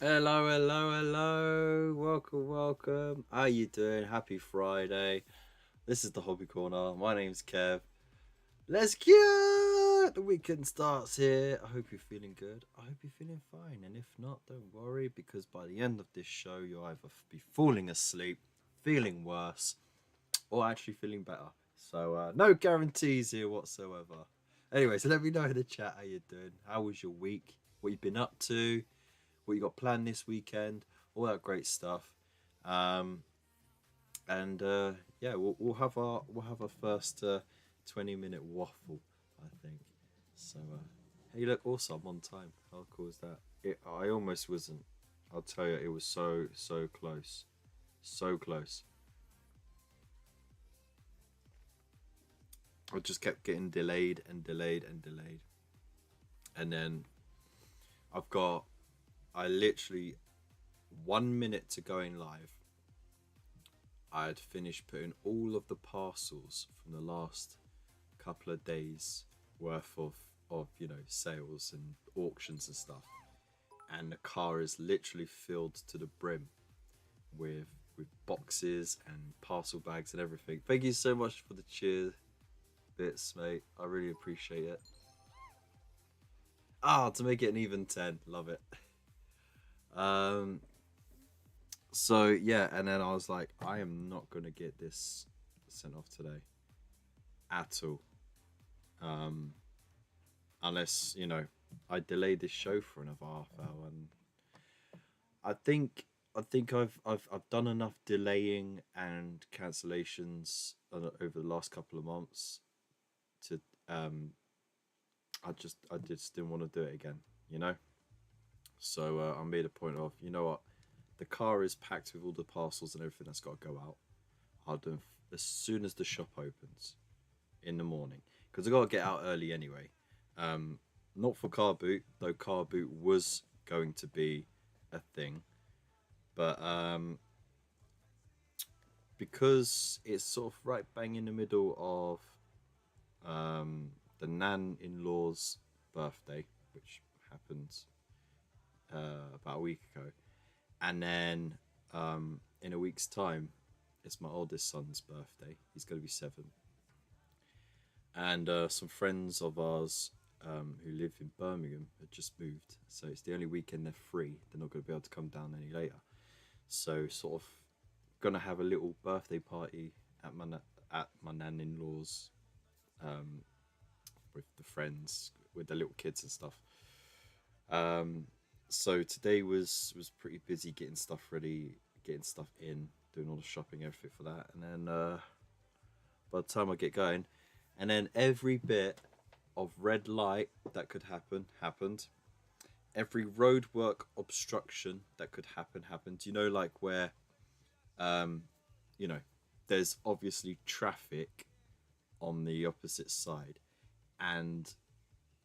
Hello, hello, hello. Welcome, welcome. How you doing? Happy Friday. This is the Hobby Corner. My name's Kev. Let's get the weekend starts here. I hope you're feeling good. I hope you're feeling fine. And if not, don't worry because by the end of this show, you'll either be falling asleep, feeling worse, or actually feeling better. So no guarantees here whatsoever. Anyway, so let me know in the chat how you're doing. How was your week? What you've been up to? What you got planned this weekend, all that great stuff. Um, and yeah, we'll have our first 20-minute waffle, I think. So hey, look, also I'm on time. How cool is that? I almost wasn't. I'll tell you, it was so close, so close. I just kept getting delayed and delayed and delayed, and then I've got I literally 1 minute to going live. I had finished putting all of the parcels from the last couple of days worth of sales and auctions and stuff, and the car is literally filled to the brim with boxes and parcel bags and everything. Thank you so much for the cheer bits, mate. I really appreciate it. To make it an even 10, love it. um so yeah, and then I was like, I am not gonna get this sent off today at all. um Unless I delay this show for another half hour, and I think I've done enough delaying and cancellations over the last couple of months to um I just didn't want to do it again, you know. So I made a point of, you know what, the car is packed with all the parcels and everything that's got to go out. I'll do them as soon as the shop opens in the morning because I got to get out early anyway. Um, Not for car boot, though car boot was going to be a thing, but because it's sort of right bang in the middle of the nan in law's birthday, which happened about a week ago, and then in a week's time, it's my oldest son's birthday. He's going to be 7, and some friends of ours who live in Birmingham had just moved, so it's the only weekend they're free. They're not going to be able to come down any later, so sort of gonna have a little birthday party at my nan-in-law's, um, with the friends, with the little kids and stuff. Um, so today was pretty busy getting stuff ready, getting stuff in, doing all the shopping, everything for that, and then by the time I get going, and then every bit of red light that could happen happened. Every roadwork obstruction that could happen happened. You know, like where um, you know, there's obviously traffic on the opposite side, and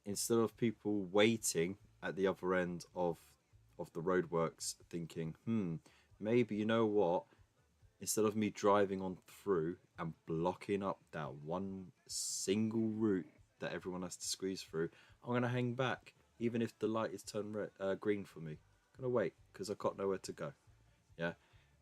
instead of people waiting at the other end of the roadworks, thinking, maybe you know what, instead of me driving on through and blocking up that one single route that everyone has to squeeze through, I'm gonna hang back, even if the light is turned green for me. I'm gonna wait because I got nowhere to go. Yeah,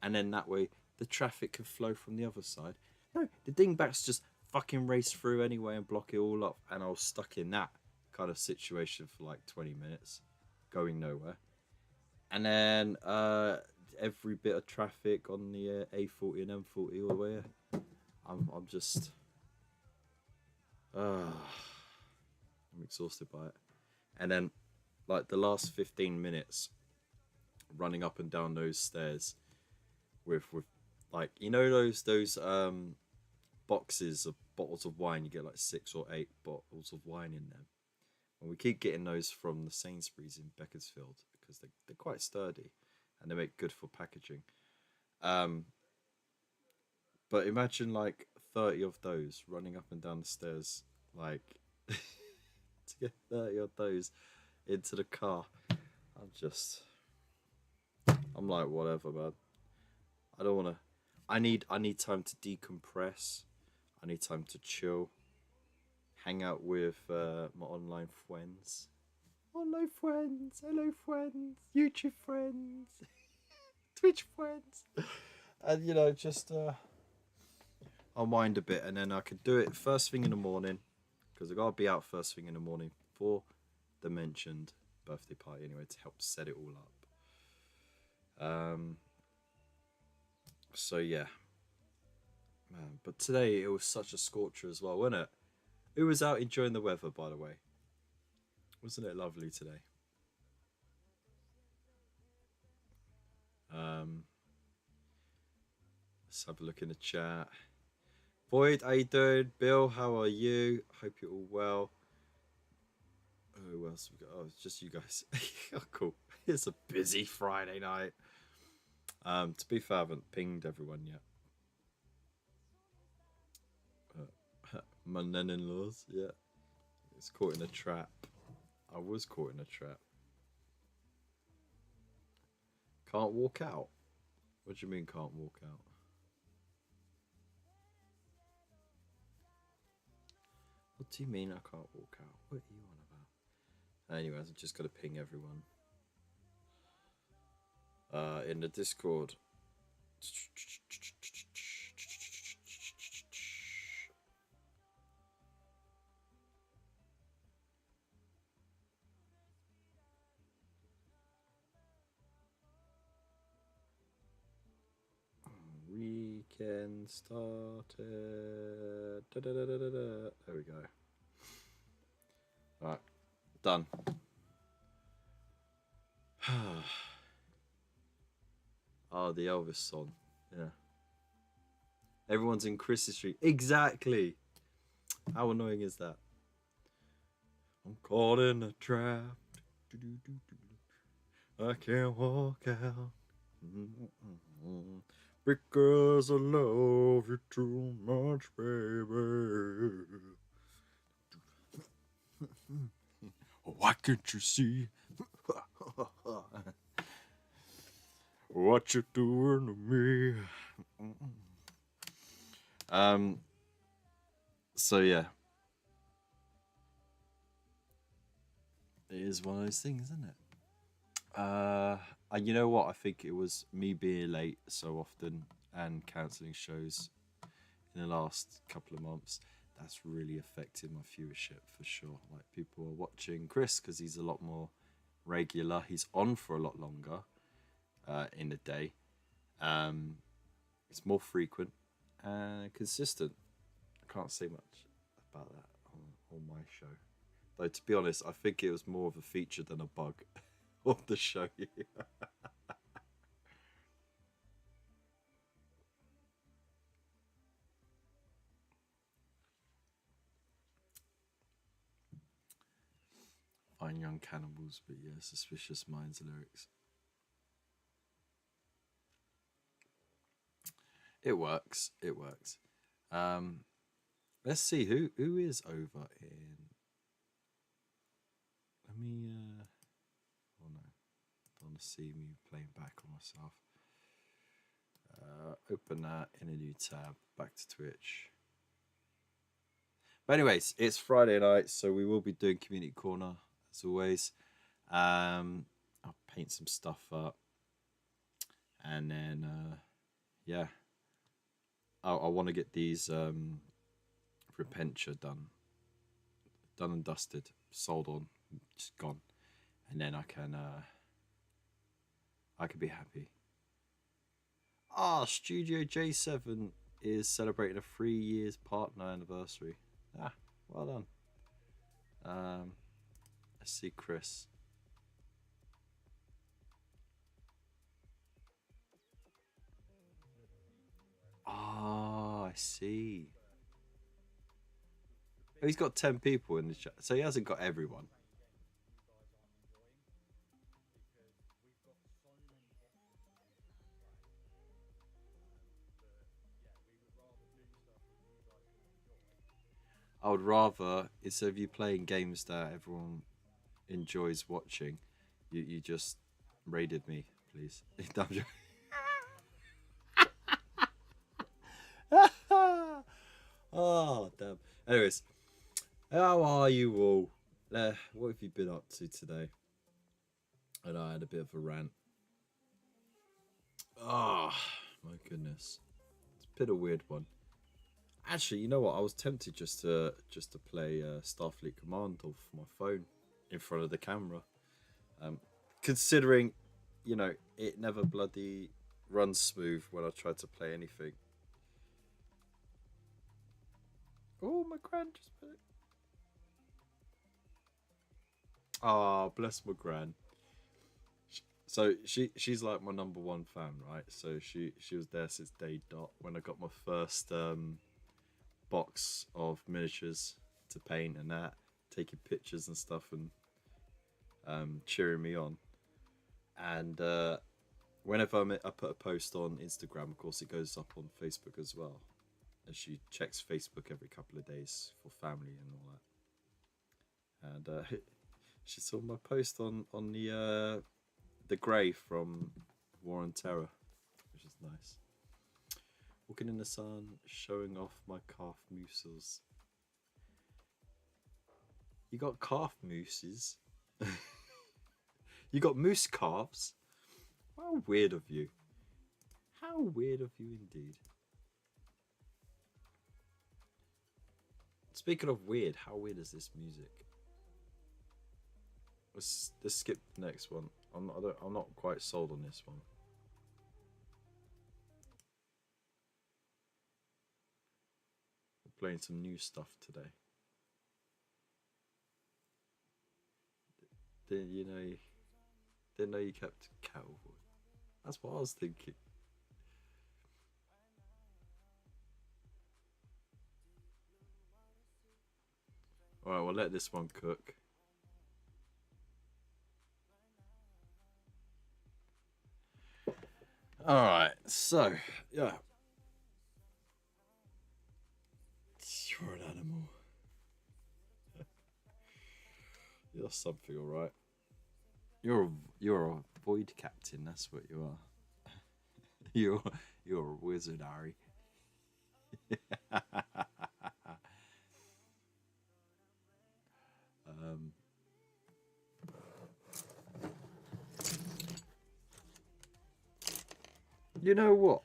and then that way the traffic can flow from the other side. No, the dingbats just fucking race through anyway and block it all up, and I was stuck in that kind of situation for like 20 minutes, going nowhere. And then every bit of traffic on the A40 and M40 all the way here. I'm just I'm exhausted by it. And then like the last 15 minutes running up and down those stairs with like, you know, those boxes of bottles of wine. You get like 6 or 8 bottles of wine in them, and we keep getting those from the Sainsbury's in Beaconsfield because they're quite sturdy and they make good for packaging. um but imagine like 30 of those running up and down the stairs, like to get 30 of those into the car. i'm just I'm like, whatever, man. I don't want to. I need time to decompress. I need time to chill, hang out with my online friends. Hello, friends. Hello, friends. YouTube friends. Twitch friends. And, you know, just unwind a bit. And then I could do it first thing in the morning. Because I got to be out first thing in the morning for the mentioned birthday party anyway, to help set it all up. So, yeah. Man, but today it was such a scorcher as well, wasn't it? Who was out enjoying the weather, by the way? Wasn't it lovely today? Let's have a look in the chat. Boyd, how you doing? Bill, how are you? Hope you're all well. Oh, who else we got? Oh, it's just you guys. Oh, cool. It's a busy Friday night. To be fair, I haven't pinged everyone yet. My nan-in-laws, yeah. It's caught in a trap. I was caught in a trap. Can't walk out? What do you mean can't walk out? What do you mean I can't walk out? What are you on about? Anyways, I'm just going to ping everyone. In the Discord. Weekend started. There we go. Right, done. Oh, the Elvis song. Yeah. Everyone's in Chris's Street. Exactly. How annoying is that? I'm caught in a trap. I can't walk out. Because I love you too much, baby. Why can't you see what you're doing to me? So yeah, it is one of those things, isn't it? And you know what? I think it was me being late so often and cancelling shows in the last couple of months that's really affected my viewership for sure. Like, people are watching Chris because he's a lot more regular. He's on for a lot longer in the day. It's more frequent and consistent. I can't say much about that on my show. Though, to be honest, I think it was more of a feature than a bug of the show. Fine Young Cannibals, but yeah, Suspicious Minds lyrics. It works. It works. Let's see who is over in. Let me. Oh no, don't want to see me playing back on myself. Open that in a new tab. Back to Twitch. But anyways, it's Friday night, so we will be doing Community Corner as always. I'll paint some stuff up, and then yeah, I want to get these Repentia done and dusted, sold on, just gone, and then I can be happy. Ah, Studio J7 is celebrating a 3 years partner anniversary. Ah, well done. Let's see Chris. Ah, I see. Oh, he's got 10 people in the chat, so he hasn't got everyone. I would rather, instead of you playing games that everyone enjoys watching, you just raided me, please. Oh, damn. Anyways, how are you all? What have you been up to today? And I had a bit of a rant. Ah, my goodness, it's a bit of a weird one. Actually, you know what? I was tempted just to play Starfleet Command off my phone in front of the camera. Um, Considering, it never bloody runs smooth when I try to play anything. Oh, my gran just put it. Oh, bless my gran. So she's like my number one fan, right? So she was there since day dot when I got my first box of miniatures to paint and that, taking pictures and stuff and cheering me on. And whenever I put a post on Instagram, of course, it goes up on Facebook as well. And she checks Facebook every couple of days for family and all that. And she saw my post on the Grey from War and Terror, which is nice. Walking in the sun, showing off my calf mooses. You got calf mooses? You got moose calves? How weird of you. How weird of you indeed. Speaking of weird, how weird is this music? Let's skip the next one. I'm not quite sold on this one. We're playing some new stuff today. Didn't know you kept Cowboy. That's what I was thinking. Alright, we'll let this one cook. Alright, so, yeah. You're an animal. You're something, alright. You're a void captain, that's what you are. You're a wizard, Harry. um, you know what?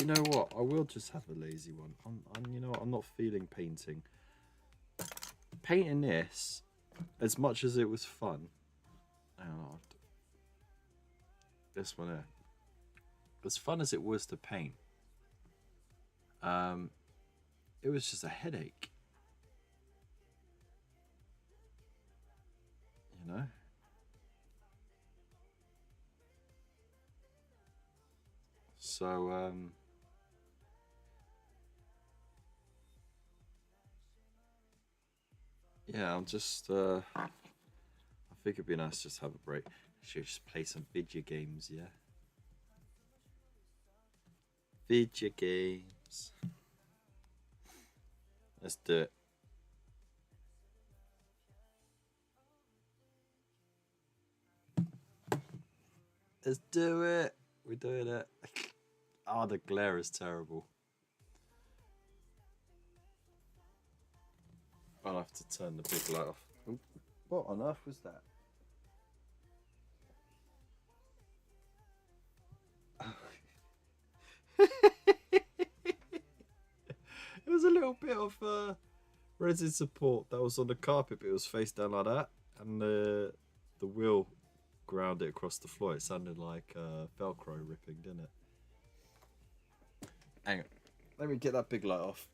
You know what? I will just have a lazy one. I'm not feeling painting. Painting this, as much as it was fun. Oh, this one here. As fun as it was to paint, it was just a headache. You know. So yeah, I'm just. I think it'd be nice to just have a break. Should just play some video games, yeah. Video games. Let's do it. Let's do it. We're doing it. Oh, the glare is terrible. I'll have to turn the big light off. Ooh, what on earth was that? It was a little bit of resin support that was on the carpet, but it was face down like that, and the wheel ground it across the floor. It sounded like Velcro ripping, didn't it? Hang on, let me get that big light off.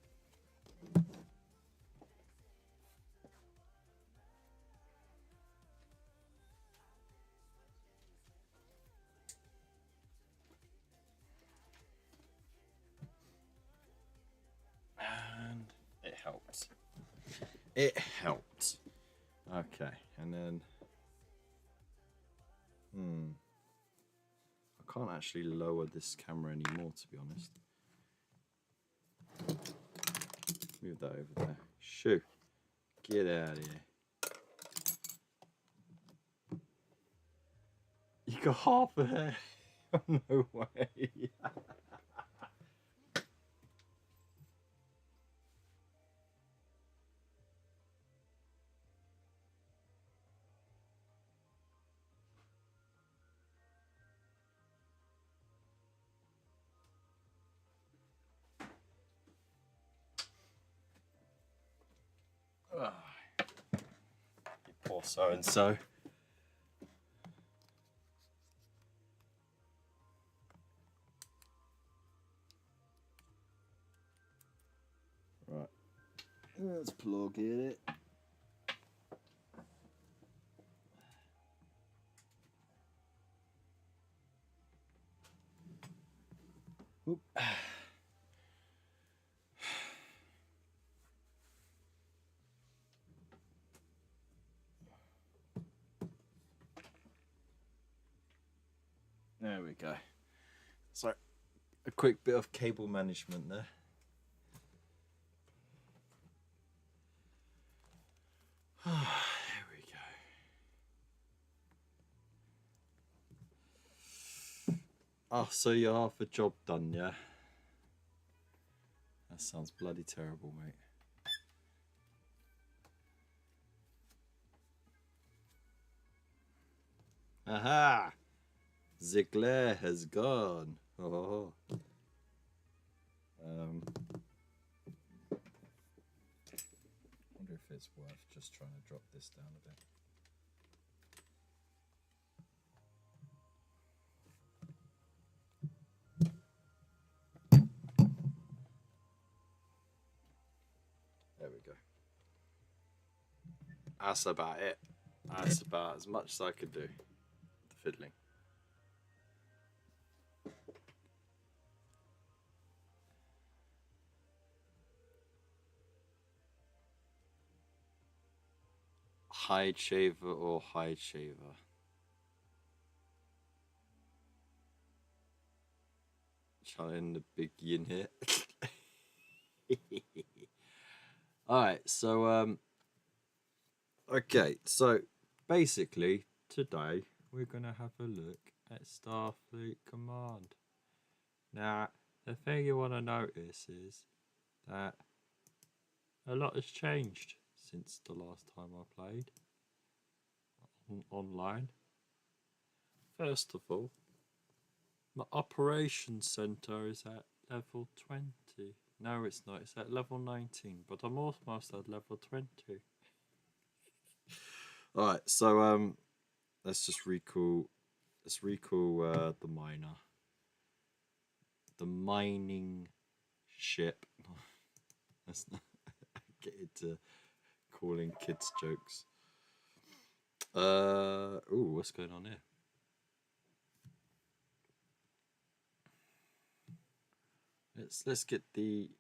And it helped. It helped. Okay, and then I can't actually lower this camera anymore, to be honest. Move that over there. Shoo. Get out of here. You got half a hair. No way. or so and so. Right, let's plug it. Oop. There we go. So, a quick bit of cable management there. Here we go. Oh, so you're half a job done, yeah? That sounds bloody terrible, mate. Aha! Ziegler has gone. Oh. Wonder if it's worth just trying to drop this down a bit. There we go. That's about it. That's about as much as I could do. The fiddling. Hide shaver or hide shaver? Trying the big yin here. Alright, so okay, so basically today we're gonna have a look at Starfleet Command. Now, the thing you want to notice is that a lot has changed since the last time I played online. First of all, my operations center is at level 20. No, it's not. It's at level 19, but I'm almost at level 20. All right, so let's just recall. Let's recall the miner, the mining ship. Let's not get into calling kids jokes. Ooh, what's going on here? Let's get the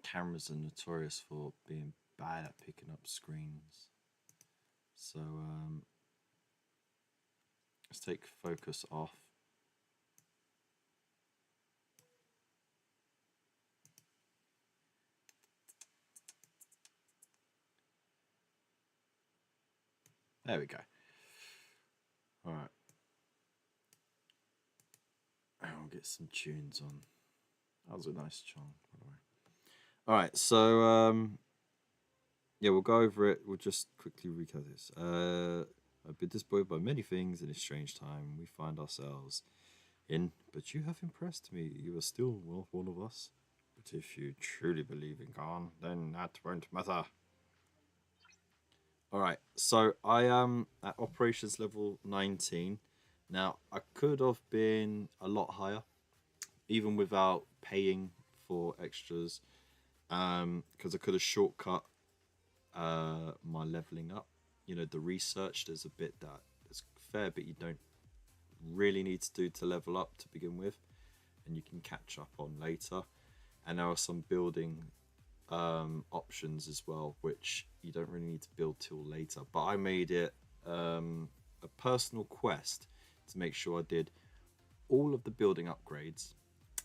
cameras are notorious for being bad at picking up screens. So let's take focus off. There we go. All right. I'll get some tunes on. That was a nice tune, by the way. All right, so yeah, we'll go over it. We'll just quickly recap this. I've been disappointed by many things in this strange time we find ourselves in, but you have impressed me. You are still one of us. But if you truly believe in Khan, then that won't matter. All right, so I am at operations level 19. Now, I could have been a lot higher, even without paying for extras, because I could have shortcut my leveling up. You know, the research, there's a bit that there's a fair bit you don't really need to do to level up to begin with, and you can catch up on later. And there are some building options as well, which you don't really need to build till later. But I made it a personal quest to make sure I did all of the building upgrades,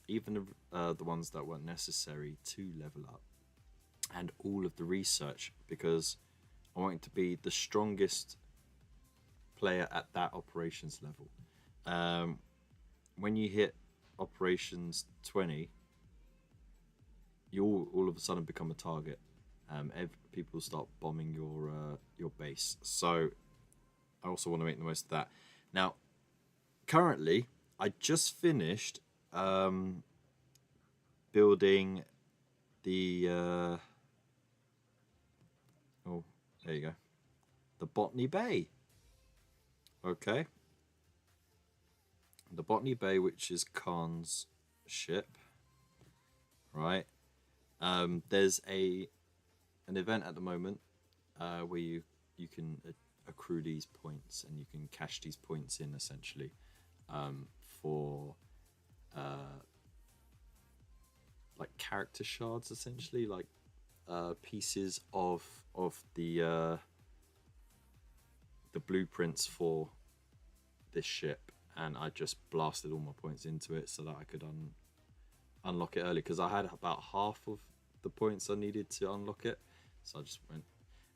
even the ones that weren't necessary to level up, and all of the research, because I wanted to be the strongest player at that operations level. When you hit operations 20, you all of a sudden become a target. People start bombing your base. So I also want to make the most of that. Now, currently, I just finished building the. Oh, There you go. The Botany Bay. Okay. The Botany Bay, which is Khan's ship, right? There's an event at the moment where you can accrue these points and you can cash these points in essentially for like character shards, essentially like pieces of the blueprints for this ship, and I just blasted all my points into it so that I could unlock it early, because I had about half of the points I needed to unlock it, so I just went,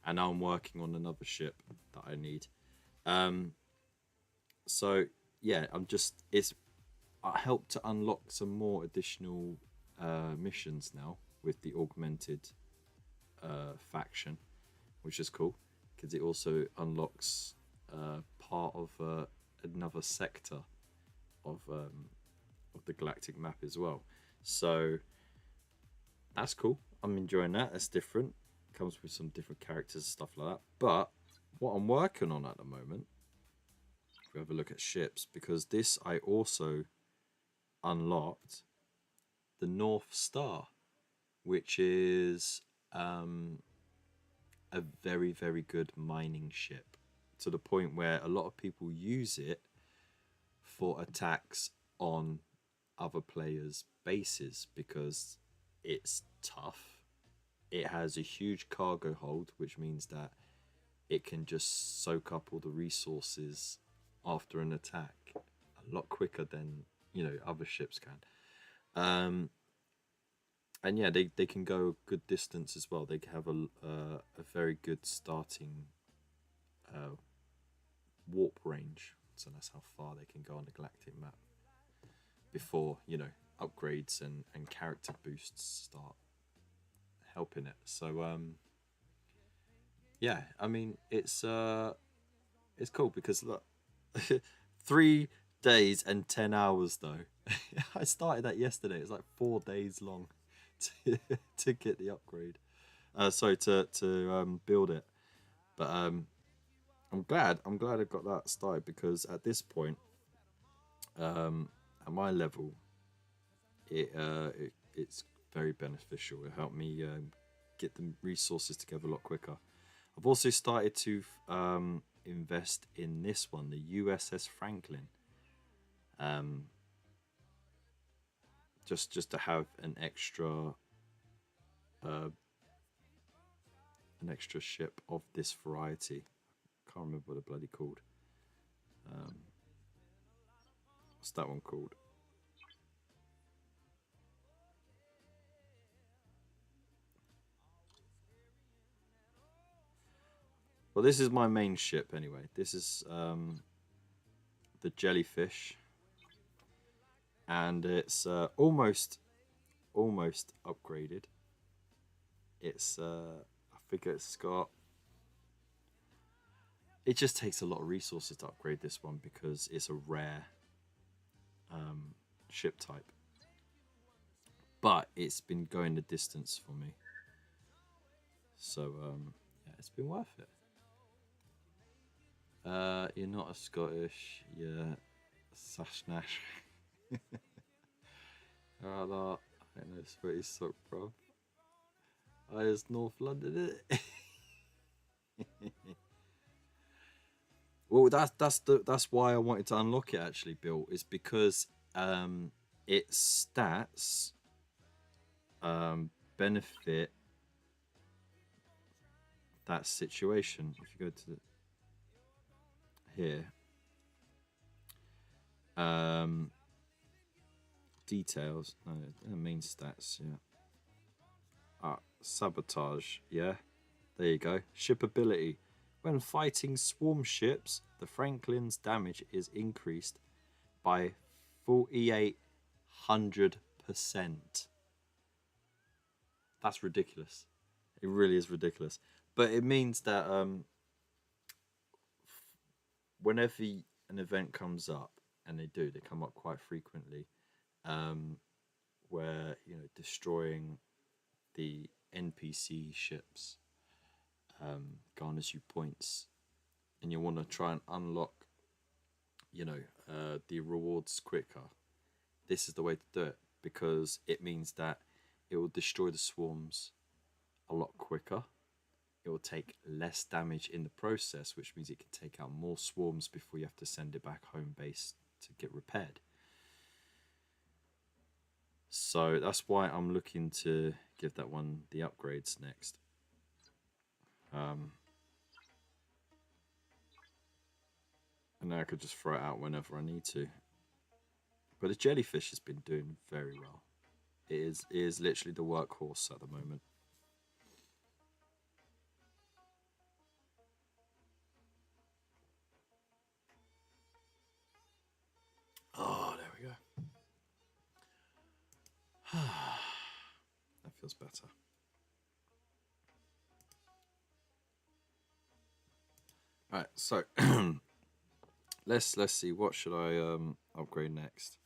and now I'm working on another ship that I need. So yeah, I helped to unlock some more additional missions now with the augmented faction, which is cool because it also unlocks part of another sector of the galactic map as well. So that's cool. I'm enjoying that. That's different. Comes with some different characters and stuff like that. But what I'm working on at the moment, if we have a look at ships, because this I also unlocked the North Star, which is a very, very good mining ship, to the point where a lot of people use it for attacks on other players' bases because it's tough. It has a huge cargo hold, which means that it can just soak up all the resources after an attack a lot quicker than other ships can. And yeah, they can go a good distance as well. They have a very good starting warp range, so that's how far they can go on the galactic map before upgrades and character boosts start helping it. So yeah, I mean it's cool because look, 3 days and 10 hours though. I started that yesterday. It's like 4 days long to get the upgrade. Sorry, to build it. But I'm glad I got that started, because at this point, at my level, it's very beneficial. It helped me get the resources together a lot quicker. I've also started to invest in this one, the USS Franklin. Just to have an extra ship of this variety. Can't remember what they're bloody called. What's that one called? Well, this is my main ship anyway. This is the Jellyfish, and it's almost upgraded. It's I think it's got. It just takes a lot of resources to upgrade this one because it's a rare ship type. But it's been going the distance for me. So yeah, it's been worth it. You're not a Scottish, yeah, Sashnash. I know it's pretty suck, bro. It's North London, is it? Well, that's why I wanted to unlock it actually, Bill. Is because its stats benefit that situation. If you go to here, details, no, main stats, yeah. Sabotage, yeah. There you go. Ship ability. When fighting swarm ships, the Franklin's damage is increased by 4,800%. That's ridiculous. It really is ridiculous. But it means that whenever an event comes up, and they come up quite frequently, where destroying the NPC ships garners you points, and you want to try and unlock, the rewards quicker, this is the way to do it, because it means that it will destroy the swarms a lot quicker. It will take less damage in the process, which means it can take out more swarms before you have to send it back home base to get repaired. So that's why I'm looking to give that one the upgrades next. And now I could just throw it out whenever I need to. But the jellyfish has been doing very well. It is literally the workhorse at the moment. Oh, there we go. That feels better. All right, so let's see, what should I upgrade next?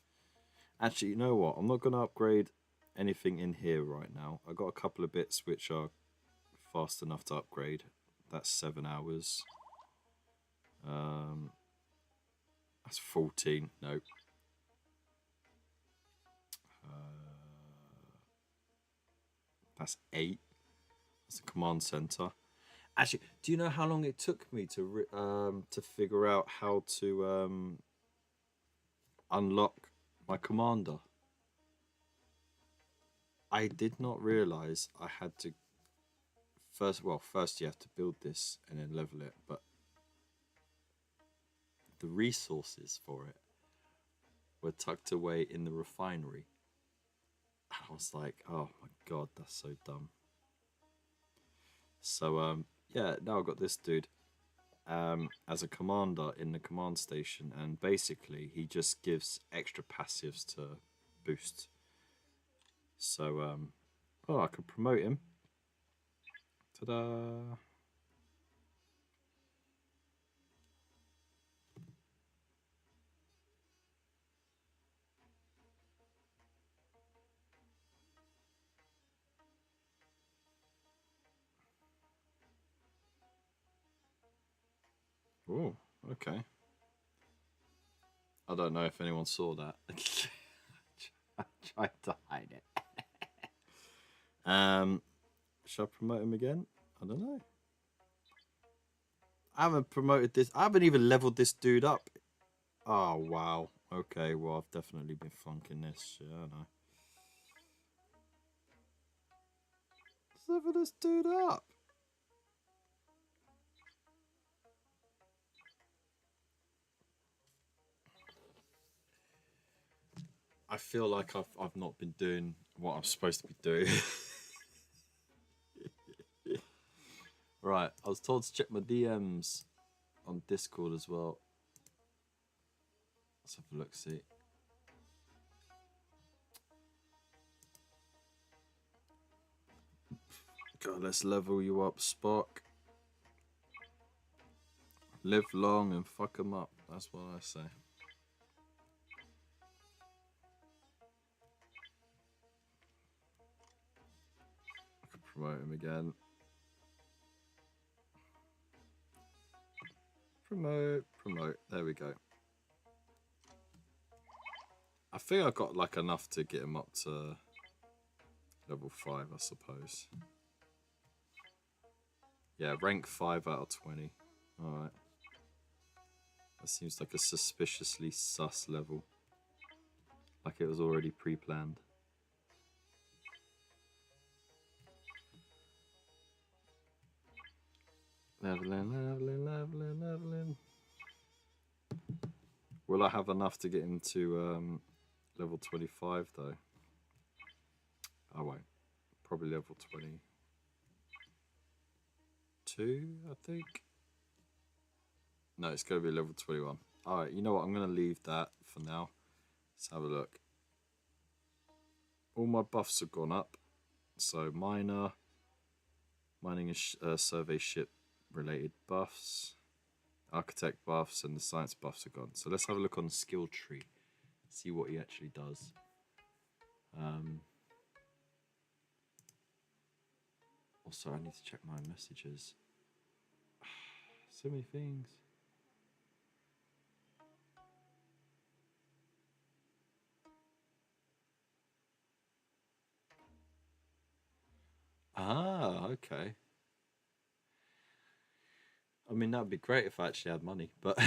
Actually, you know what? I'm not gonna upgrade anything in here right now. I got a couple of bits which are fast enough to upgrade. That's 7 hours. That's 14. Nope. That's 8. That's the command center. Actually, do you know how long it took me to figure out how to unlock my commander? I did not realize I had to first you have to build this and then level it, but the resources for it were tucked away in the refinery. I was like, oh my god, that's so dumb. So yeah, now I've got this dude as a commander in the command station, and basically he just gives extra passives to boost. So oh, I could promote him. Ta-da! Oh, okay. I don't know if anyone saw that. I tried to hide it. Should I promote him again? I don't know. I haven't promoted this. I haven't even leveled this dude up. Oh, wow. Okay, well, I've definitely been funking this. Yeah, I know. Let's level this dude up. I feel like I've not been doing what I'm supposed to be doing. Right, I was told to check my DMs on Discord as well. Let's have a look, see. God, let's level you up, Spock. Live long and fuck 'em up. That's what I say. I can promote him again. Promote. There we go. I think I got like enough to get him up to level 5, I suppose. Yeah, rank 5 out of 20. Alright. That seems like a suspiciously sus level. Like it was already pre-planned. Leveling. Will I have enough to get into level 25 though? I won't. Probably level 22, I think. No, it's going to be level 21. Alright, you know what? I'm going to leave that for now. Let's have a look. All my buffs have gone up. So mining and survey ship related buffs, architect buffs, and the science buffs are gone. So let's have a look on the skill tree, see what he actually does. Also, I need to check my messages. So many things. Ah, okay. I mean, that'd be great if I actually had money, but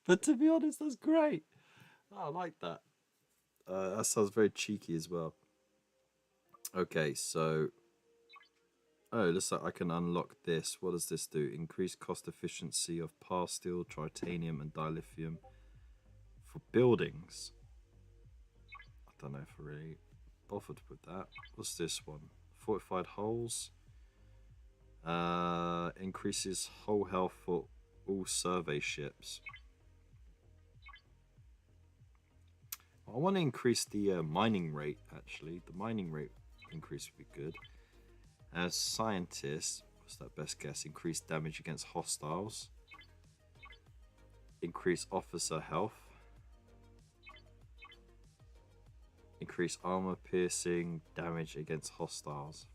but to be honest, that's great. Oh, I like that. That sounds very cheeky as well. Okay, so looks like I can unlock this. What does this do? Increase cost efficiency of par steel, titanium, and dilithium for buildings. I don't know if I really bothered with that. What's this one? Fortified hulls. Increases hull health for all survey ships. I want to increase the mining rate, actually. The mining rate increase would be good. As scientist, what's that best guess? Increase damage against hostiles. Increase officer health. Increase armor piercing damage against hostiles.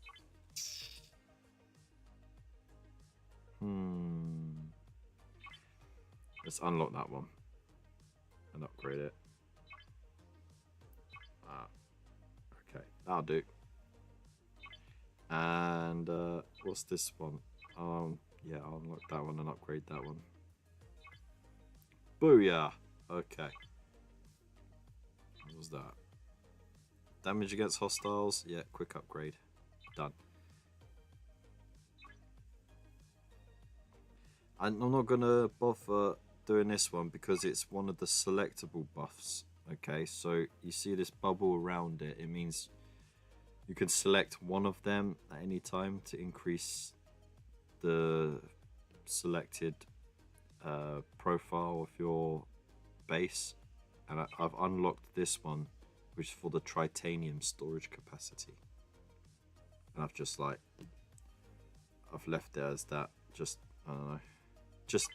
Let's unlock that one and upgrade it. Okay, that'll do. And what's this one? Yeah, I'll unlock that one and upgrade that one. Booyah! Okay. What was that? Damage against hostiles. Yeah, quick upgrade. Done. And I'm not gonna bother doing this one because it's one of the selectable buffs. Okay, so you see this bubble around it. It means you can select one of them at any time to increase the selected profile of your base. And I've unlocked this one, which is for the titanium storage capacity. And I've just like, I've left it as that. Just, I don't know. Just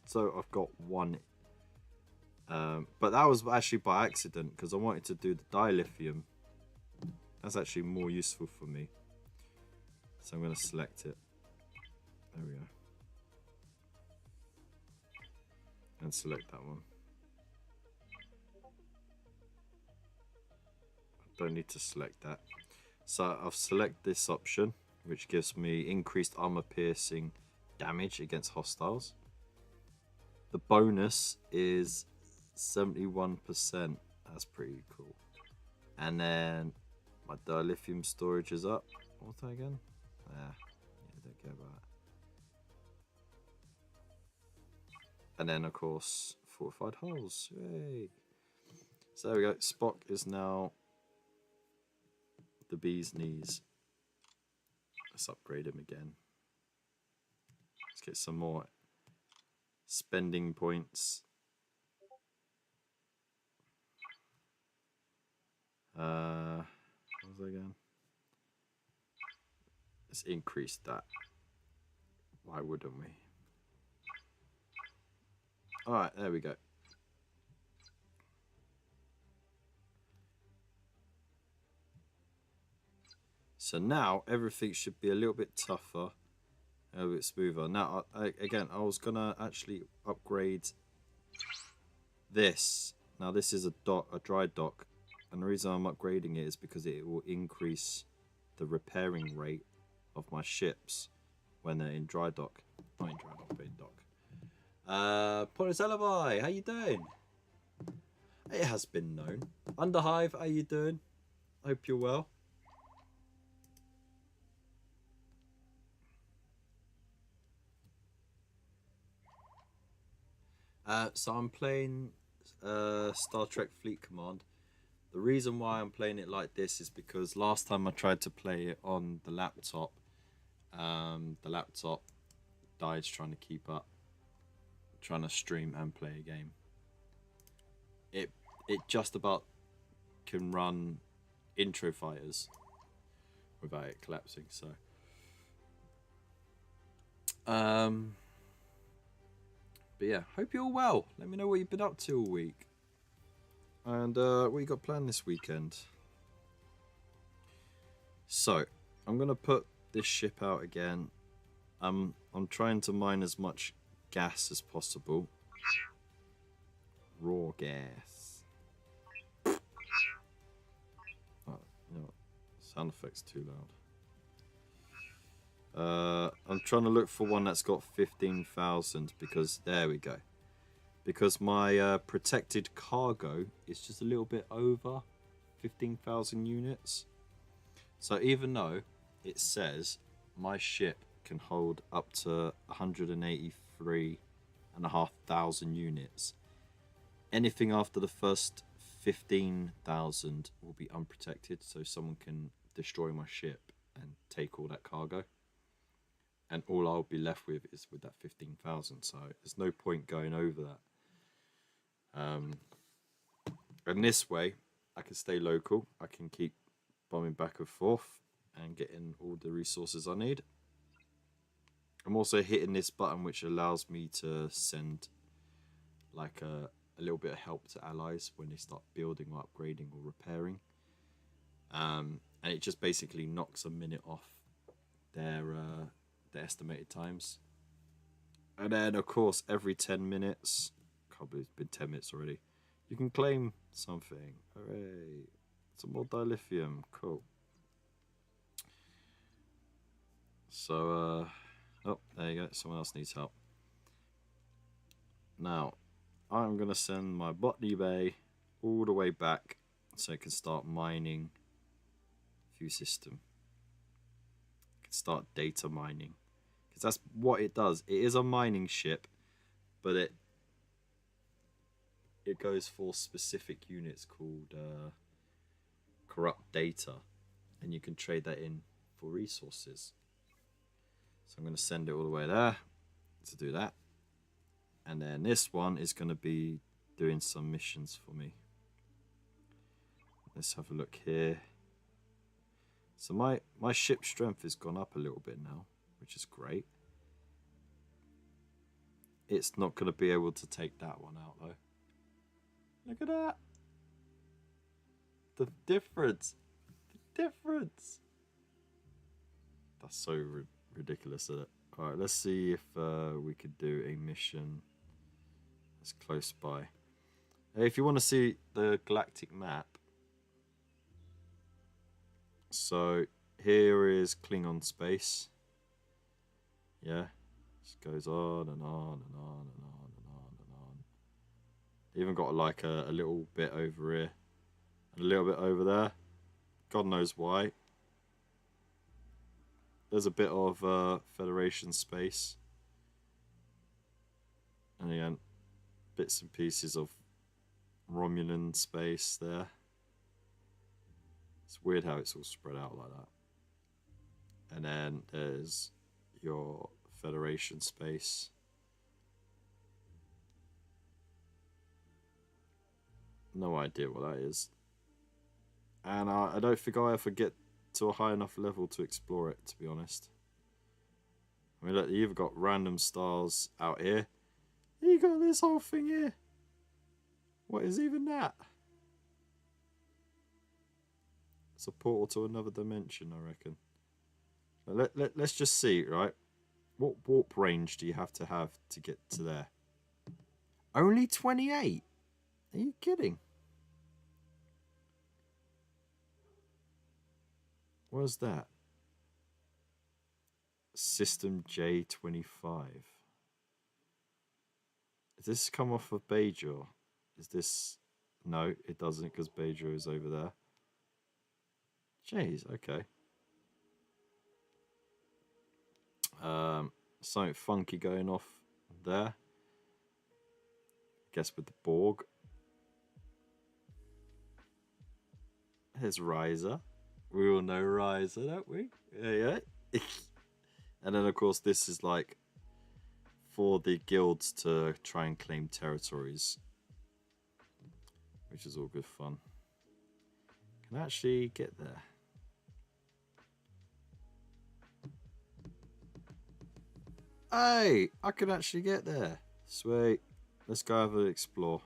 so I've got one. But that was actually by accident because I wanted to do the dilithium. That's actually more useful for me. So I'm going to select it. There we go. And select that one. I don't need to select that. So I've selected this option, which gives me increased armor piercing damage against hostiles. The bonus is 71%. That's pretty cool. And then my dilithium storage is up. What's that again? Yeah, don't care about that. And then, of course, fortified hulls. Yay! So there we go. Spock is now the bee's knees. Let's upgrade him again. Let's get some more spending points. What was that again? Let's increase that. Why wouldn't we? Alright, there we go. So now everything should be a little bit tougher, a little bit smoother. Now, again, I was gonna actually upgrade this. Now, this is a dry dock, and the reason I'm upgrading it is because it will increase the repairing rate of my ships when they're in dry dock. Not in dry dock, but in dock. Porus Alibi, how you doing? It has been known. Underhive, how you doing? Hope you're well. So I'm playing Star Trek Fleet Command. The reason why I'm playing it like this is because last time I tried to play it on the laptop died trying to keep up, trying to stream and play a game. It just about can run intro fighters without it collapsing. So but yeah, hope you're all well. Let me know what you've been up to all week. And what you got planned this weekend. So, I'm going to put this ship out again. I'm trying to mine as much gas as possible. Raw gas. Oh, you know what? Sound effects too loud. I'm trying to look for one that's got 15,000 because there we go. Because my protected cargo is just a little bit over 15,000 units. So even though it says my ship can hold up to 183,500 units, anything after the first 15,000 will be unprotected, so someone can destroy my ship and take all that cargo. And all I'll be left with is with that 15,000, so there's no point going over that. And this way, I can stay local. I can keep bombing back and forth and getting all the resources I need. I'm also hitting this button which allows me to send like a little bit of help to allies when they start building or upgrading or repairing. And it just basically knocks a minute off their estimated times. And then of course every 10 minutes, can't believe it's been 10 minutes already, you can claim something. Hooray. Some more dilithium. Cool. So, oh, there you go. Someone else needs help. Now, I'm going to send my Botany Bay all the way back so it can start mining View System. It can start data mining. Because that's what it does. It is a mining ship, but it goes for specific units called corrupt data, and you can trade that in for resources. So I'm going to send it all the way there to do that, and then this one is going to be doing some missions for me. Let's have a look here. So my ship strength has gone up a little bit now, which is great. It's not going to be able to take that one out though. Look at that. The difference. The difference. That's so ridiculous, isn't it? Alright, let's see if we could do a mission that's close by. Hey, if you want to see the galactic map, so here is Klingon space. Yeah, just goes on and on and on and on and on and on. Even got like a little bit over here and a little bit over there. God knows why. There's a bit of Federation space. And again, bits and pieces of Romulan space there. It's weird how it's all spread out like that. And then there's your Federation space. No idea what that is. And I don't think I ever get to a high enough level to explore it, to be honest. I mean, look, you either got random stars out here. You got this whole thing here. What is even that? It's a portal to another dimension, I reckon. Let's just see, right? What warp range do you have to get to there? Only 28? Are you kidding? What is that? System J25. Does this come off of Bajor? Is this... No, it doesn't, because Bajor is over there. Jeez, okay. Something funky going off there. I guess with the Borg. There's Riser. We all know Riser, don't we? Yeah. And then, of course, this is like for the guilds to try and claim territories, which is all good fun. Can I actually get there? Hey, I can actually get there. Sweet. Let's go have an explore.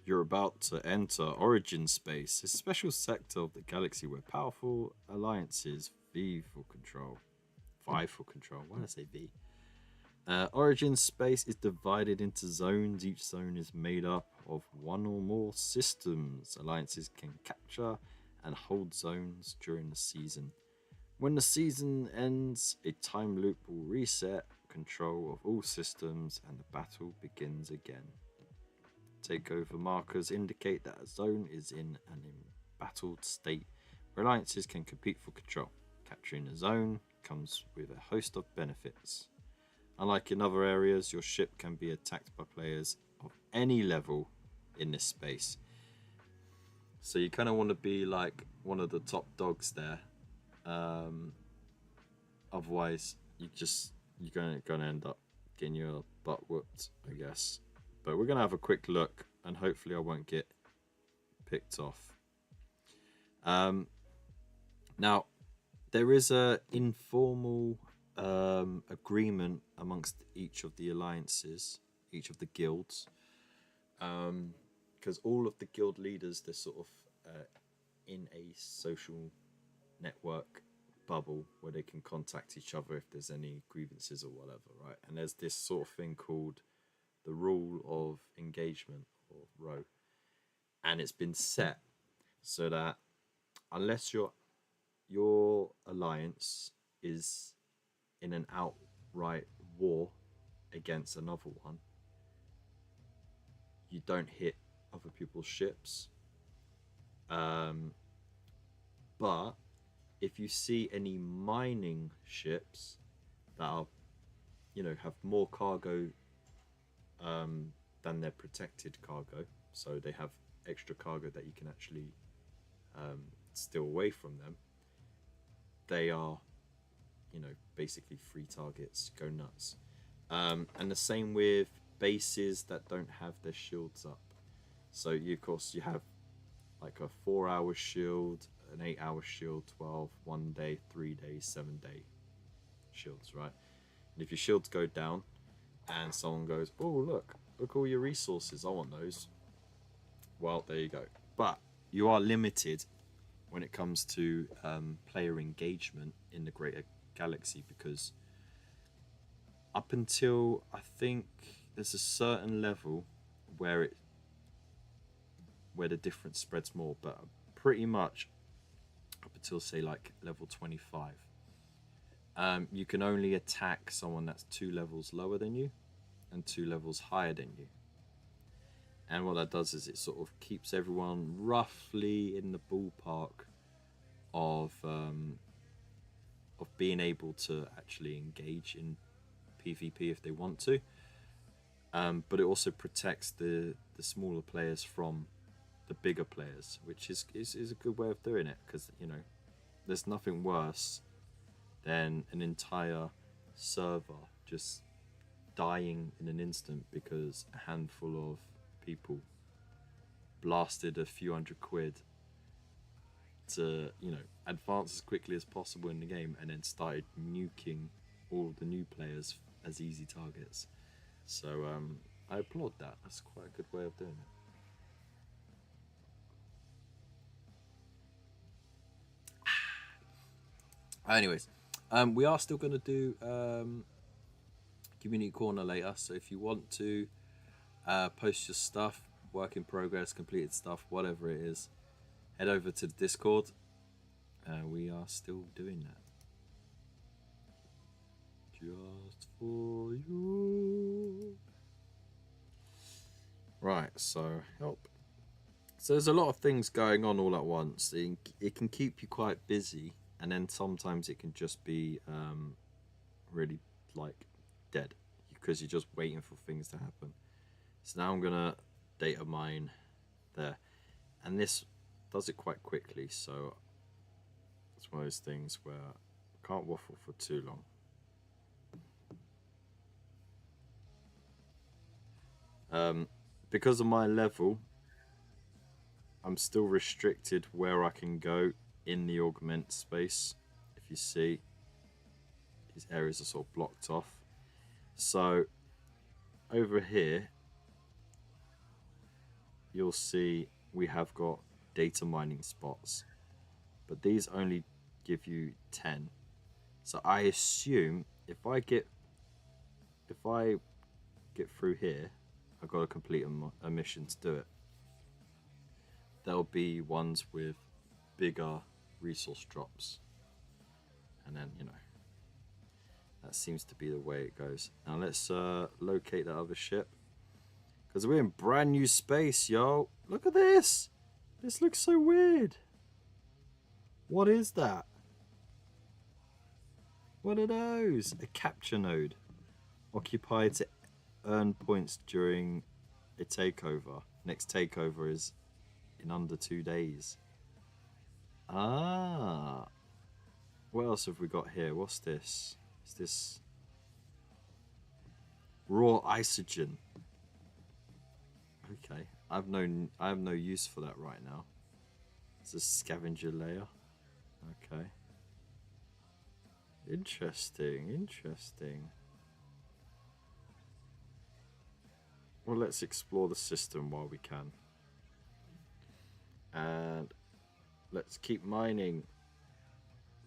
You're about to enter Origin Space, a special sector of the galaxy where powerful alliances vie for control. Vie for control. Why did I say V? Origin Space is divided into zones. Each zone is made up of one or more systems. Alliances can capture and hold zones during the season. When the season ends, a time loop will reset control of all systems and the battle begins again. Takeover markers indicate that a zone is in an embattled state where alliances can compete for control. Capturing a zone comes with a host of benefits. Unlike in other areas, your ship can be attacked by players of any level in this space. So you kind of want to be like one of the top dogs there. Otherwise, you're gonna end up getting your butt whooped, I guess. But we're gonna have a quick look, and hopefully, I won't get picked off. Now, there is a informal agreement amongst each of the alliances, each of the guilds, because all of the guild leaders, they're sort of in a social network bubble where they can contact each other if there's any grievances or whatever, right? And there's this sort of thing called the rule of engagement, or ROE, and it's been set so that unless your alliance is in an outright war against another one, you don't hit other people's ships. But if you see any mining ships that are, have more cargo than their protected cargo, so they have extra cargo that you can actually steal away from them, they are, basically free targets. Go nuts. And the same with bases that don't have their shields up. So of course you have like a 4-hour shield, an 8-hour shield, 12, 1 day, 3 days, 7 day shields, right? And if your shields go down and someone goes, oh, look all your resources, I want those. Well, there you go. But you are limited when it comes to player engagement in the greater galaxy, because up until, I think there's a certain level where the difference spreads more, but pretty much up until, say, like level 25, you can only attack someone that's 2 levels lower than you and 2 levels higher than you. And what that does is it sort of keeps everyone roughly in the ballpark of being able to actually engage in PvP if they want to. But it also protects the smaller players from the bigger players, which is a good way of doing it, because there's nothing worse than an entire server just dying in an instant because a handful of people blasted a few £100 to advance as quickly as possible in the game, and then started nuking all the new players as easy targets. So I applaud that. That's quite a good way of doing it. Anyways, we are still going to do community corner later, so if you want to post your stuff, work in progress, completed stuff, whatever it is, head over to the Discord. We are still doing that just for you. Right, so help. So there's a lot of things going on all at once. It can keep you quite busy, and then sometimes it can just be really like dead because you're just waiting for things to happen. So now I'm gonna data mine there, and this does it quite quickly, so it's one of those things where I can't waffle for too long. Because of my level, I'm still restricted where I can go in the augment space. If you see, these areas are sort of blocked off. So over here, you'll see we have got data mining spots, but these only give you 10. So I assume if I get through here, I've got to complete a mission to do it. There'll be ones with bigger resource drops, and then, you know, that seems to be the way it goes. Now let's locate that other ship, because we're in brand new space, yo. Look at this. This looks so weird. What is that? What are those? A capture node. Occupied to earn points during a takeover. Next takeover is in under 2 days. Ah. What else have we got here? What's this? Is this raw isogen? Okay. I have no use for that right now. It's a scavenger layer. Okay. Interesting, interesting. Well, let's explore the system while we can. And let's keep mining.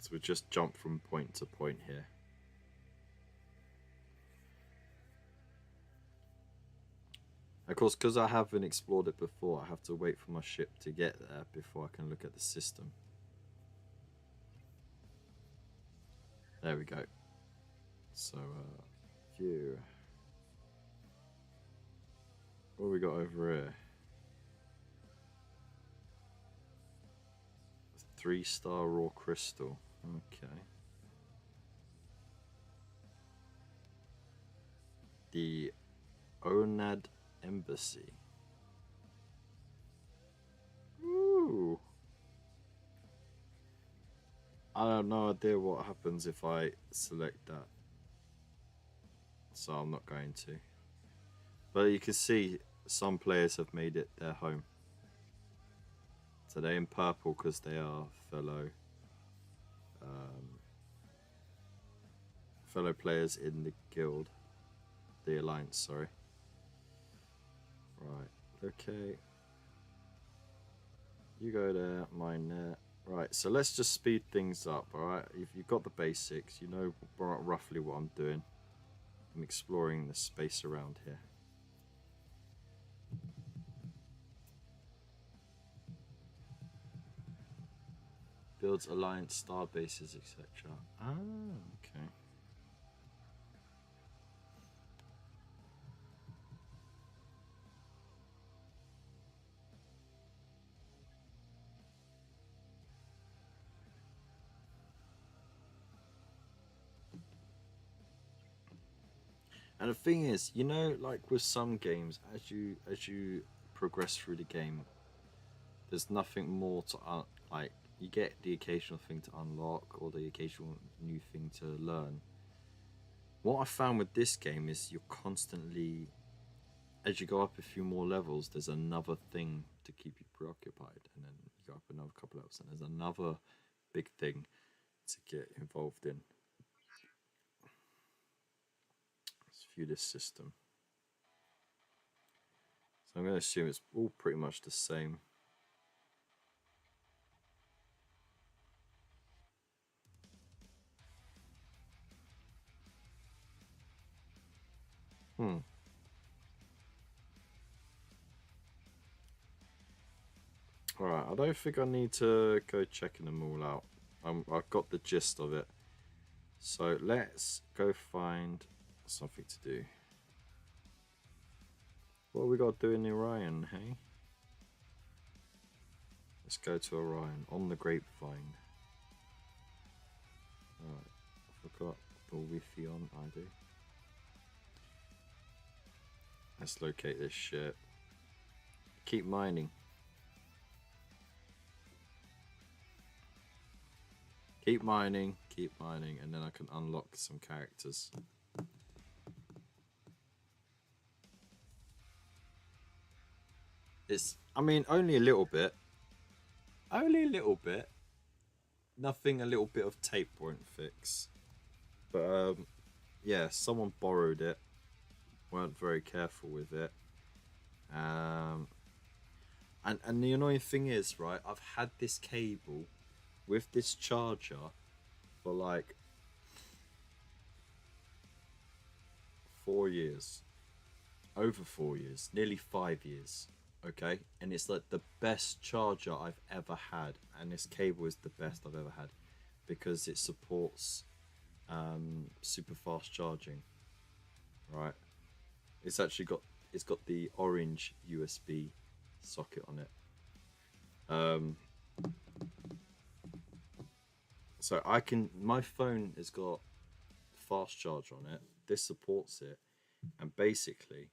So we just jump from point to point here. Of course, because I haven't explored it before, I have to wait for my ship to get there before I can look at the system. There we go. So, view. What we got over here? 3-star raw crystal. Okay. The Onad Embassy. Ooh. I have no idea what happens if I select that. So I'm not going to. But you can see some players have made it their home. So they're in purple because they are fellow players in the guild. The alliance, sorry. Right, okay. You go there, mine there. Right, so let's just speed things up, alright? If you've got the basics, you know roughly what I'm doing. I'm exploring the space around here. Builds alliance star bases, etc. Ah, okay. And the thing is, you know, like with some games, as you progress through the game, there's nothing more to like. You get the occasional thing to unlock or the occasional new thing to learn. What I found with this game is you're constantly, as you go up a few more levels, there's another thing to keep you preoccupied, and then you go up another couple levels, and there's another big thing to get involved in. Let's view this system. So I'm going to assume it's all pretty much the same. Alright, I don't think I need to go checking them all out. I've got the gist of it. So let's go find something to do. What have we got to do in Orion, hey? Let's go to Orion, on the grapevine. Alright, I forgot the Wi-Fi on, I do. Let's locate this shit. Keep mining. Keep mining, and then I can unlock some characters. It's, I mean, only a little bit. Only a little bit. Nothing a little bit of tape won't fix. But, yeah, someone borrowed it. Weren't very careful with it. And the annoying thing is, right, I've had this cable with this charger for like 4 years, over 4 years, nearly 5 years. Okay, and it's like the best charger I've ever had, and this cable is the best I've ever had because it supports super fast charging. Right, it's actually got the orange USB socket on it. Um, so I can my phone has got fast charge on it. This supports it, and basically,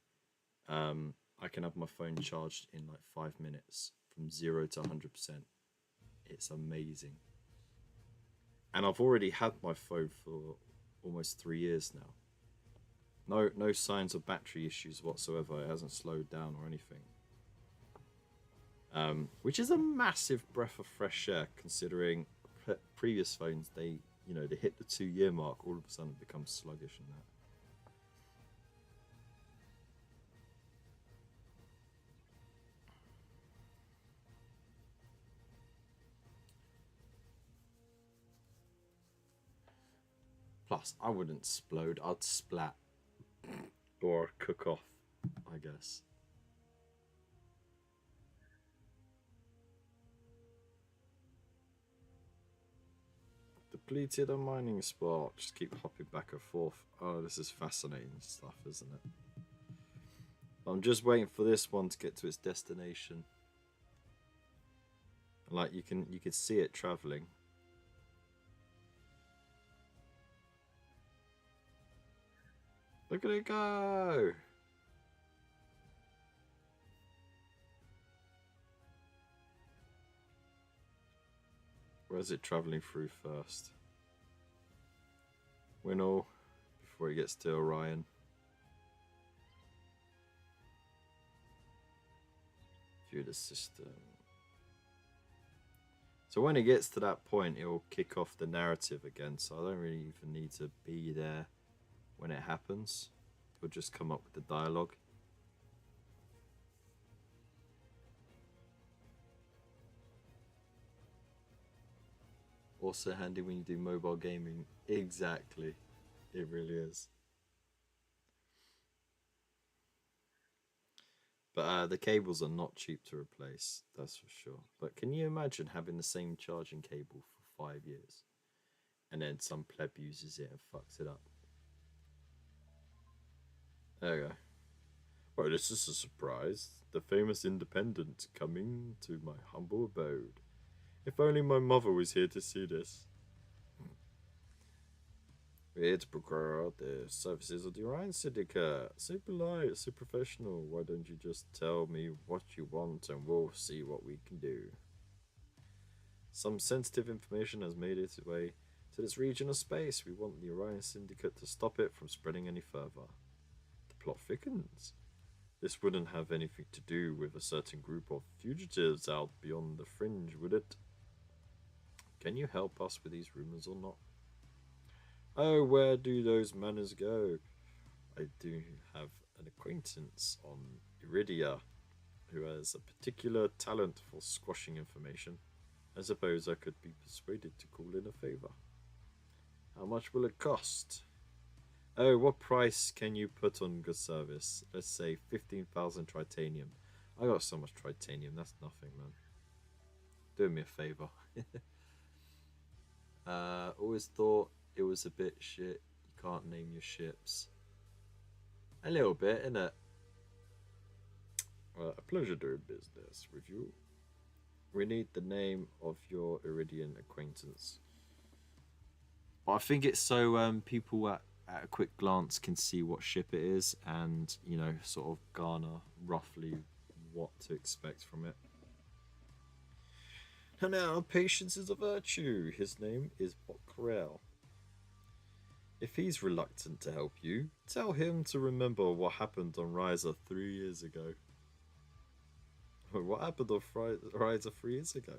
I can have my phone charged in like 5 minutes from 0 to 100%. It's amazing, and I've already had my phone for almost 3 years now. No signs of battery issues whatsoever. It hasn't slowed down or anything. Which is a massive breath of fresh air considering previous phones they hit the 2 year mark, all of a sudden it becomes sluggish and that. Plus, I wouldn't explode. I'd splat or cook off, I guess. Depleted a mining spot. Just keep hopping back and forth. Oh, this is fascinating stuff, isn't it? I'm just waiting for this one to get to its destination. Like you can see it traveling. Look at it go! Where's it traveling through first? Winnow, before it gets to Orion. View the system. So when it gets to that point, it will kick off the narrative again. So I don't really even need to be there when it happens. It'll just come up with the dialogue. Also handy when you do mobile gaming. Exactly. It really is. But the cables are not cheap to replace, that's for sure. But can you imagine having the same charging cable for 5 years and then some pleb uses it and fucks it up? There you go. Well, this is a surprise. The famous independent coming to my humble abode. If only my mother was here to see this. We're here to procure the services of the Orion Syndicate. So polite, so professional. Why don't you just tell me what you want and we'll see what we can do? Some sensitive information has made its way to this region of space. We want the Orion Syndicate to stop it from spreading any further. The plot thickens. This wouldn't have anything to do with a certain group of fugitives out beyond the fringe, would it? Can you help us with these rumors or not? Oh, where do those manners go? I do have an acquaintance on Iridia who has a particular talent for squashing information. I suppose I could be persuaded to call in a favour. How much will it cost? Oh, what price can you put on good service? Let's say 15,000 tritanium. I got so much tritanium, that's nothing, man. Do me a favour. Always thought it was a bit shit. You can't name your ships. A little bit, innit? A pleasure doing business with you. We need the name of your Iridian acquaintance. I think it's so people at a quick glance can see what ship it is and, sort of garner roughly what to expect from it. And now, patience is a virtue. His name is Bockrell. If he's reluctant to help you, tell him to remember what happened on Ryza 3 years ago. What happened on Ryza 3 years ago?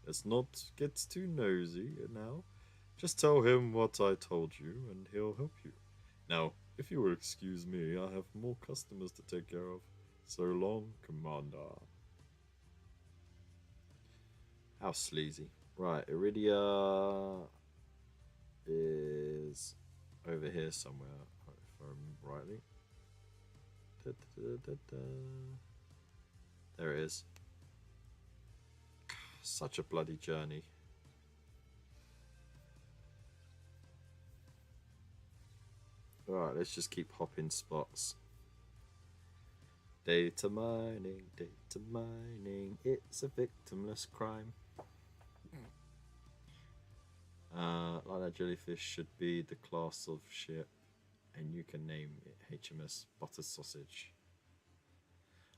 Let's not get too nosy now. Just tell him what I told you and he'll help you. Now, if you will excuse me, I have more customers to take care of. So long, Commander. How sleazy. Right, Iridia is over here somewhere, if I remember rightly. There it is. Such a bloody journey. Alright, let's just keep hopping spots. Data mining, it's a victimless crime. Like that jellyfish should be the class of ship, and you can name it HMS Butter Sausage.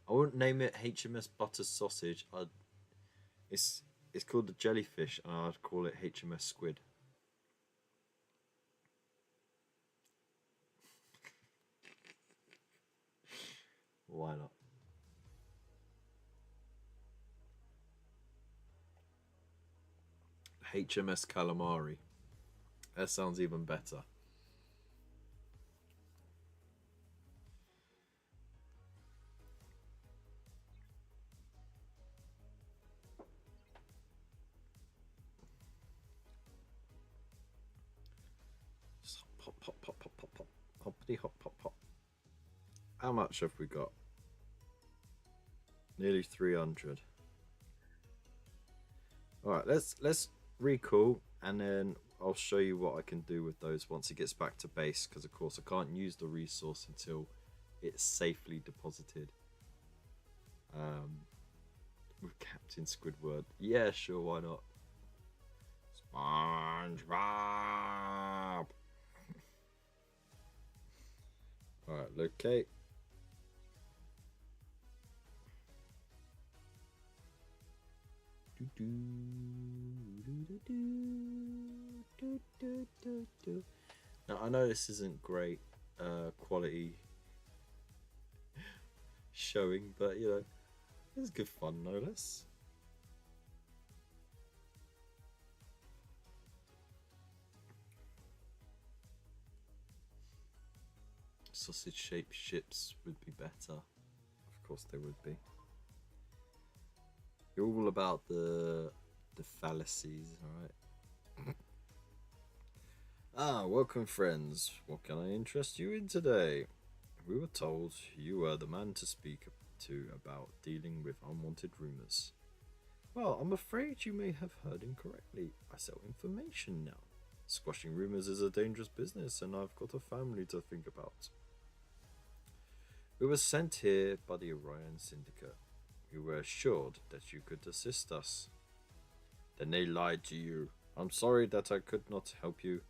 I wouldn't name it HMS Butter Sausage. It's called the jellyfish, and I'd call it HMS Squid. Why not? HMS Calamari. That sounds even better. Just hop, hop, hop, hop, hop, hop, hoppity, hop, hop, hop. How much have we got? Nearly 300. All right, let's recall, and then I'll show you what I can do with those once it gets back to base, because of course I can't use the resource until it's safely deposited. With Captain Squidward. Yeah, sure, why not? SpongeBob! Alright, locate. Now, I know this isn't great quality showing, but you know, it's good fun, no less. Sausage shaped ships would be better. Of course, they would be. You're all about the fallacies, alright? Welcome friends. What can I interest you in today? We were told you were the man to speak to about dealing with unwanted rumours. Well, I'm afraid you may have heard incorrectly. I sell information now. Squashing rumours is a dangerous business, and I've got a family to think about. We were sent here by the Orion Syndicate. We were assured that you could assist us. Then they lied to you. I'm sorry that I could not help you.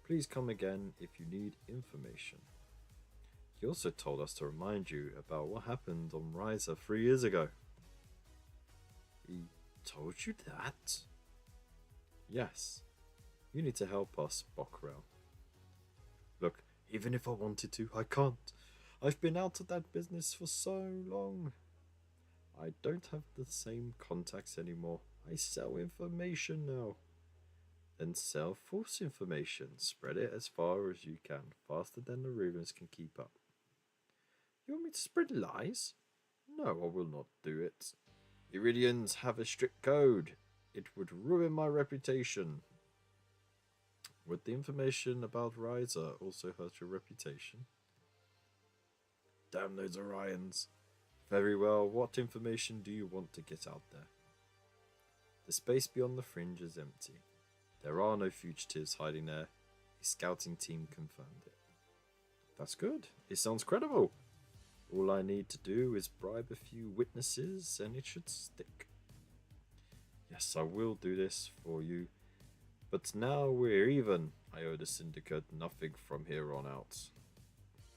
Please come again if you need information. He also told us to remind you about what happened on Riser 3 years ago. He told you that? Yes. You need to help us, Bockrell. Look, even if I wanted to, I can't. I've been out of that business for so long. I don't have the same contacts anymore. I sell information now. Then sell false information. Spread it as far as you can, faster than the rumors can keep up. You want me to spread lies? No, I will not do it. Iridians have a strict code. It would ruin my reputation. Would the information about Riser also hurt your reputation? Damn those Orions. Very well, what information do you want to get out there? The space beyond the fringe is empty. There are no fugitives hiding there. A scouting team confirmed it. That's good. It sounds credible. All I need to do is bribe a few witnesses and it should stick. Yes, I will do this for you. But now we're even. I owe the Syndicate nothing from here on out.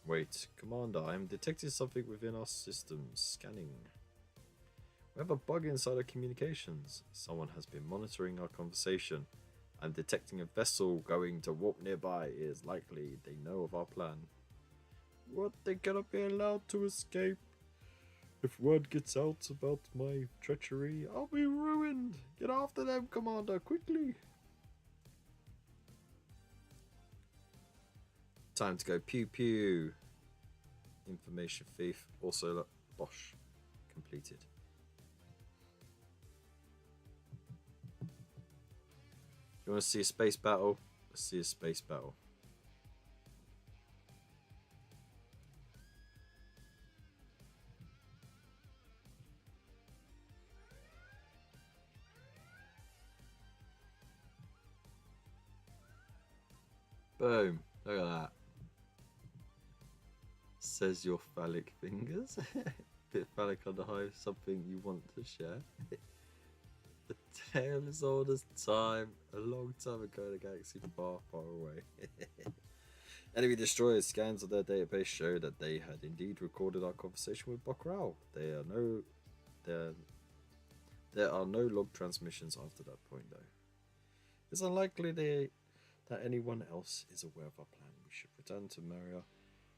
Wait, Commander, I am detecting something within our systems. Scanning. We have a bug inside our communications. Someone has been monitoring our conversation. I'm detecting a vessel going to warp nearby. It is likely they know of our plan. What? They cannot be allowed to escape. If word gets out about my treachery, I'll be ruined. Get after them, Commander, quickly. Time to go pew pew. Information thief. Also, Bosch. Completed. You want to see a space battle? Let's see a space battle. Boom. Look at that. Says your phallic fingers. Bit phallic on the hive, something you want to share. The tale is old as time, a long time ago in a galaxy far, far away. Enemy destroyers scans of their database show that they had indeed recorded our conversation with Bokral. There are no log transmissions after that point, though. It's unlikely that anyone else is aware of our plan. We should return to Maria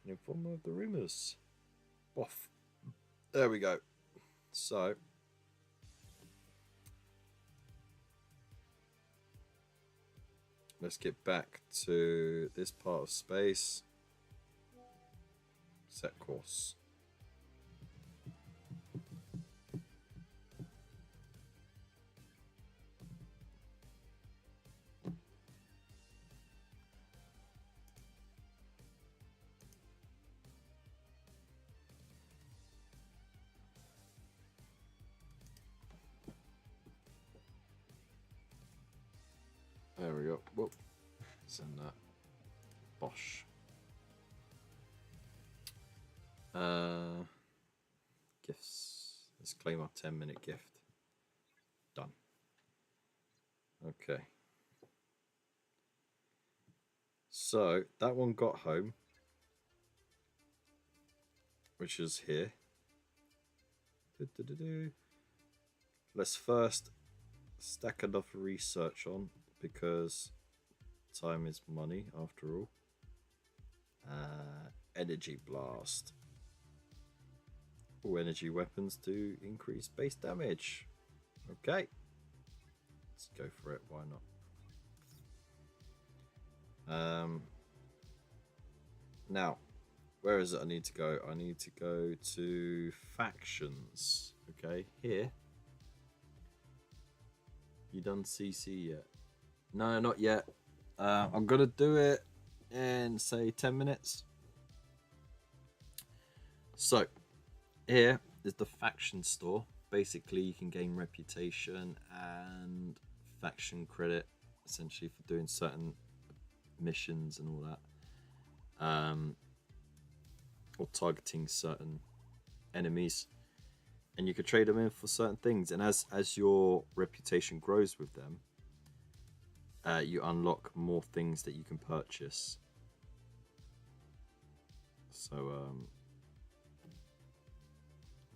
and inform her of the rumors. Off. There we go. So, let's get back to this part of space. Set course. There we go. Whoop. Send that. Bosh. Gifts. Let's claim our 10-minute gift. Done. Okay. So that one got home, which is here. Let's first stack enough research on, because time is money after all. Energy blast. All energy weapons do increase base damage. Okay. Let's go for it, why not? Now, where is it I need to go? I need to go to factions. Okay, here. You done CC yet? No, not yet. I'm gonna do it in say 10 minutes. So here is the faction store. Basically, you can gain reputation and faction credit, essentially, for doing certain missions and all that, or targeting certain enemies, and you can trade them in for certain things. And as your reputation grows with them, you unlock more things that you can purchase. So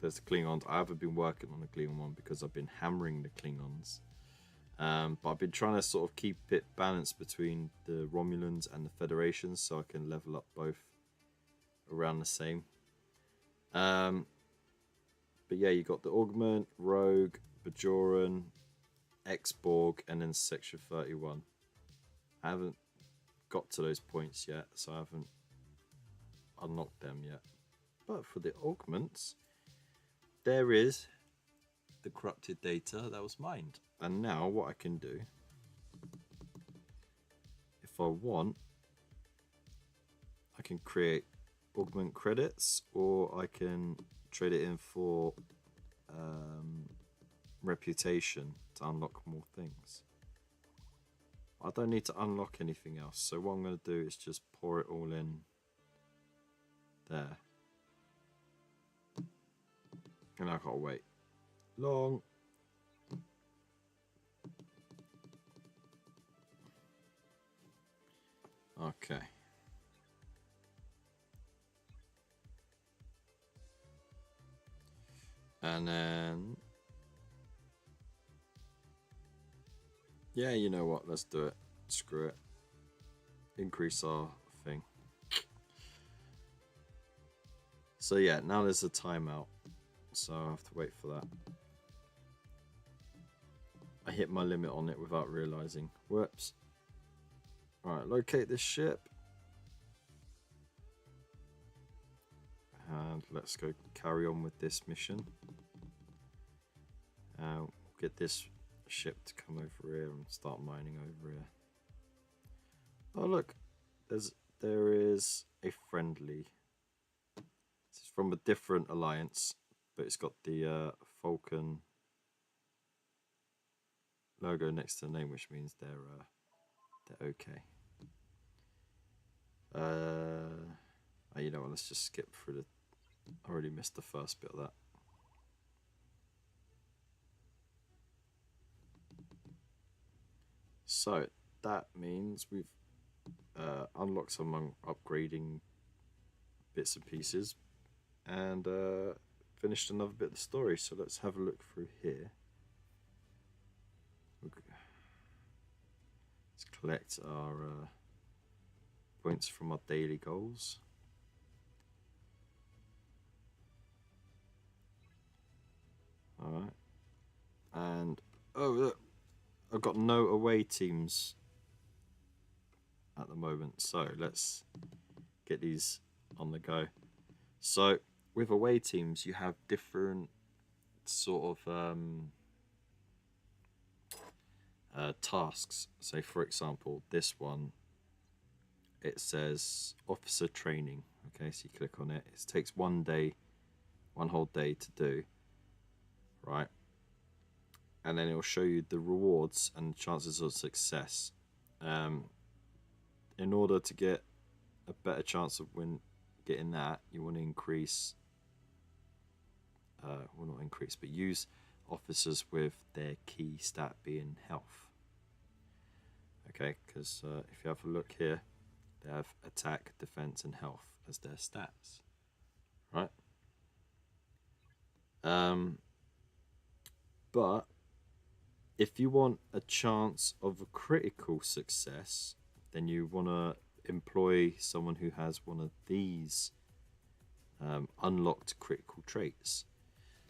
there's the Klingons. I haven't been working on the Klingon one because I've been hammering the Klingons. But I've been trying to sort of keep it balanced between the Romulans and the Federation, so I can level up both around the same. But yeah, you got the Augment, Rogue, Bajoran, X-Borg, and then Section 31. I haven't got to those points yet, so I haven't unlocked them yet. But for the Augments, there is the corrupted data that was mined. And now what I can do, if I want, I can create augment credits, or I can trade it in for reputation to unlock more things. I don't need to unlock anything else, so what I'm going to do is just pour it all in there. And I've got to wait long. Okay. And then, yeah, you know what? Let's do it. Screw it. Increase our thing. So yeah, now there's a timeout. So I have to wait for that. I hit my limit on it without realizing. Whoops. Alright, locate this ship. And let's go carry on with this mission. Get this ship to come over here and start mining over here. Oh look, there is a friendly. It's from a different alliance, but it's got the Falcon logo next to the name, which means they're okay. Oh, you know what? Let's just skip through the. I already missed the first bit of that. So that means we've unlocked some upgrading bits and pieces, and finished another bit of the story. So let's have a look through here. Let's collect our points from our daily goals. Alright. And oh look, I've got no away teams at the moment, so let's get these on the go. So with away teams, you have different sort of tasks. So for example, this one, it says officer training. Okay, so you click on it. It takes one whole day to do, right? And then it will show you the rewards and chances of success. In order to get a better chance of getting that, you want to increase, well not increase, but use officers with their key stat being health. Okay, because if you have a look here, they have attack, defense, and health as their stats, right? But if you want a chance of a critical success, then you want to employ someone who has one of these unlocked critical traits.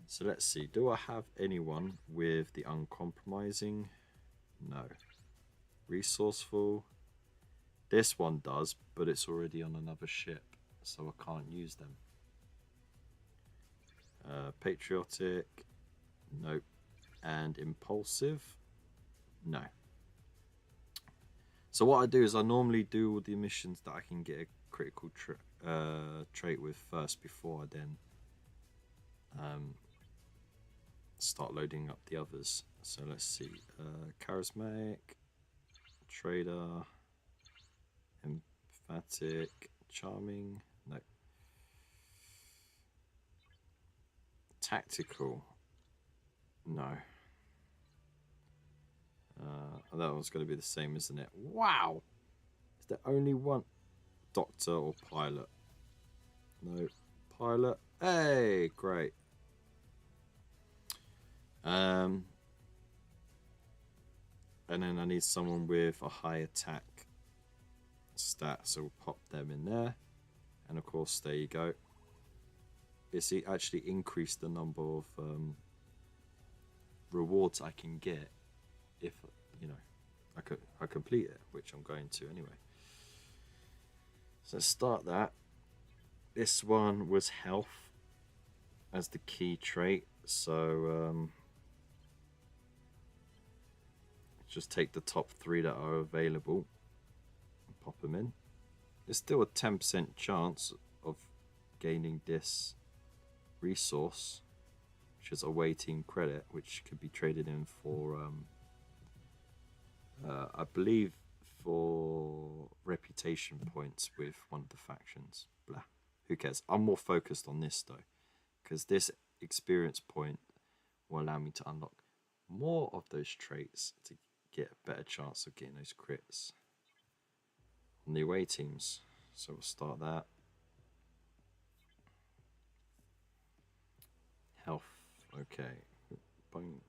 So let's see, do I have anyone with the uncompromising? No. Resourceful? This one does, but it's already on another ship, so I can't use them. Patriotic? Nope. And impulsive? No. So what I do is I normally do all the missions that I can get a critical trait with first before I then start loading up the others. So let's see, charismatic, trader, emphatic, charming, no. Tactical, no. That one's going to be the same, isn't it? Wow! Is there only one? Doctor or pilot? No. Pilot. Hey, great. And then I need someone with a high attack stat, so we'll pop them in there. And of course, there you go. It's actually increased the number of rewards I can get if, you know, I complete it, which I'm going to anyway. So let's start that. This one was health as the key trait, so just take the top 3 that are available and pop them in. There's still a 10% chance of gaining this resource, which is away team credit, which could be traded in for I believe for reputation points with one of the factions. Blah, who cares? I'm more focused on this though, because this experience point will allow me to unlock more of those traits to get a better chance of getting those crits on the away teams. So we'll start that. Health, okay. Boom.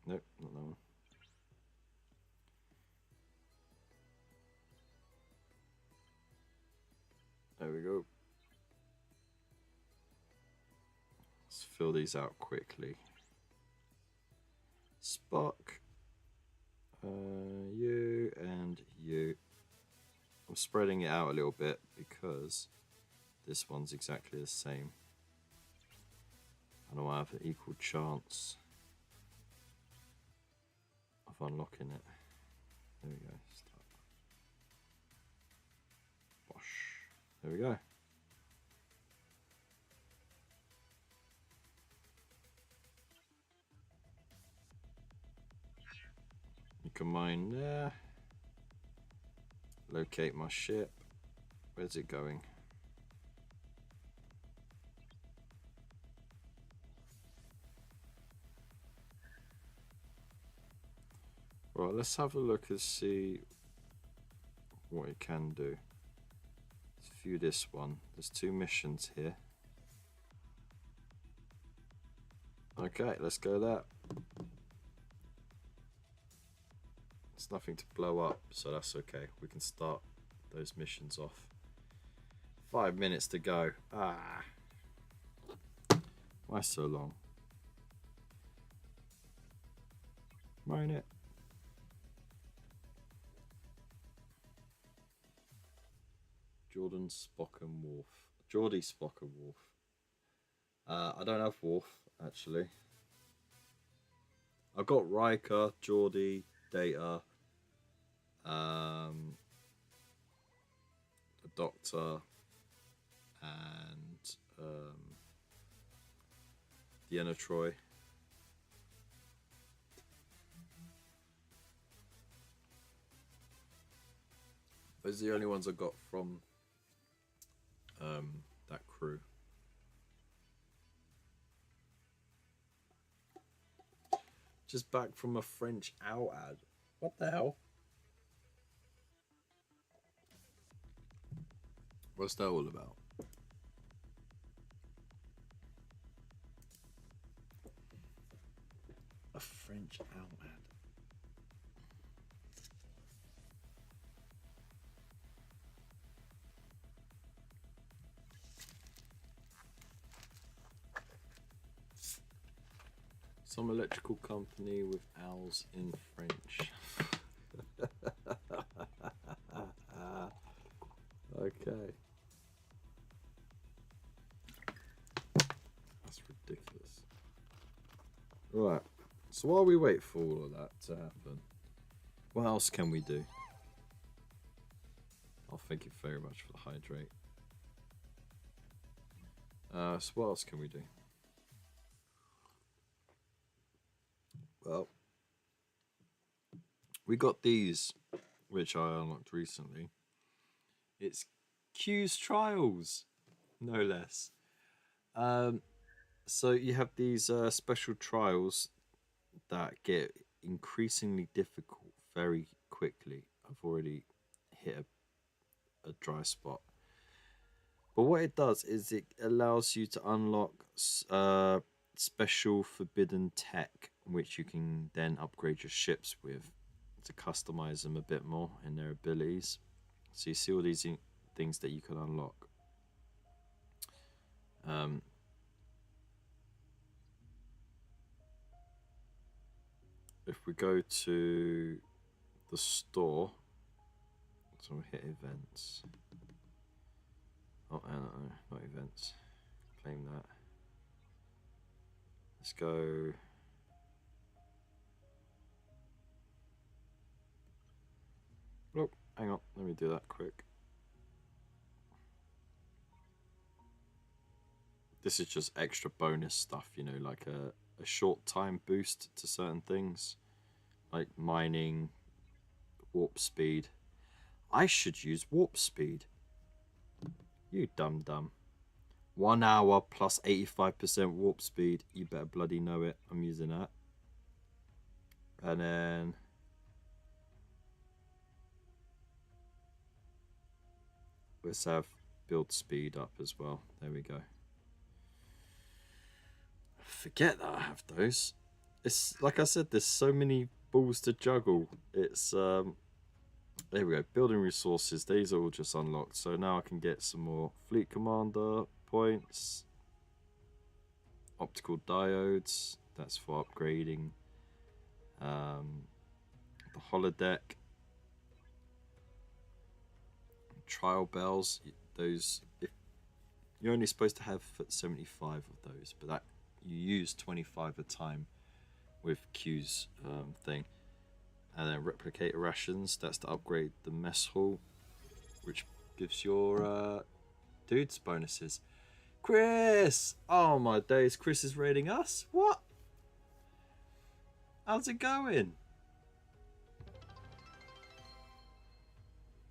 Nope, not that one. There we go. Let's fill these out quickly. Spock, you and you. I'm spreading it out a little bit because this one's exactly the same. I don't have an equal chance unlocking it. There we go. Start. Bosh. There we go. You can mine there. Locate my ship. Where's it going? Right, let's have a look and see what it can do. Let's view this one. There's 2 missions here. Okay, let's go there. There's nothing to blow up, so that's okay. We can start those missions off. 5 minutes to go. Ah. Why so long? Mine it. Jordan, Spock and Worf. Geordie, Spock and Worf. I don't have Worf, actually. I've got Riker, Geordie, Data, the Doctor, and Deanna Troi. Those are the only ones I got from that crew. Just back from a French owl ad. What the hell? What's that all about? A French owl ad. Some electrical company with owls in French. Okay. That's ridiculous. Right. So while we wait for all of that to happen, what else can we do? Oh, thank you very much for the hydrate. So what else can we do? Well, we got these, which I unlocked recently. It's Q's Trials, no less. So you have these special trials that get increasingly difficult very quickly. I've already hit a dry spot. But what it does is it allows you to unlock special forbidden tech, which you can then upgrade your ships with to customize them a bit more in their abilities. So you see all these things that you can unlock. If we go to the store, so we'll hit events. Oh, no, not events. Claim that. Let's go. Oh, hang on. Let me do that quick. This is just extra bonus stuff, you know, like a short time boost to certain things, like mining, warp speed. I should use warp speed. You dumb. 1 hour plus 85% warp speed. You better bloody know it. I'm using that. And then let's have build speed up as well. There we go. Forget that I have those. It's like I said, there's so many balls to juggle. It's there we go. Building resources. These are all just unlocked. So now I can get some more fleet commander points. Optical diodes. That's for upgrading. The holodeck. Trial bells. Those. You're only supposed to have 75 of those, but that you use 25 a time with Q's thing. And then replicator rations, that's to upgrade the mess hall, which gives your dudes bonuses. Chris! Oh my days, Chris is raiding us? What? How's it going?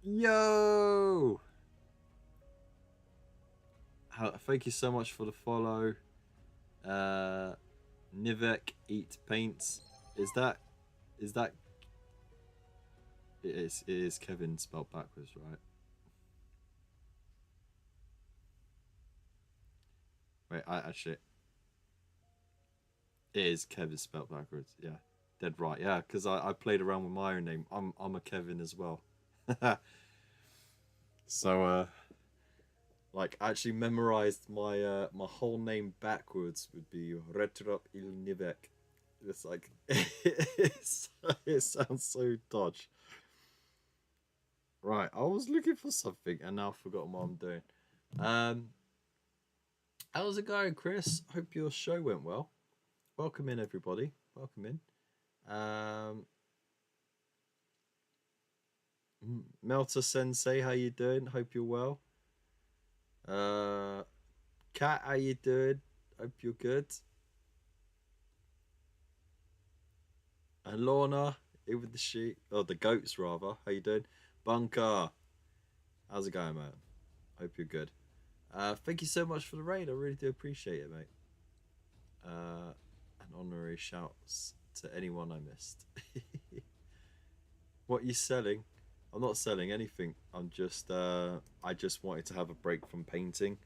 Yo! Thank you so much for the follow. Nivek Eat Paints. Is that it is Kevin spelled backwards, right? Wait, I actually it is Kevin spelled backwards, yeah. Dead right, yeah, because I played around with my own name. I'm a Kevin as well. So like actually memorized my my whole name backwards would be Retrop Il Nivek. It's like it sounds so dodge. Right, I was looking for something and now I've forgotten what I'm doing. Um, how's it going, Chris? Hope your show went well. Welcome in, everybody. Welcome in. Melta Sensei, how you doing? Hope you're well. Kat, how you doing? Hope you're good. And Lorna, here with the sheep, or the goats rather. How you doing? Bunker, how's it going, man? Hope you're good. Thank you so much for the raid. I really do appreciate it, mate. And honorary shouts to anyone I missed. What are you selling? I'm not selling anything. I'm just I just wanted to have a break from painting.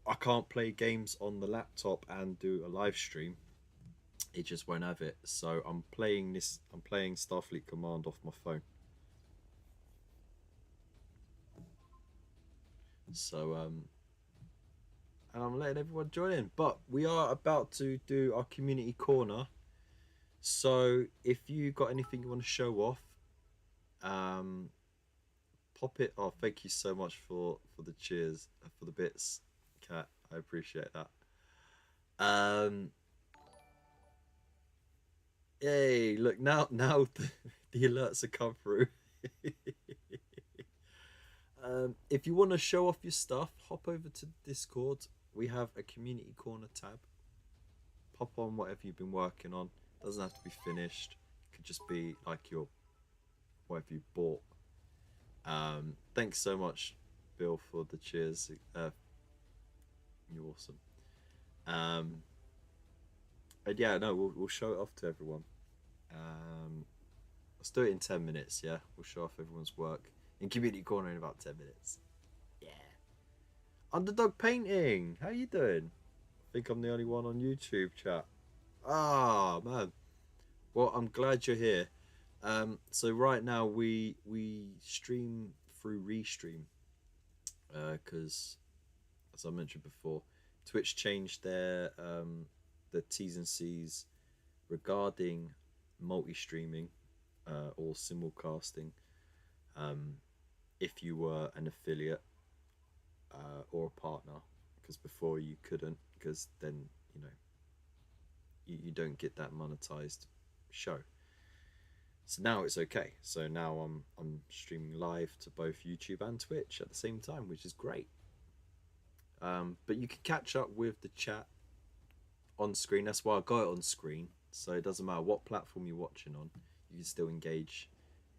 I can't play games on the laptop and do a live stream. It just won't have it. So I'm playing Starfleet Command off my phone. So and I'm letting everyone join in. But we are about to do our community corner. So if you got anything you want to show off, pop it. Oh, thank you so much for the cheers, for the bits, Kat. I appreciate that. Hey, look now the alerts have come through. If you want to show off your stuff, hop over to Discord. We have a community corner tab. Pop on whatever you've been working on. Doesn't have to be finished. It could just be like your whatever you bought. Thanks so much, Bill, for the cheers. You're awesome. And yeah, no, we'll show it off to everyone. Let's do it in 10 minutes. Yeah, we'll show off everyone's work in community corner in about 10 minutes. Yeah. Underdog painting. How you doing? I think I'm the only one on YouTube chat. Ah, man. Well, I'm glad you're here. So right now we stream through Restream because, as I mentioned before, Twitch changed their the T's and C's regarding multi-streaming or simulcasting. If you were an affiliate or a partner, because before you couldn't, because then you know you don't get that monetized show. So now it's okay. So now I'm streaming live to both YouTube and Twitch at the same time, which is great. But you can catch up with the chat on screen. That's why I got it on screen. So it doesn't matter what platform you're watching on, you can still engage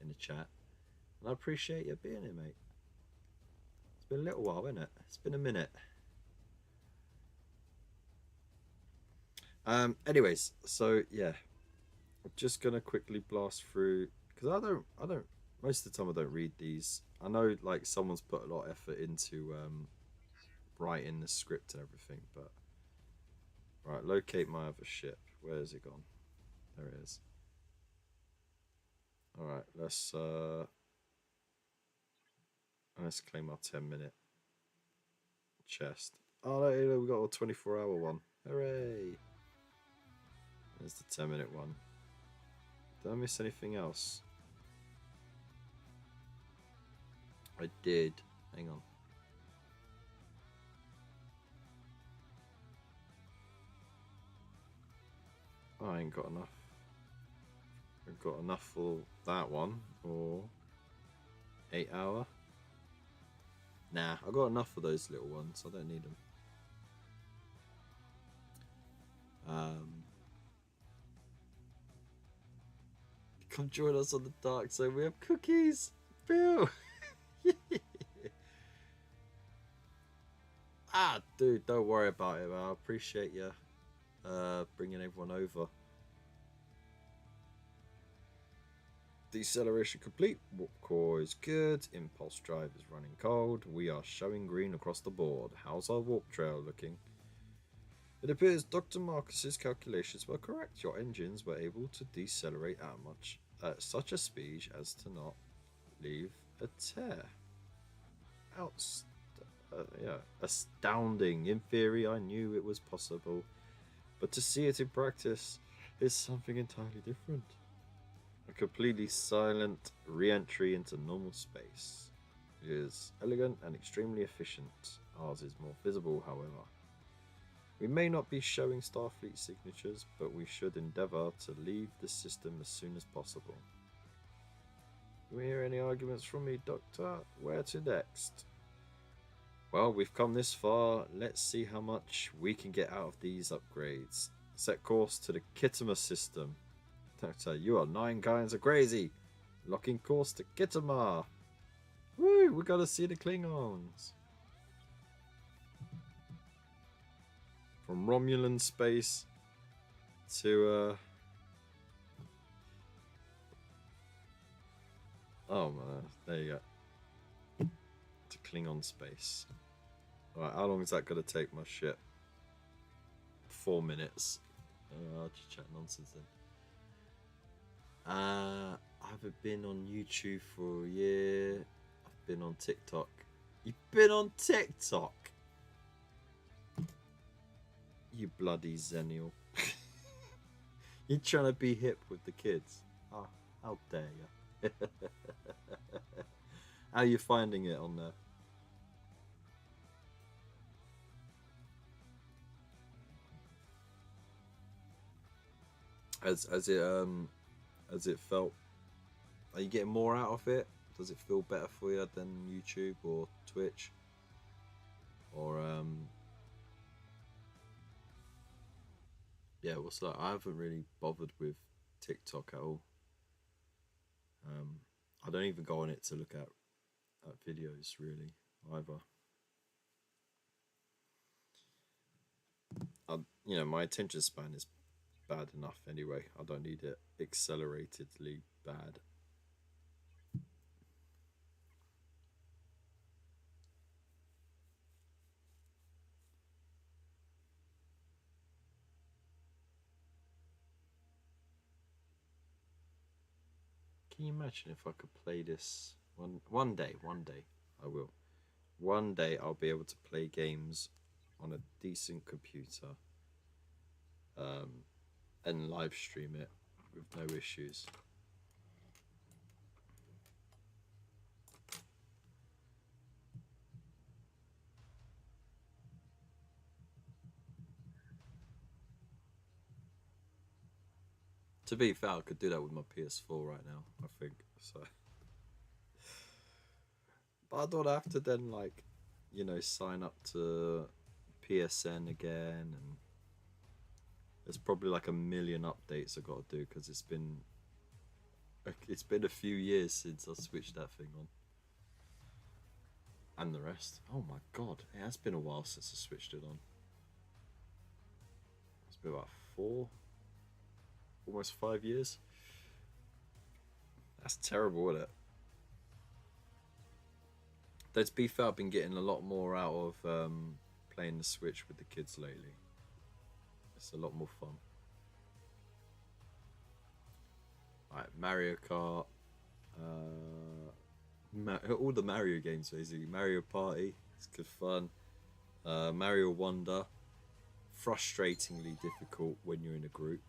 in the chat. And I appreciate you being here, mate. It's been a little while, isn't it? It's been a minute. Anyways, so yeah, I'm just gonna quickly blast through because I don't most of the time I don't read these. I know like someone's put a lot of effort into writing the script and everything, but right, locate my other ship. Where has it gone? There it is. All right, let's claim our 10-minute chest. Oh no, we got a 24-hour one. Hooray! There's the 10-minute one. Did I miss anything else? I did. Hang on. Oh, I ain't got enough. I've got enough for that one, or 8 hour. Nah, I got enough for those little ones. I don't need them. Come join us on the dark side. We have cookies, Bill. Dude, don't worry about it. I appreciate you bringing everyone over. Deceleration complete. Warp core is good. Impulse drive is running cold. We are showing green across the board. How's our warp trail looking? It appears Dr. Marcus's calculations were correct. Your engines were able to decelerate at such a speed as to not leave a tear. Astounding. In theory, I knew it was possible, but to see it in practice is something entirely different. A completely silent re-entry into normal space. It is elegant and extremely efficient. Ours is more visible, however. We may not be showing Starfleet signatures, but we should endeavour to leave the system as soon as possible. Do we hear any arguments from me, Doctor? Where to next? Well, we've come this far. Let's see how much we can get out of these upgrades. Set course to the Khitomer system. Doctor, you are 9 kinds of crazy. Locking course to Khitomer. Woo, we gotta see the Klingons. From Romulan space to oh man, there you go. To Klingon space. Alright, how long is that gonna take my ship? 4 minutes. I'll just chat nonsense then. I haven't been on YouTube for a year. I've been on TikTok. You've been on TikTok? You bloody Xennial. You're trying to be hip with the kids. Oh, how dare you. How are you finding it on there? Has it felt, are you getting more out of it? Does it feel better for you than YouTube or Twitch? Or yeah, what's that? I haven't really bothered with TikTok at all. I don't even go on it to look at videos really either. You know, my attention span is bad enough anyway. I don't need it acceleratedly bad. Can you imagine if I could play this one day I will. One day I'll be able to play games on a decent computer and live stream it with no issues. To be fair, I could do that with my PS4 right now, I think. So, but I don't have to then, like, you know, sign up to PSN again, and there's probably like a million updates I got to do because it's been a few years since I switched that thing on. And the rest. Oh my god, it has been a while since I switched it on. It's been about 4, almost 5 years. That's terrible, isn't it? Though to be fair, I've been getting a lot more out of playing the Switch with the kids lately. It's a lot more fun. Alright, Mario Kart. All the Mario games basically. Mario Party, it's good fun. Mario Wonder, frustratingly difficult when you're in a group.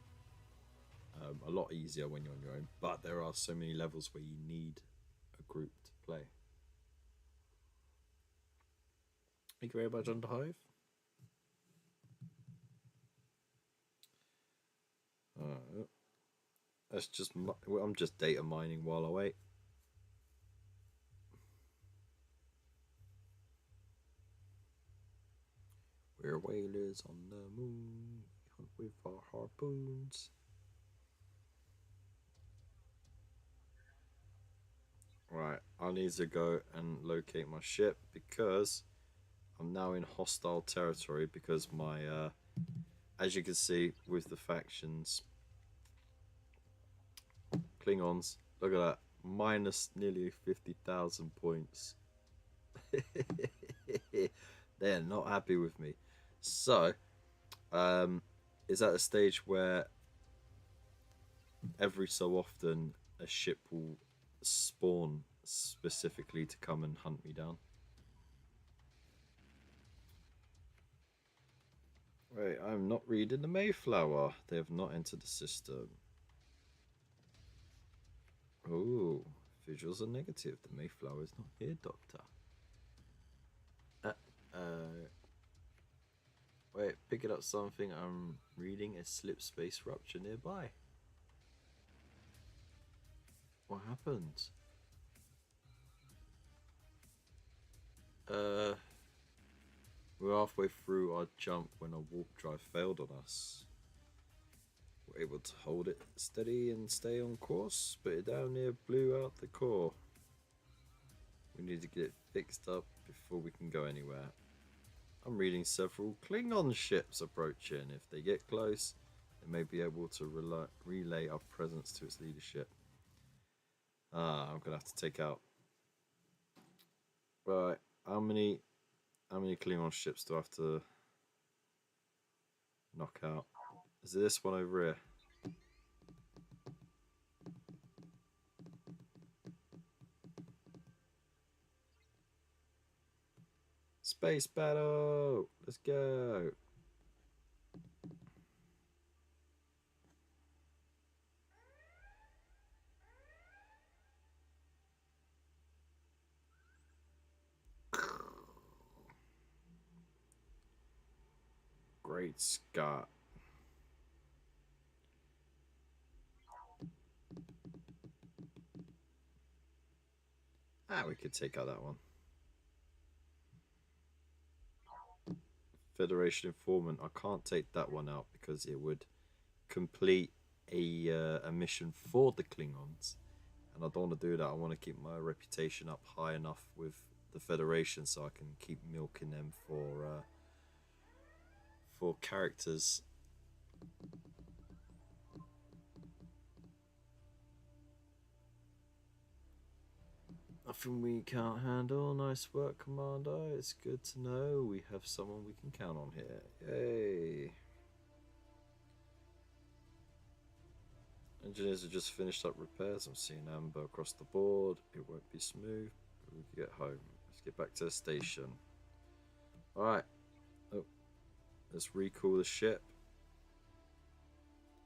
A lot easier when you're on your own, but there are so many levels where you need a group to play. Thank you very much, Underhive. That's just well, I'm just data mining while I wait. We're whalers on the moon. We hunt with our harpoons. Right, I need to go and locate my ship because I'm now in hostile territory because my, as you can see with the factions, Klingons, look at that, minus nearly 50,000 points. They're not happy with me. So, it's at a stage where every so often a ship will spawn specifically to come and hunt me down. Wait, I'm not reading the Mayflower. They have not entered the system. Oh, visuals are negative. The Mayflower is not here, Doctor. Uh, wait, picking up something. I'm reading a slip space rupture nearby. What happened? Uh, we're halfway through our jump when a warp drive failed on us. We're able to hold it steady and stay on course, but it down near blew out the core. We need to get it fixed up before we can go anywhere. I'm reading several Klingon ships approaching. If they get close, they may be able to relay our presence to its leadership. I'm gonna have to take out. Right, how many Klingon ships do I have to knock out? Is it this one over here? Space battle! Let's go! Great Scott. We could take out that one. Federation Informant. I can't take that one out because it would complete a mission for the Klingons, and I don't want to do that. I want to keep my reputation up high enough with the Federation so I can keep milking them for characters. Nothing we can't handle. Nice work, Commander. It's good to know we have someone we can count on here. Yay. Engineers have just finished up repairs. I'm seeing amber across the board. It won't be smooth, but we can get home. Let's get back to the station. Alright. Oh, let's recall the ship.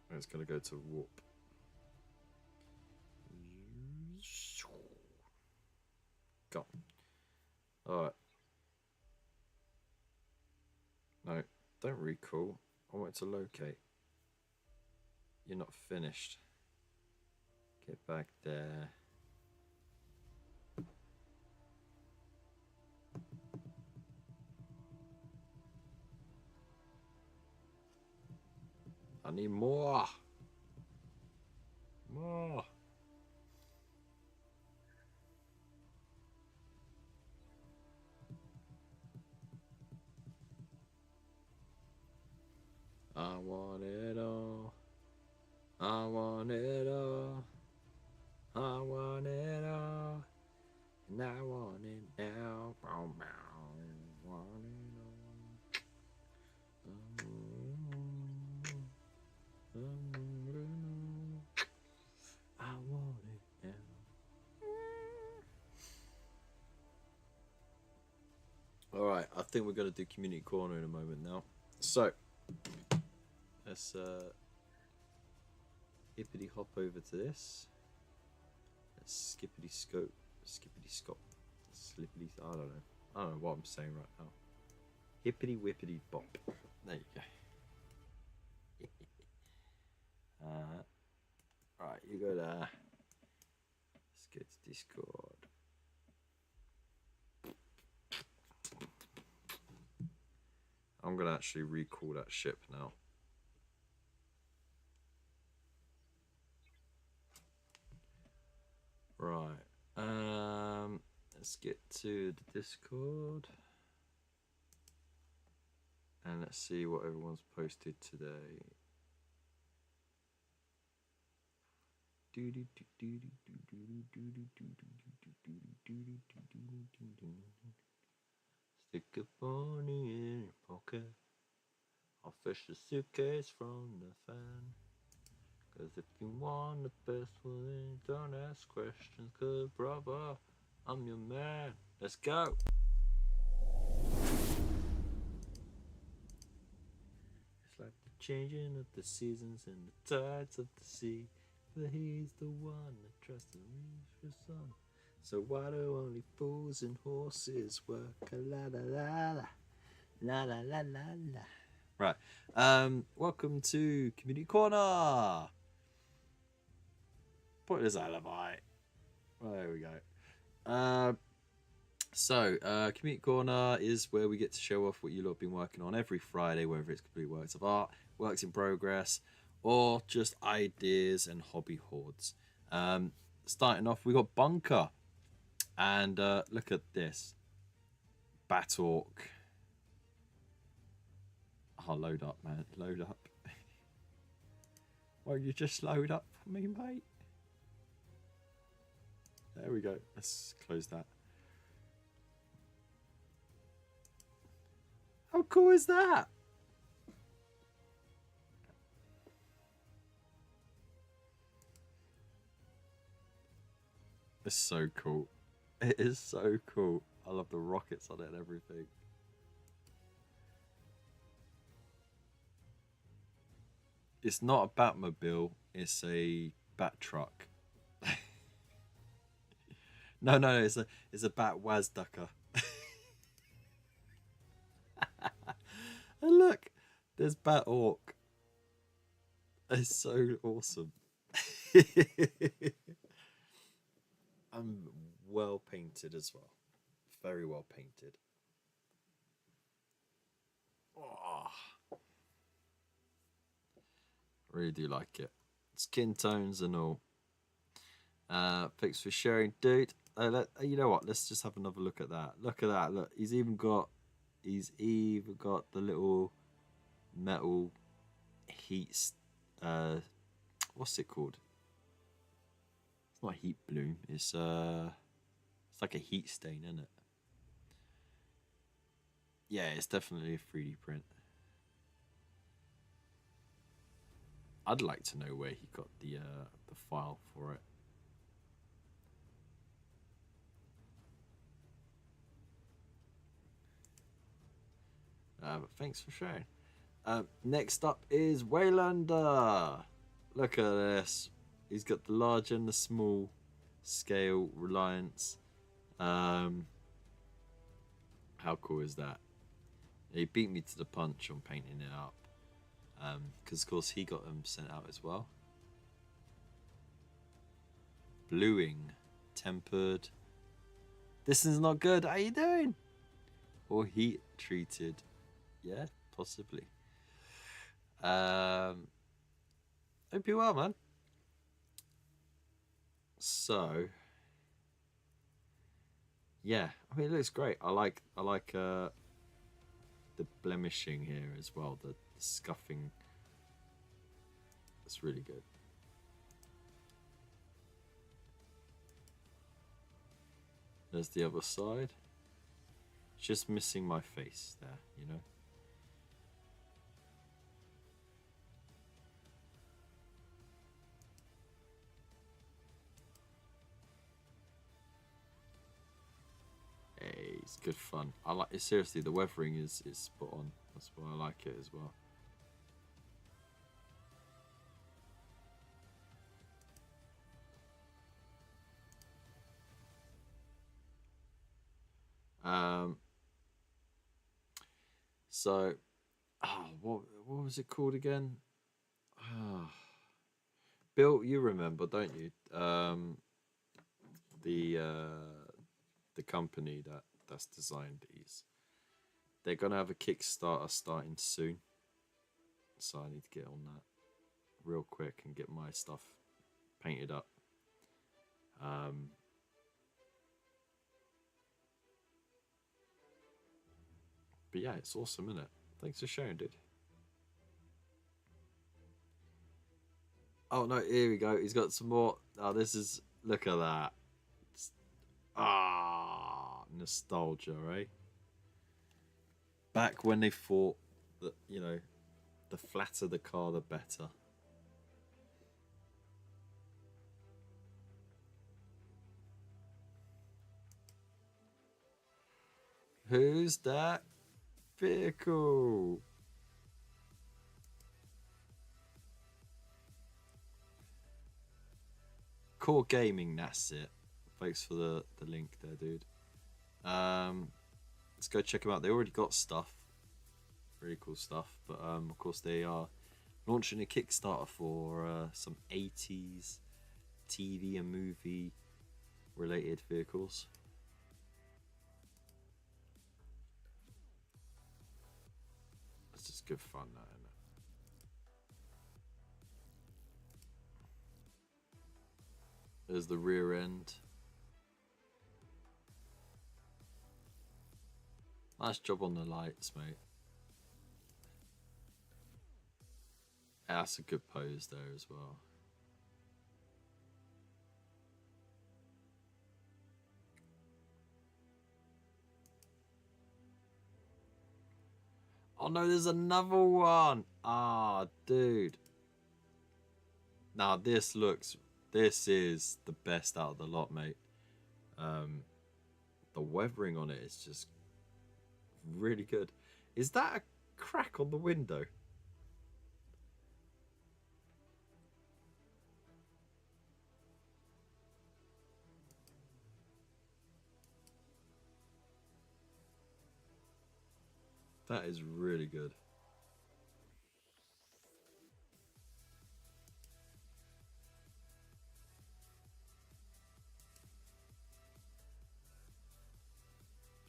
And it's going to go to warp. Go. Alright. No, don't recall. I want it to locate. You're not finished. Get back there. I need more. More. I want it all. I want it all. I want it all. And I want it now. Bow, bow. Want it all. I want it now. Alright, I think we're going to do Community Corner in a moment now. So, let's hippity hop over to this. Let's skippity scope, skippity scop, slippity. I don't know what I'm saying right now. Hippity whippity bop. There you go. Right, you go there. Let's get to Discord. I'm gonna actually recall that ship now. Right. Let's get to the Discord. And let's see what everyone's posted today. Stick a pony in your pocket. I'll fish the suitcase from the fan. Cause if you want the best one, don't ask questions. Cause brother, I'm your man. Let's go. It's like the changing of the seasons and the tides of the sea. But he's the one that trusts me for some. So why do only fools and horses work? La la la la. La la la la la. Right. Welcome to Community Corner. Pointless alibi. Well, there we go. Community Corner is where we get to show off what you lot have been working on every Friday, whether it's complete works of art, works in progress, or just ideas and hobby hoards. Starting off, we got Bunker. And look at this. Batork. Oh, load up, man. Load up. Won't you just load up for me, mate? There we go. Let's close that. How cool is that? It's so cool. It is so cool. I love the rockets on it and everything. It's not a Batmobile, it's a Bat truck. No, it's a Bat Wazducker. And look, there's Bat Orc. It's so awesome. I'm well painted as well. Very well painted. Oh. Really do like it. Skin tones and all. Thanks for sharing, dude. You know what? Let's just have another look at that. Look at that. Look, he's even got the little metal heat. What's it called? It's not heat bloom. It's like a heat stain, isn't it? Yeah, it's definitely a 3D print. I'd like to know where he got the file for it. But thanks for sharing. Next up is Waylander. Look at this. He's got the large and the small scale reliance. How cool is that? He beat me to the punch on painting it up. Because of course he got them sent out as well. Bluing, tempered. This is not good. How you doing? Or heat treated. Yeah, possibly. Hope you well, man. So, yeah, I mean, it looks great. I like the blemishing here as well. The scuffing. It's really good. There's the other side. Just missing my face there, you know. Hey, it's good fun. I like it. Seriously, the weathering is spot on. That's why I like it as well. So, what was it called again? Bill, you remember, don't you? The company that's designed these. They're gonna have a Kickstarter starting soon, so I need to get on that real quick and get my stuff painted up. But yeah, it's awesome, isn't it? Thanks for sharing, dude. Oh no, here we go. He's got some more. Oh, this is, look at that. Nostalgia, right? Back when they thought that, the flatter the car, the better. Who's that vehicle? Core Gaming, that's it. Thanks for the link there, dude. Let's go check them out. They already got stuff, really cool stuff. But of course, they are launching a Kickstarter for some 80s TV and movie related vehicles. It's just good fun, that, isn't it? There's the rear end. Nice job on the lights, mate. Yeah, that's a good pose there as well. Oh no, there's another one. Ah, dude. Now this is the best out of the lot, mate. The weathering on it is just really good. Is that a crack on the window? That is really good.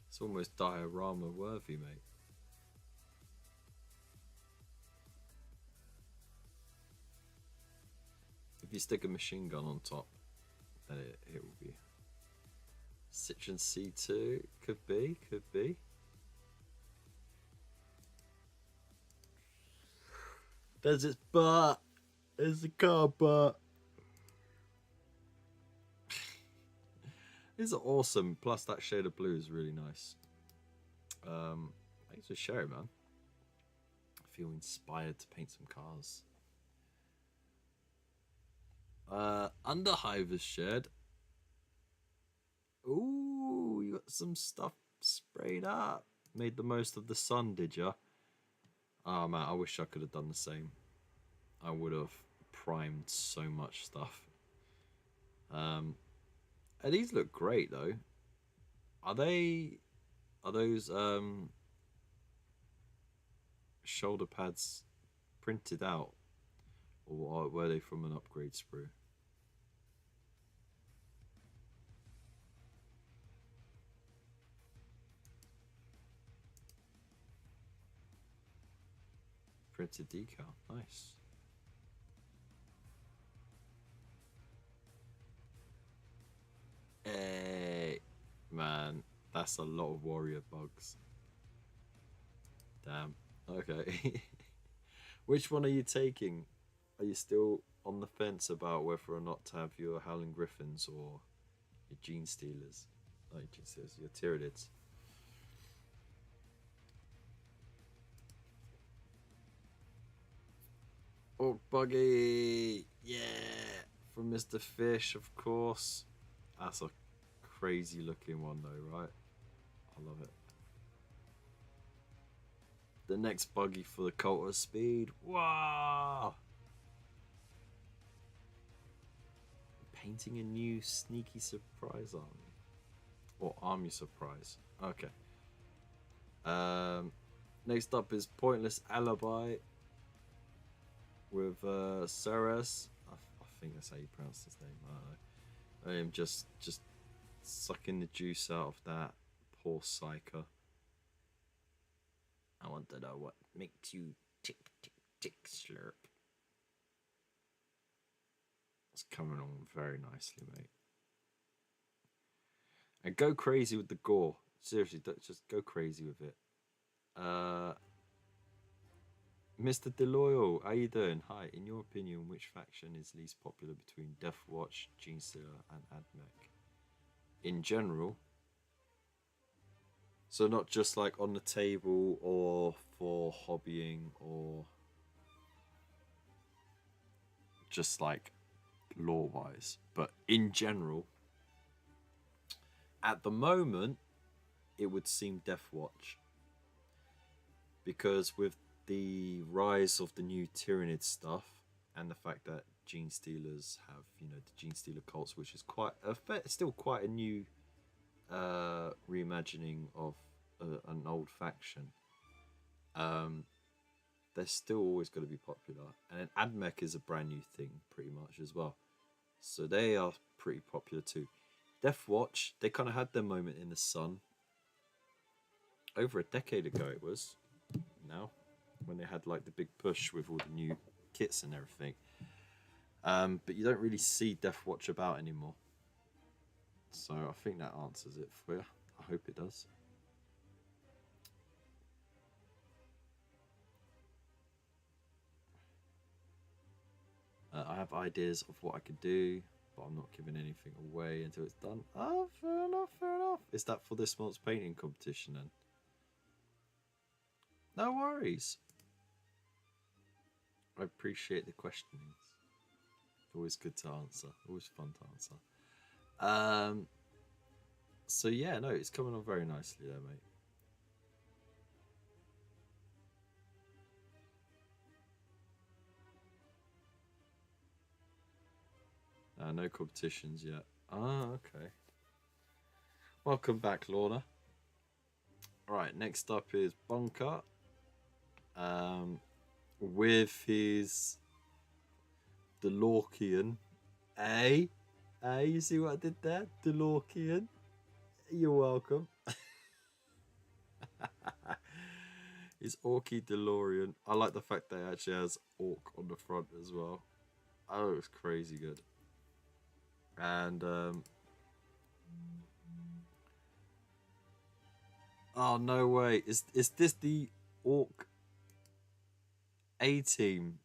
It's almost diorama worthy, mate. If you stick a machine gun on top, then it will be. Citroen C2, could be, could be. There's its butt. There's the car butt. These are awesome. Plus, that shade of blue is really nice. Thanks for sharing, man. I feel inspired to paint some cars. Underhive has shared. Ooh, you got some stuff sprayed up. Made the most of the sun, did ya? Oh man, I wish I could have done the same. I would have primed so much stuff. And these look great though. Are those shoulder pads printed out, or were they from an upgrade sprue? Printed decal, nice. Hey, man, that's a lot of warrior bugs. Damn. Okay. Which one are you taking? Are you still on the fence about whether or not to have your Howling Griffins or your Genestealers? Not your Genestealers, your Tyranids. Orc Buggy! Yeah! From Mr. Fish, of course. That's a crazy looking one though, right? I love it. The next buggy for the Cult of Speed. Wow! Painting a new sneaky surprise army. Or army surprise. Okay. Next up is Pointless Alibi with Ceres. I think that's how you pronounce his name. I don't know. I am just sucking the juice out of that poor psycho. I want to know what makes you tick, tick, tick, slurp. It's coming on very nicely, mate. And go crazy with the gore. Seriously, just go crazy with it. Mr. Deloyal, how you doing? Hi. In your opinion, which faction is least popular between Deathwatch, Genestealer, and AdMech? In general. So not just like on the table or for hobbying or just like lore-wise, but in general. At the moment, it would seem Deathwatch, because with the rise of the new Tyranid stuff and the fact that Genestealers have, you know, the Genestealer cults, which is still quite a new reimagining of an old faction. They're still always going to be popular, and then AdMech is a brand new thing pretty much as well, so they are pretty popular too. Deathwatch, they kind of had their moment in the sun over a decade ago. It was now when they had like the big push with all the new kits and everything. But you don't really see Deathwatch about anymore. So I think that answers it for you. I hope it does. I have ideas of what I could do, but I'm not giving anything away until it's done. Oh, fair enough, fair enough. Is that for this month's painting competition then? No worries. I appreciate the questionings. Always good to answer. Always fun to answer. So yeah, no, it's coming on very nicely there, mate. No competitions yet. Ah, okay. Welcome back, Lorna. Alright, next up is Bunker. With his DeLorkian. Hey, you see what I did there? DeLorkian. You're welcome. His Orky DeLorean. I like the fact that it actually has Orc on the front as well. Oh, it's crazy good. And oh no way! Is this the Orc A team?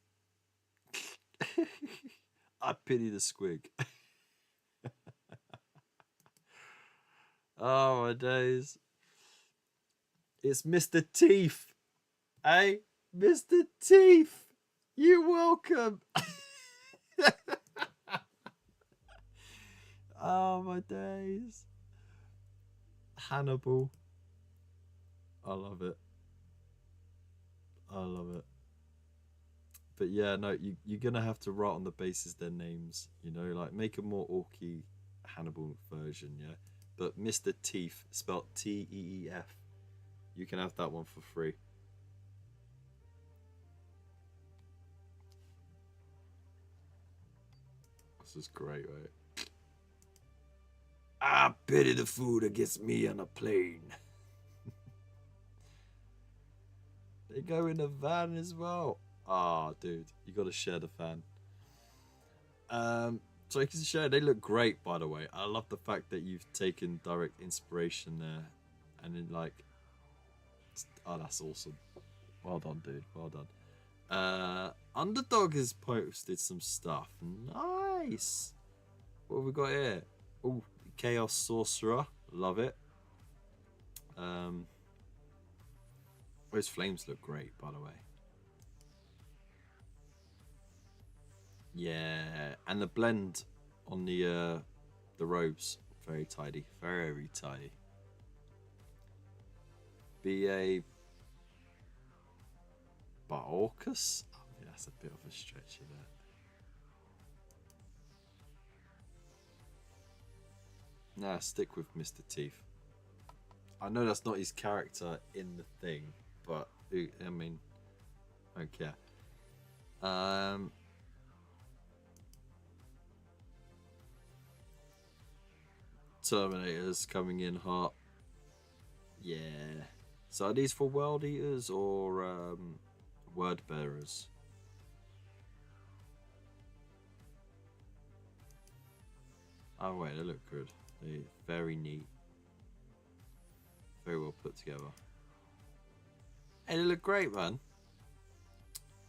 I pity the squig. Oh my days! It's Mr. Teeth. Hey, Mr. Teeth. You're welcome. Oh my days. Hannibal. I love it. I love it. But yeah, no, you're gonna have to write on the basis their names, you know, like make a more orky Hannibal version, yeah. But Mr. Teeth, spelled Teef, you can have that one for free. This is great, right? I pity the food that gets me on a plane. They go in a van as well. Ah, dude, you got to share the fan. So you can share. They look great, by the way. I love the fact that you've taken direct inspiration there, and then like, oh, that's awesome. Well done, dude. Well done. Underdog has posted some stuff. Nice. What have we got here? Oh, Chaos Sorcerer. Love it. Those flames look great, by the way. Yeah, and the blend on the robes, very tidy, very tidy. BA Baorcus? I mean, that's a bit of a stretch there. Nah, stick with Mr. Teeth. I know that's not his character in the thing, but I mean, I don't care. Terminators coming in hot. Yeah. So are these for World Eaters or Word Bearers? Oh wait, they look good. They're very neat. Very well put together. Hey, they look great, man.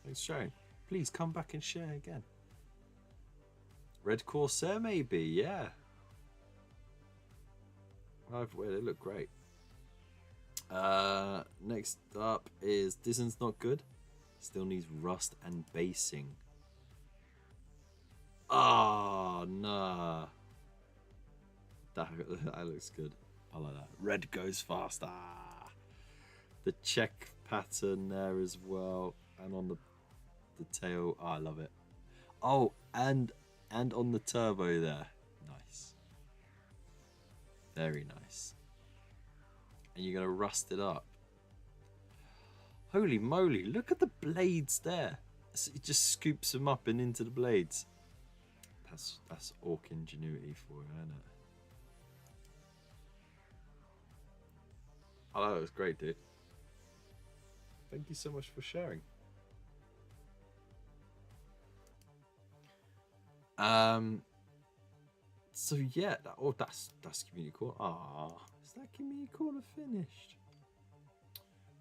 Thanks for sharing. Please come back and share again. Red Corsair, maybe, yeah. Either way, they look great. Next up is this one's not good. Still needs rust and basing. Ah, oh, nah. That looks good. I like that. Red goes faster. The check pattern there as well, and on the tail. Oh, I love it. Oh, and on the turbo there. Nice. Very nice. And you're gonna rust it up. Holy moly! Look at the blades there. It just scoops them up and into the blades. That's orc ingenuity for you, isn't it? Oh, that was great, dude. Thank you so much for sharing. So yeah, that's community corner. Ah, is that community corner finished?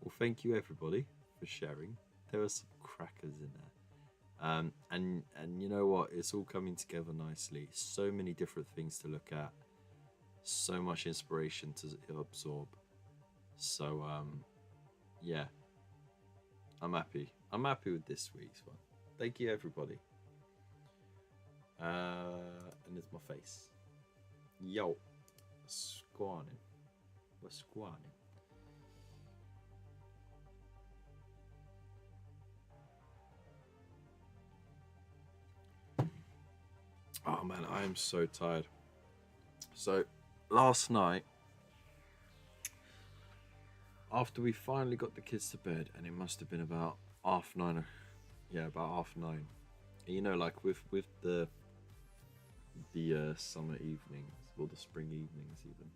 Well, thank you everybody for sharing. There were some crackers in there. And you know what? It's all coming together nicely. So many different things to look at. So much inspiration to absorb. So yeah, I'm happy. I'm happy with this week's one. Thank you everybody. And there's my face. Yo, squanning. We're squanning. Oh man, I am so tired. So last night, after we finally got the kids to bed, and it must have been about 9:30. Yeah, about 9:30. And you know, like with the summer evenings or the spring evenings, even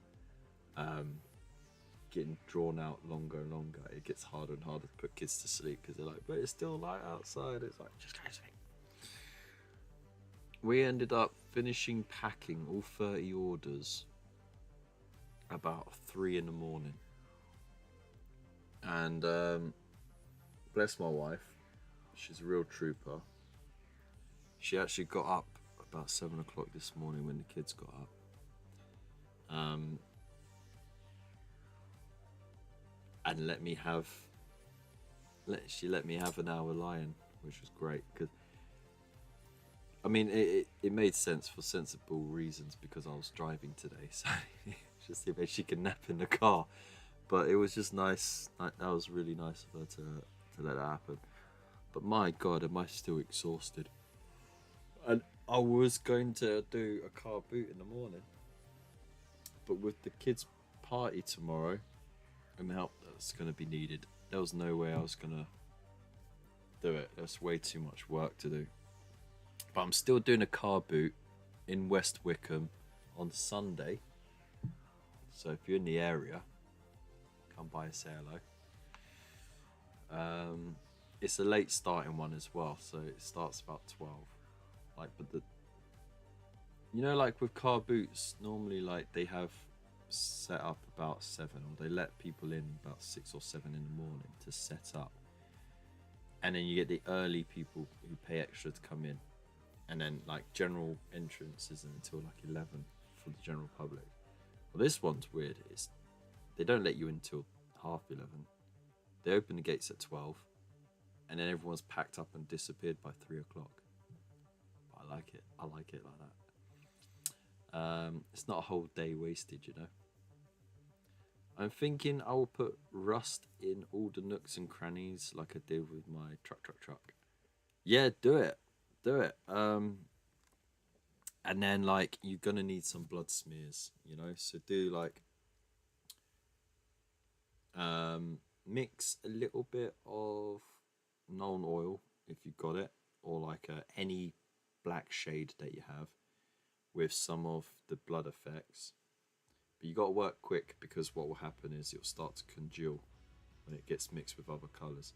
getting drawn out longer and longer, it gets harder and harder to put kids to sleep because they're like, but it's still light outside. It's like, just go to sleep. We ended up finishing packing all 30 orders about 3 in the morning. And bless my wife, she's a real trooper. She actually got up about 7 o'clock this morning when the kids got up. And she let me have an hour lying, which was great because I mean it made sense for sensible reasons because I was driving today, so just if she could nap in the car. But it was just nice. That was really nice of her to let that happen. But my God, am I still exhausted? And I was going to do a car boot in the morning, but with the kids' party tomorrow and the help that's going to be needed, there was no way I was going to do it. There's way too much work to do. But I'm still doing a car boot in West Wickham on Sunday. So if you're in the area, come by and say hello. It's a late starting one as well, so it starts about 12. Like, but like with car boots, normally like they have set up about 7, or they let people in about 6 or 7 in the morning to set up, and then you get the early people who pay extra to come in, and then like general entrance isn't until like 11 for the general public. Well, this one's weird. They don't let you in until 11:30. They open the gates at 12, and then everyone's packed up and disappeared by 3 o'clock. But I like it. I like it like that. It's not a whole day wasted, you know. I'm thinking I will put rust in all the nooks and crannies like I did with my truck. Yeah, do it. And then like you're gonna need some blood smears, you know. So do like mix a little bit of Nuln Oil if you've got it, or like any black shade that you have, with some of the blood effects, But you got to work quick because what will happen is it'll start to congeal when it gets mixed with other colours.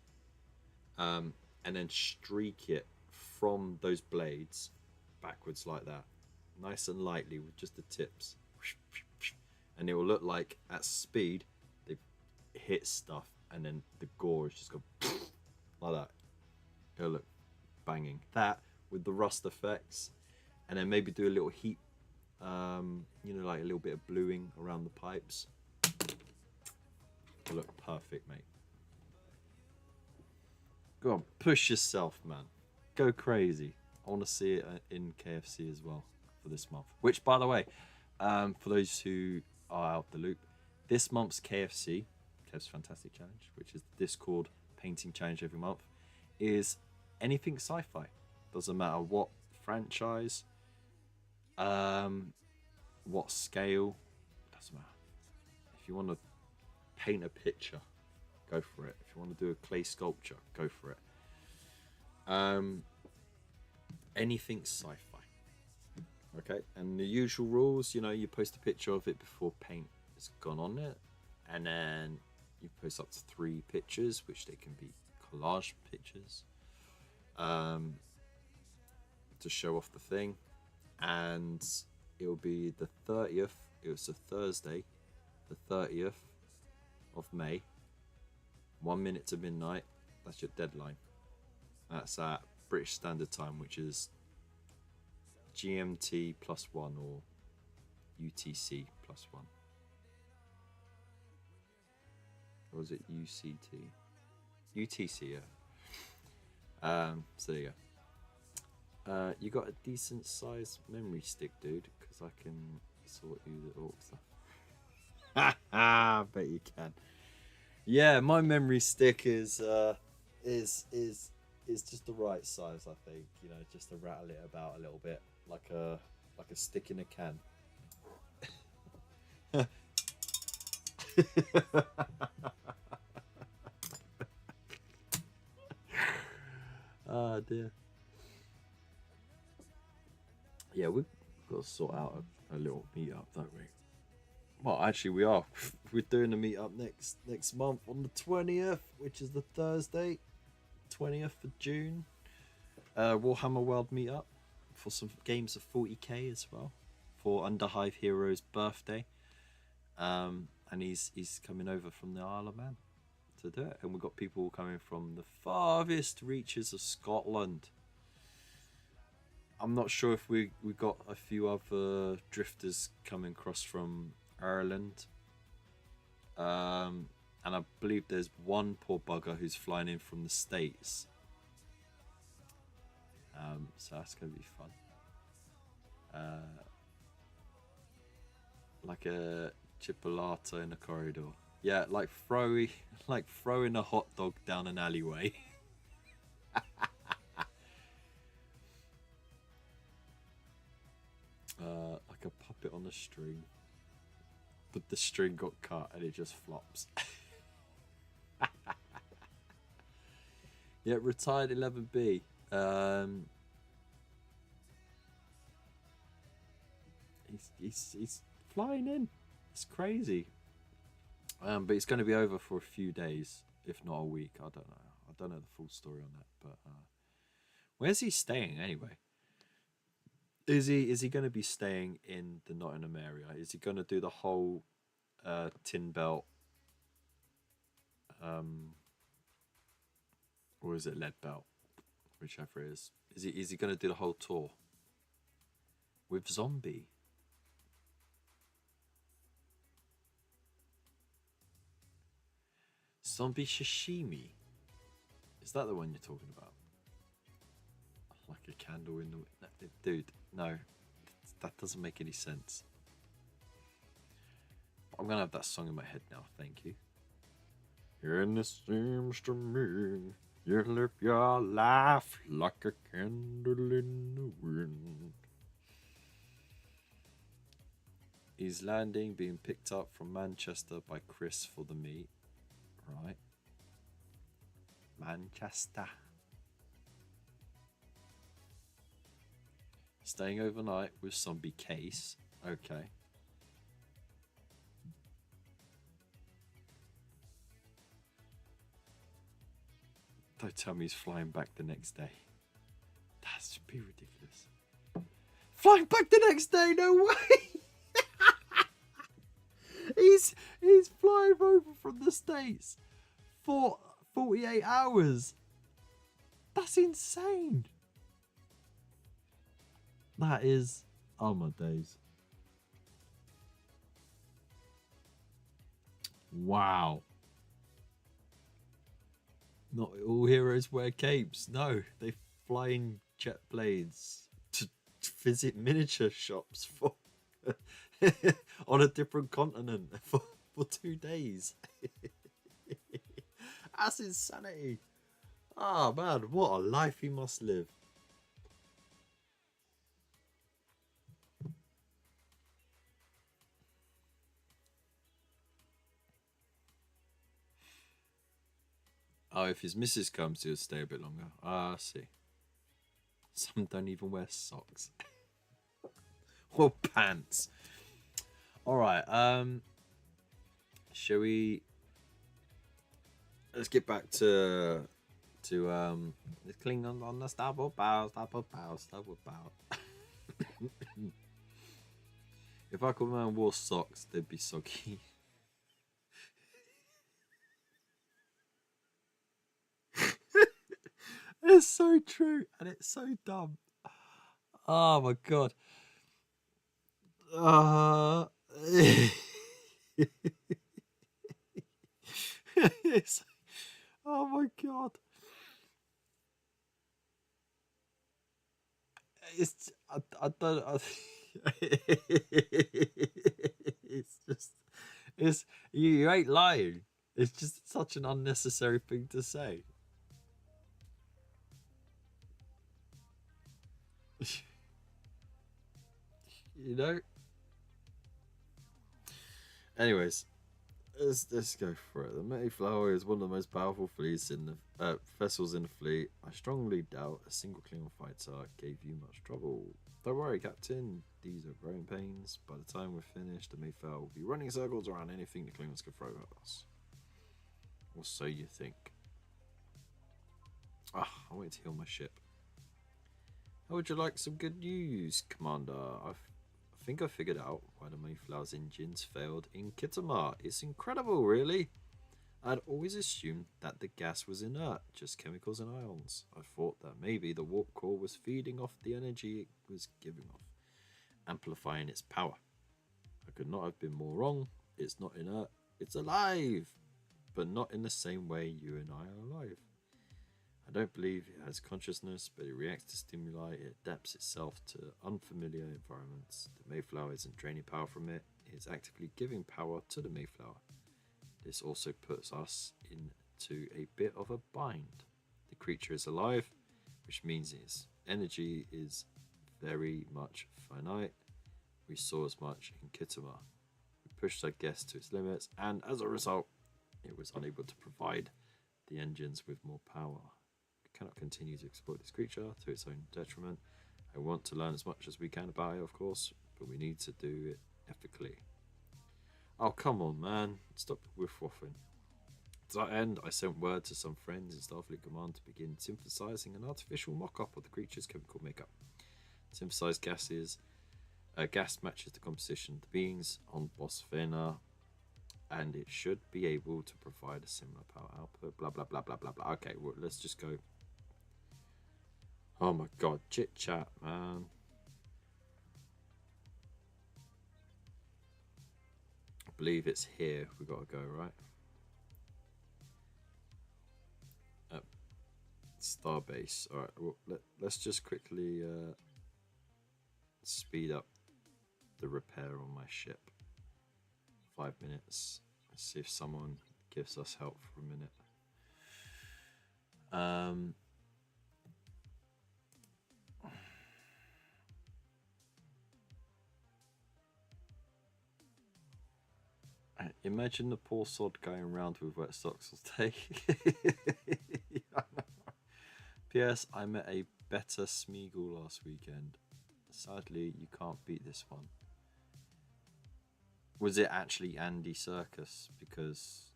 And then streak it from those blades backwards like that, nice and lightly with just the tips. And it will look like at speed they've hit stuff, and then the gore is just go like that. It'll look banging. That with the rust effects, and then maybe do a little heat, like a little bit of bluing around the pipes. It'll look perfect, mate. Go on, push yourself, man. Go crazy. I want to see it in KFC as well for this month. Which, by the way, for those who are out the loop, this month's KFC Fantastic Challenge, which is the Discord painting challenge every month, is anything sci-fi. Doesn't matter what franchise, what scale, doesn't matter. If you want to paint a picture, go for it. If you want to do a clay sculpture, go for it. Anything sci-fi. Okay, and the usual rules, you post a picture of it before paint has gone on it, and then you post up to 3 pictures, which they can be collage pictures, to show off the thing. And it'll be the 30th, it was a Thursday, the 30th of May, 1 minute to midnight. That's your deadline. That's at British Standard Time, which is GMT +1 or UTC +1. Or was it UCT? UTC, yeah. So there you go. You got a decent sized memory stick, dude, because I can sort you the orc stuff. I bet you can. Yeah, my memory stick is just the right size, I think. Just to rattle it about a little bit, like a stick in a can. Oh dear. Yeah, we've got to sort out a little meetup, don't we? Well, actually, we are. We're doing a meetup next month on the 20th, which is the Thursday, 20th of June. Warhammer World meetup for some games of 40k as well for Underhive Hero's birthday. And he's coming over from the Isle of Man to do it, and we've got people coming from the farthest reaches of Scotland. I'm not sure if we got a few other drifters coming across from Ireland, and I believe there's one poor bugger who's flying in from the States. So that's gonna be fun. Like a chipolata in a corridor. Yeah, like throwing a hot dog down an alleyway. Like a puppet on a string, but the string got cut and it just flops. Yeah, retired 11B. He's flying in. It's crazy. But it's going to be over for a few days, if not a week. I don't know. I don't know the full story on that. But where's he staying anyway? Is he going to be staying in the Nottingham area? Is he going to do the whole Tin Belt, or is it Lead Belt, whichever it is? Is he going to do the whole tour with Zombie? Zombie Sashimi? Is that the one you're talking about? Like a candle in the... Dude, no. That doesn't make any sense. I'm going to have that song in my head now, thank you. And it seems to me you live your life like a candle in the wind. He's landing, being picked up from Manchester by Chris for the meet. Right. Manchester. Staying overnight with Zombie Case. Okay. Don't tell me he's flying back the next day. That should be ridiculous. Flying back the next day? No way! he's flying over from the States for 48 hours. That's insane. That is... Oh my days. Wow. Not all heroes wear capes. No, they fly in jet blades to visit miniature shops for on a different continent for 2 days. That's insanity. Oh man, what a life he must live. Oh, if his missus comes, he'll stay a bit longer. Ah, I see. Some don't even wear socks. Or pants. Alright, shall we... Let's get back to let's cling on the starboard bow. If Aquaman wore socks, they'd be soggy. It's so true, and it's so dumb. Oh my god. It's, oh my god. It's I don't. It's just it's you ain't lying. It's just such an unnecessary thing to say. You know. Anyways, let's go for it. The Mayflower is one of the most powerful fleets in the vessels in the fleet. I strongly doubt a single Klingon fighter gave you much trouble. Don't worry, Captain. These are growing pains. By the time we're finished, the Mayflower will be running circles around anything the Klingons can throw at us. Or so you think. Ah, I wait to heal my ship. How would you like some good news, Commander? I think I figured out why the Mayflower's engines failed in Khitomer. It's incredible, really. I'd always assumed that the gas was inert, just chemicals and ions. I thought that maybe the warp core was feeding off the energy it was giving off, amplifying its power. I could not have been more wrong. It's not inert, it's alive, but not in the same way you and I are alive. I don't believe it has consciousness, but it reacts to stimuli, it adapts itself to unfamiliar environments. The Mayflower isn't draining power from it, it's actively giving power to the Mayflower. This also puts us into a bit of a bind. The creature is alive, which means its energy is very much finite. We saw as much in Khitomer. We pushed our guest to its limits, and as a result, it was unable to provide the engines with more power. We cannot continue to exploit this creature to its own detriment. I want to learn as much as we can about it, of course, but we need to do it ethically. Oh, come on, man. Stop with waffling. To that end, I sent word to some friends in Starfleet Command to begin synthesizing an artificial mock-up of the creature's chemical makeup. Synthesized gas matches the composition of the beings on Bosphena, and it should be able to provide a similar power output. Blah, blah, blah, blah, blah, blah. Okay, well, let's just go. Oh my god, chit-chat, man. I believe it's here we got to go, right? Starbase. Alright, well, let's just quickly speed up the repair on my ship. 5 minutes. Let's see if someone gives us help for a minute. Imagine the poor sod going around with wet socks all day. P.S. I met a better Smeagol last weekend. Sadly, you can't beat this one. Was it actually Andy Serkis? Because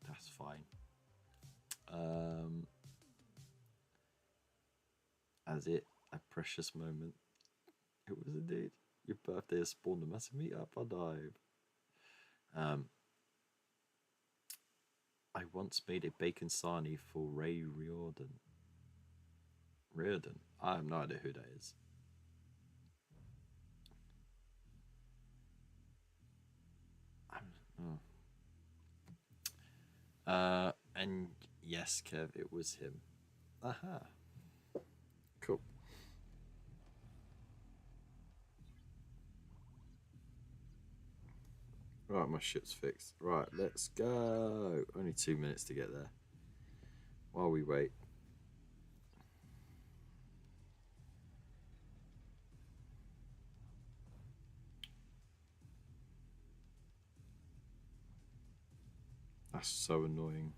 that's fine. Um, as it, a precious moment. It was indeed. Your birthday has spawned a massive meetup. I dive. I once made a bacon sarnie for Ray Riordan. Riordan? I have no idea who that is. And yes, Kev, it was him. Aha. Cool. Right, my ship's fixed. Right, let's go. Only 2 minutes to get there. While we wait. That's so annoying.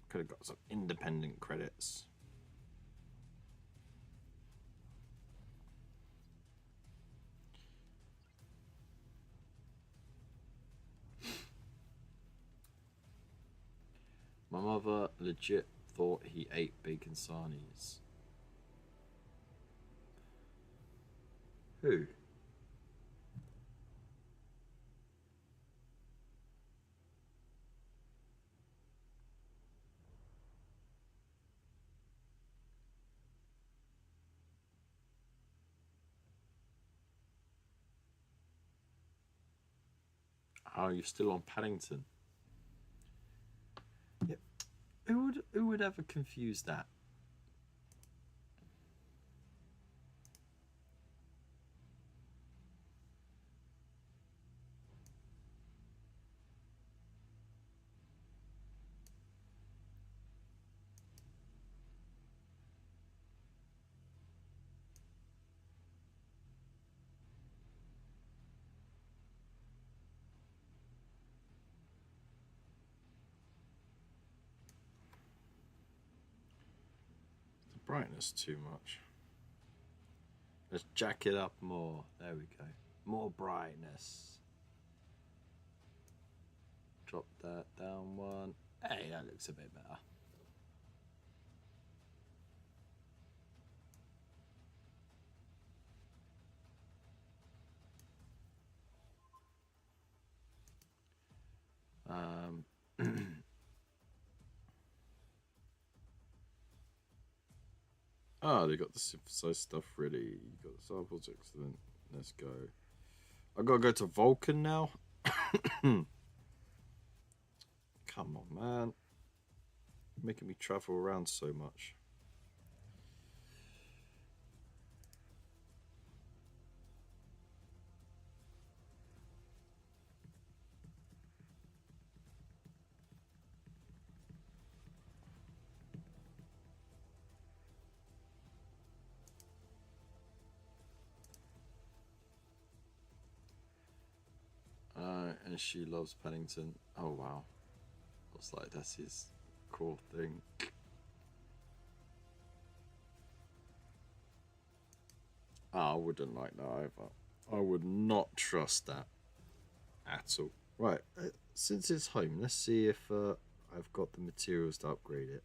Could have got some independent credits. My mother legit thought he ate bacon sarnies. Who? Oh, you're still on Paddington. Yep. Who would ever confuse that? The brightness too much. Let's jack it up more. There we go. More brightness. Drop that down one. Hey, that looks a bit better. Ah, they got the synthesized stuff ready. You got the samples, excellent. Let's go. I gotta go to Vulcan now. Come on, man. Making me travel around so much. And she loves Paddington. Oh wow. Looks like that's his core thing. I wouldn't like that either. I would not trust that at all. Right, since it's home, let's see if I've got the materials to upgrade it.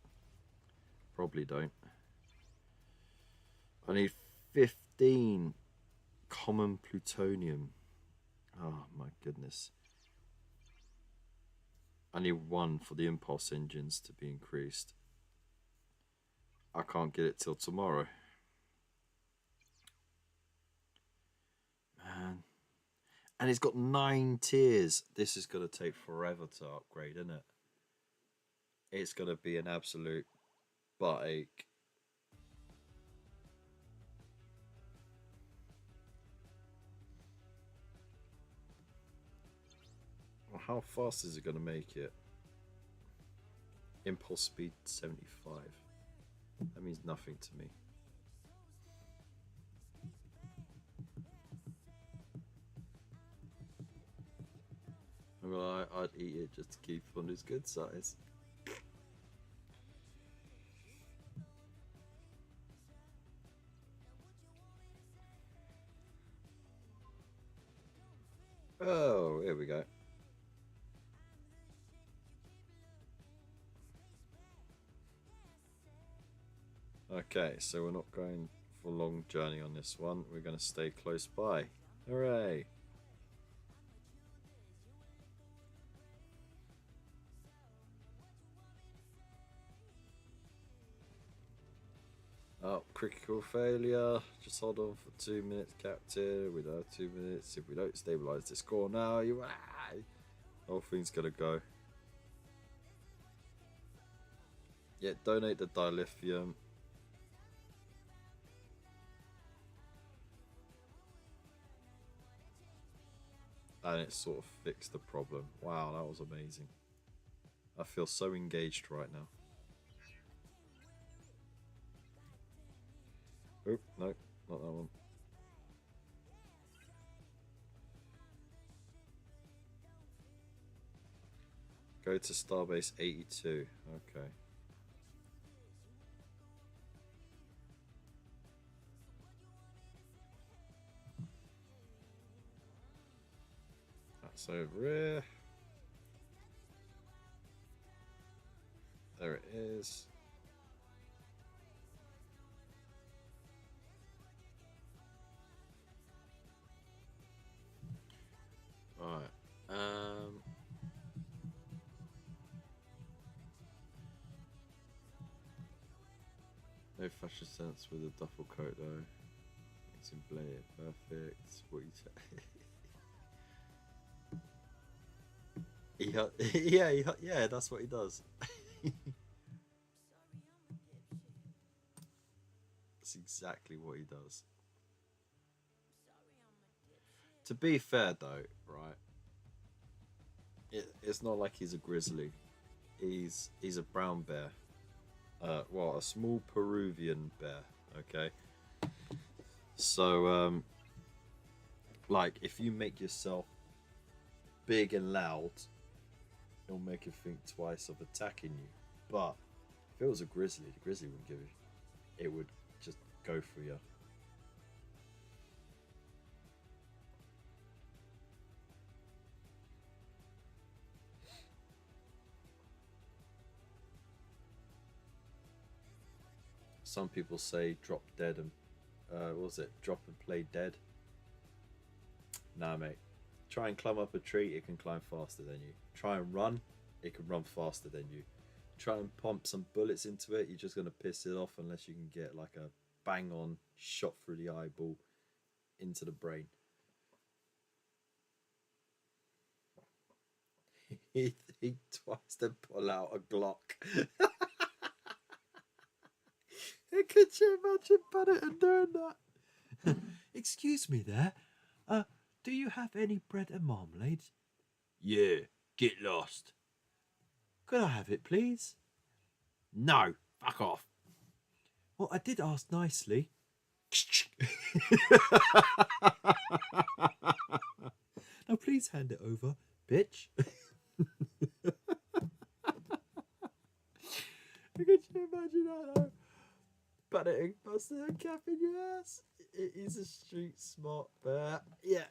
Probably don't. I need 15 common plutonium. Oh my goodness. I need 1 for the impulse engines to be increased. I can't get it till tomorrow. Man. And it's got 9 tiers. This is going to take forever to upgrade, isn't it? It's going to be an absolute butt ache. Well, how fast is it going to make it? Impulse speed 75. That means nothing to me. Well, I'd eat it just to keep on his good size. Okay, so we're not going for a long journey on this one. We're going to stay close by. Hooray! Oh, critical failure. Just hold on for 2 minutes, Captain. We don't have 2 minutes. If we don't stabilise the score now, you whole thing's gonna go. Yeah, donate the dilithium. And it sort of fixed the problem. Wow, that was amazing. I feel so engaged right now. Oh, no, not that one. Go to Starbase 82. Okay. That's over here. There it is. Alright. No fashion sense with a duffel coat though. It's in Blair. Perfect. What you say? Yeah, that's what he does. That's exactly what he does. To be fair though, right? It's not like he's a grizzly. He's a brown bear. Well, a small Peruvian bear. Okay. So, like, if you make yourself big and loud, it'll make you think twice of attacking you. But if it was a grizzly, the grizzly wouldn't give you. It would just go for you. Some people say drop dead and what was it? Drop and play dead. Nah, mate. Try and climb up a tree, it can climb faster than you. Try and run, it can run faster than you. Try and pump some bullets into it, you're just gonna piss it off unless you can get like a bang on shot through the eyeball into the brain. He think twice, then pull out a Glock. Could you imagine Paddington doing that? Excuse me there. Do you have any bread and marmalade? Yeah, get lost. Could I have it, please? No, fuck off. Well, I did ask nicely. Now please hand it over, bitch. Could you imagine that though? Paddington busting a cap in your ass. It is a street smart bear. Yeah.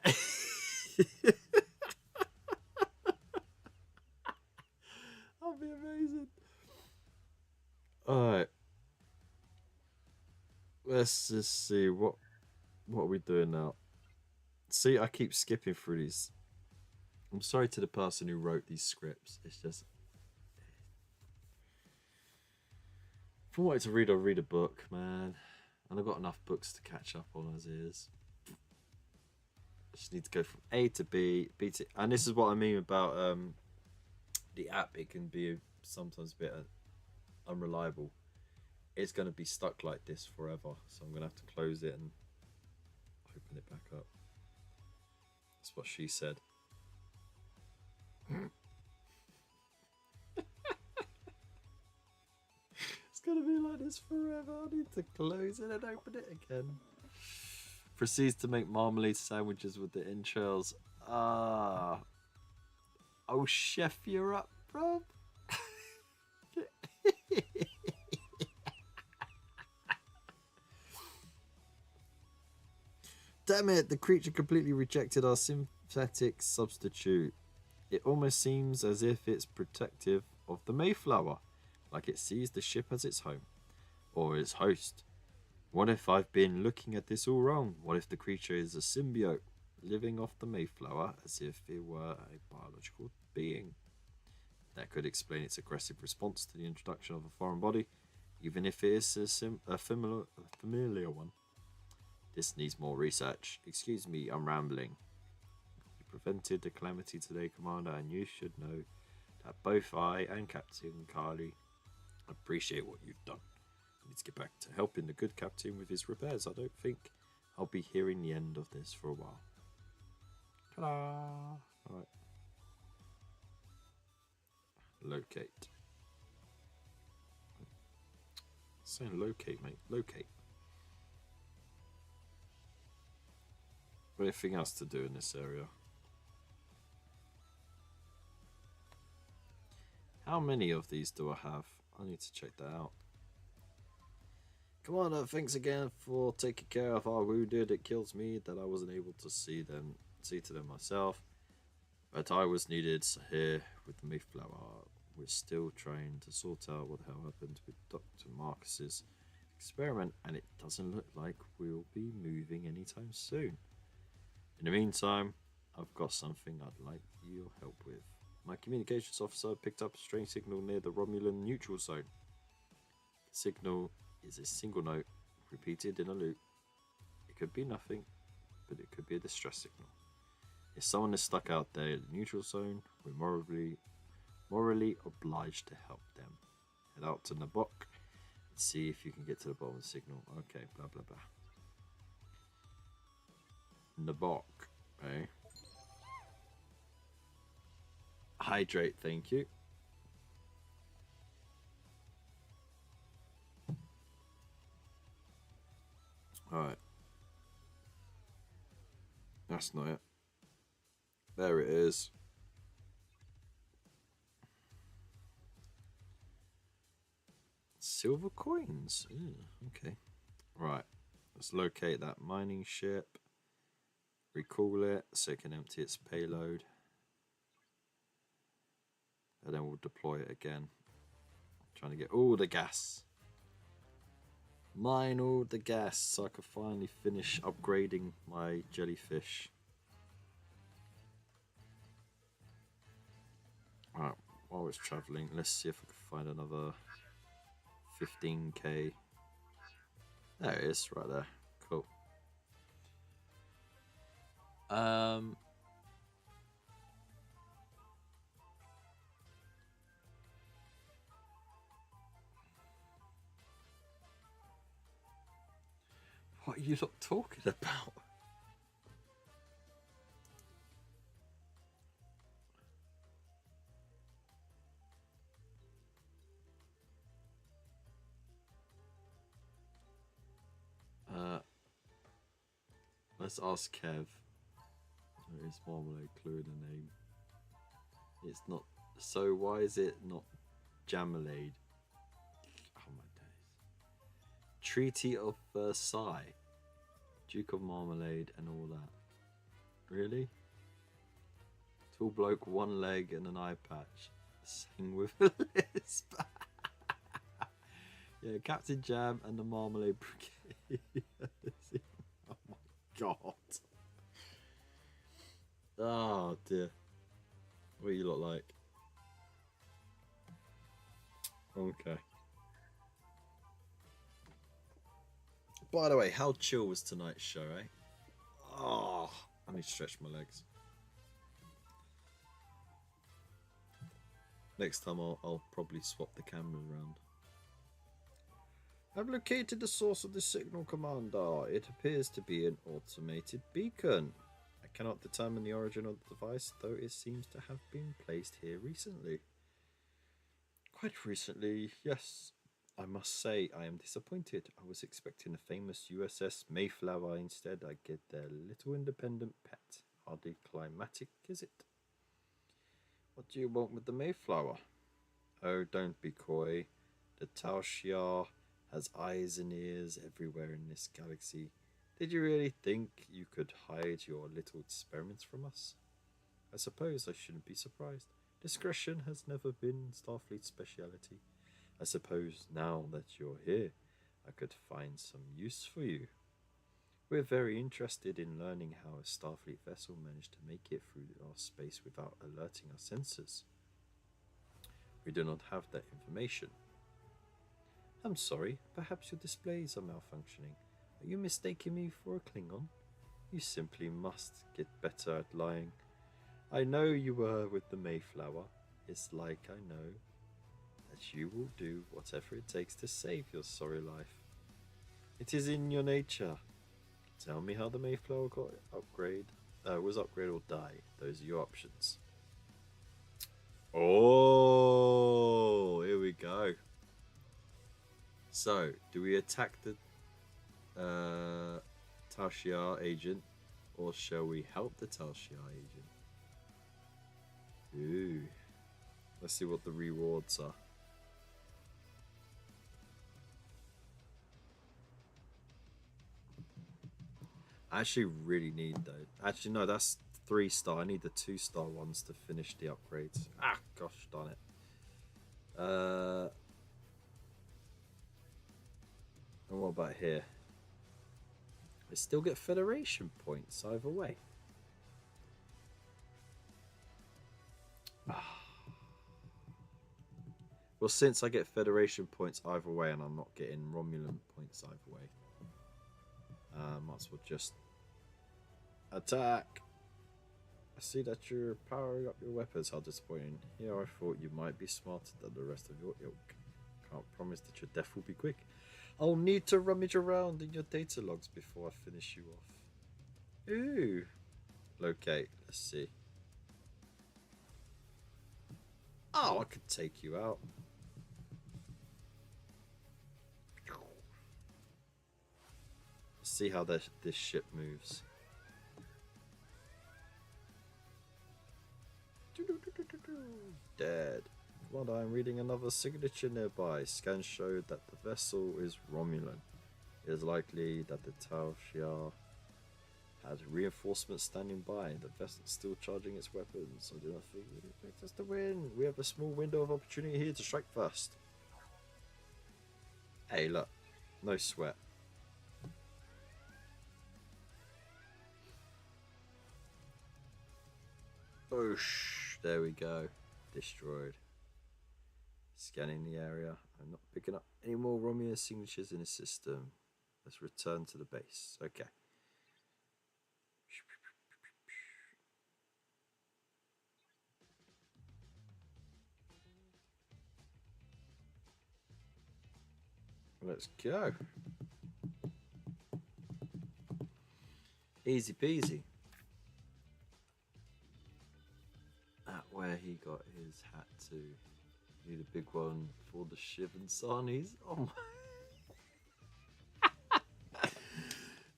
That'll be amazing. Alright. Let's just see what are we doing now. See, I keep skipping through these. I'm sorry to the person who wrote these scripts. It's just if I wanted to read, I'd read a book, man. And I've got enough books to catch up on as is. I just need to go from A to B, B to... And this is what I mean about the app. It can be sometimes a bit unreliable. It's going to be stuck like this forever. So I'm going to have to close it and open it back up. That's what she said. It's gonna be like this forever. I need to close it and open it again. Proceeds to make marmalade sandwiches with the entrails. Ah. Oh, chef, you're up, bro. Damn it, the creature completely rejected our synthetic substitute. It almost seems as if it's protective of the Mayflower, like it sees the ship as its home. or its host? What if I've been looking at this all wrong? What if the creature is a symbiote, living off the Mayflower as if it were a biological being? That could explain its aggressive response to the introduction of a foreign body, even if it is a familiar one. This needs more research. Excuse me, I'm rambling. You prevented a calamity today, Commander, and you should know that both I and Captain Carly appreciate what you've done. I need to get back to helping the good captain with his repairs. I don't think I'll be hearing the end of this for a while. Ta-da! Alright. Locate. Saying locate, mate. Locate. Anything else to do in this area? How many of these do I have? I need to check that out. Commander, thanks again for taking care of our wounded. It kills me that I wasn't able to see to them myself. But I was needed here with the Mayflower. We're still trying to sort out what the hell happened with Dr. Marcus's experiment, and it doesn't look like we'll be moving anytime soon. In the meantime, I've got something I'd like your help with. My communications officer picked up a strange signal near the Romulan neutral zone. The signal is a single note, repeated in a loop. It could be nothing, but it could be a distress signal. If someone is stuck out there in the neutral zone, we're morally obliged to help them. Head out to Nabok and see if you can get to the bottom of the signal. Okay, blah blah blah. Nabok, eh? Hydrate, thank you. Alright. That's not it. There it is. Silver coins. Okay. Right. Let's locate that mining ship. Recall it so it can empty its payload. And then we'll deploy it again. Trying to get all the gas. Mine all the gas so I can finally finish upgrading my jellyfish. Alright, while it's travelling, let's see if I can find another 15k. There it is, right there. Cool. What are you lot talking about? Let's ask Kev. There is Marmalade clue in the name. It's not. So why is it not Jamalade? Oh my days. Treaty of Versailles. Duke of Marmalade and all that. Really? Tall bloke, one leg and an eye patch. Sing with a lisp. Yeah, Captain Jam and the Marmalade Brigade. Oh my god. Oh dear. What you look like? Okay. By the way, how chill was tonight's show, eh? Oh, I need to stretch my legs. Next time I'll probably swap the cameras around. I've located the source of the signal, Commander. It appears to be an automated beacon. I cannot determine the origin of the device, though it seems to have been placed here recently. Quite recently, yes. I must say, I am disappointed. I was expecting the famous USS Mayflower. Instead, I get their little independent pet. Hardly climatic, is it? What do you want with the Mayflower? Oh, don't be coy. The Tal Shiar has eyes and ears everywhere in this galaxy. Did you really think you could hide your little experiments from us? I suppose I shouldn't be surprised. Discretion has never been Starfleet's speciality. I suppose now that you're here, I could find some use for you. We're very interested in learning how a Starfleet vessel managed to make it through our space without alerting our sensors. We do not have that information. I'm sorry, perhaps your displays are malfunctioning. Are you mistaking me for a Klingon? You simply must get better at lying. I know you were with the Mayflower. It's like I know that you will do whatever it takes to save your sorry life. It is in your nature. Tell me how the Mayflower got was upgraded or die. Those are your options. Oh, here we go. So, do we attack the Tal Shiar agent, or shall we help the Tal Shiar agent? Ooh. Let's see what the rewards are. I actually really need though. Actually, no, that's 3-star. I need the 2-star ones to finish the upgrades. Ah, gosh darn it. And what about here? I still get Federation points either way. Well, since I get Federation points either way and I'm not getting Romulan points either way, might as well just attack. I see that you're powering up your weapons. How disappointing. Here I thought you might be smarter than the rest of your ilk. Can't promise that your death will be quick. I'll need to rummage around in your data logs before I finish you off. Ooh. Locate. Let's see. Oh, I could take you out. Let's see how this ship moves. Dead. Commander, I'm reading another signature nearby. Scans show that the vessel is Romulan. It is likely that the Tal Shiar had reinforcements standing by. The vessel is still charging its weapons. I do not think it expects us to win. We have a small window of opportunity here to strike first. Hey, look. No sweat. Boosh. There we go. Destroyed. Scanning the area. I'm not picking up any more Romulan signatures in the system. Let's return to the base. Okay. Let's go. Easy peasy. That where he got his hat to. Need a big one for the Shiv and Sarnies. Oh my.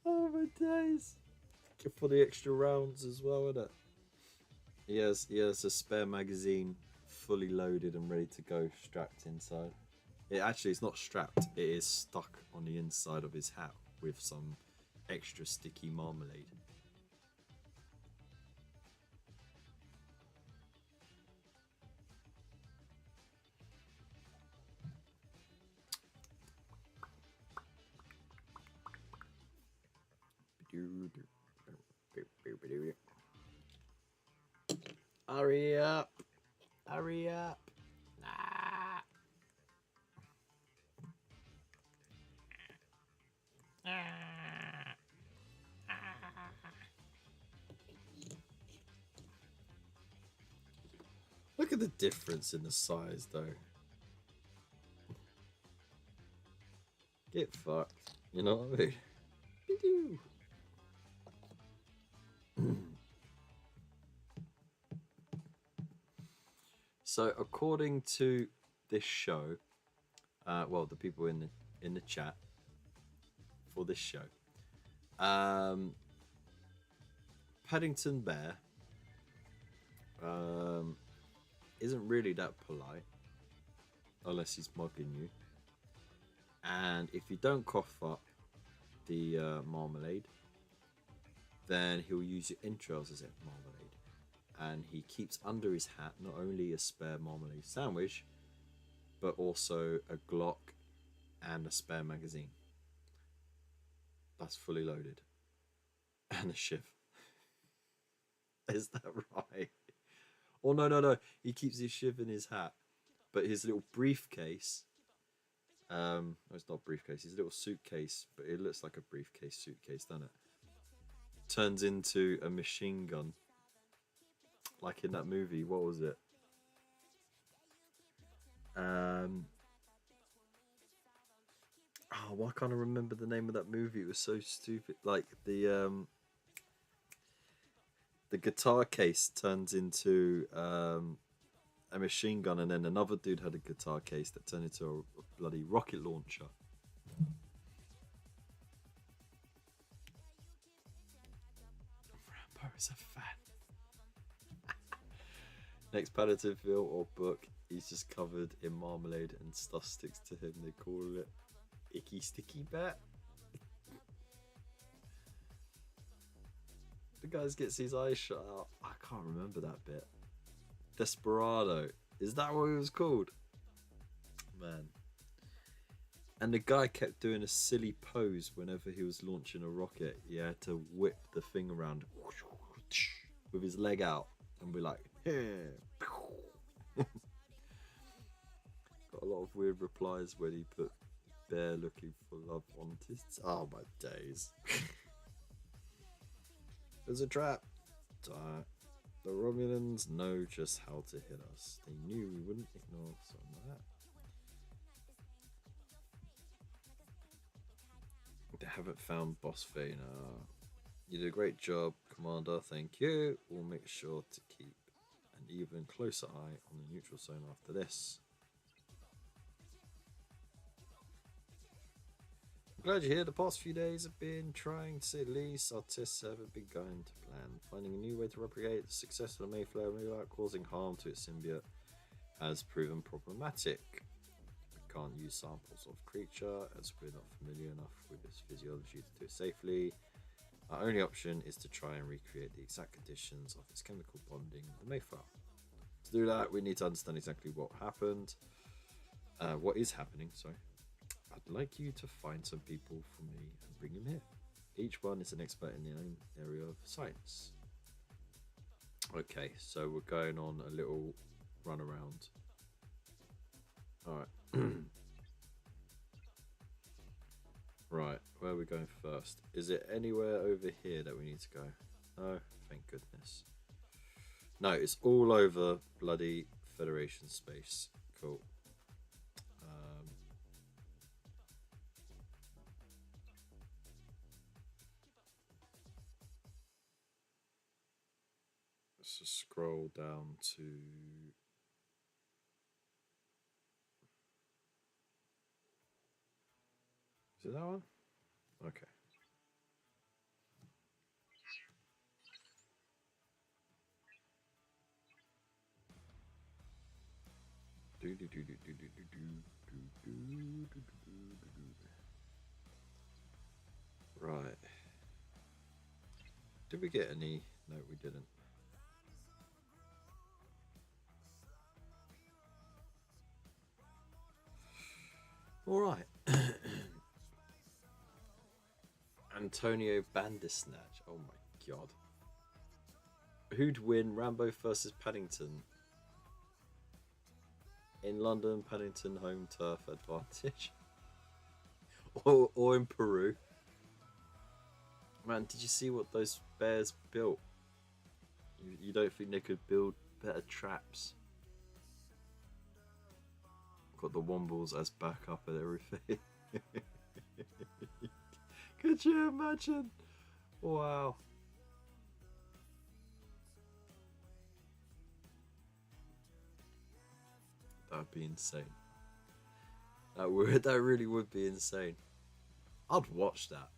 Oh my days. For the extra rounds as well, isn't it? He has a spare magazine fully loaded and ready to go, strapped inside. It's not strapped, it is stuck on the inside of his hat with some extra sticky marmalade. Hurry up! Hurry up! Ah. Look at the difference in the size, though. Get fucked. You know what I mean? So, according to this show, well, the people in the chat for this show, Paddington Bear isn't really that polite unless he's mugging you, and if you don't cough up the marmalade, then he'll use your entrails as marmalade, and he keeps under his hat not only a spare marmalade sandwich but also a Glock and a spare magazine. That's fully loaded. And a shiv. Is that right? Oh, no, no, no. He keeps his shiv in his hat. But his little briefcase, no, it's not a briefcase, his little suitcase, but it looks like a briefcase suitcase, doesn't it? Turns into a machine gun. Like in that movie, what was it? Oh, why can't I remember the name of that movie? It was so stupid. Like the guitar case turns into a machine gun, and then another dude had a guitar case that turned into a bloody rocket launcher. Rambo is a fan. Next palliative film or book, he's just covered in marmalade and stuff sticks to him. They call it Icky Sticky Bat. The guy gets his eyes shut out. I can't remember that bit. Desperado. Is that what he was called? Man. And the guy kept doing a silly pose whenever he was launching a rocket. He had to whip the thing around with his leg out and be like, yeah. Got a lot of weird replies when he put bear looking for love on his... Oh my days. There's a trap. The Romulans know just how to hit us. They knew we wouldn't ignore something like that. They haven't found Boss Vayner. You did a great job, Commander. Thank you. We'll make sure to keep an even closer eye on the neutral zone after this. I'm glad you're here. The past few days have been trying to say the least. Our tests haven't been going to plan. Finding a new way to replicate the success of the Mayflower without causing harm to its symbiote has proven problematic. We can't use samples of creature as we're not familiar enough with its physiology to do it safely. Our only option is to try and recreate the exact conditions of its chemical bonding with the Mayflower. To do that, we need to understand exactly what happened. What is happening, sorry. I'd like you to find some people for me and bring them here. Each one is an expert in their own area of science. Okay, so we're going on a little run around. Alright. Right, where are we going first? Is it anywhere over here that we need to go? No, thank goodness. No, it's all over bloody Federation space. Cool. Let's just scroll down to... Is it that one? Okay. Right. Did we get any? No, we didn't. All right. Antonio Bandersnatch. Oh my god. Who'd win, Rambo versus Paddington? In London, Paddington home turf advantage. or in Peru. Man, did you see what those bears built? You don't think they could build better traps? Got the Wombles as backup and everything. Could you imagine? Wow. That'd be insane. That really would be insane. I'd watch that.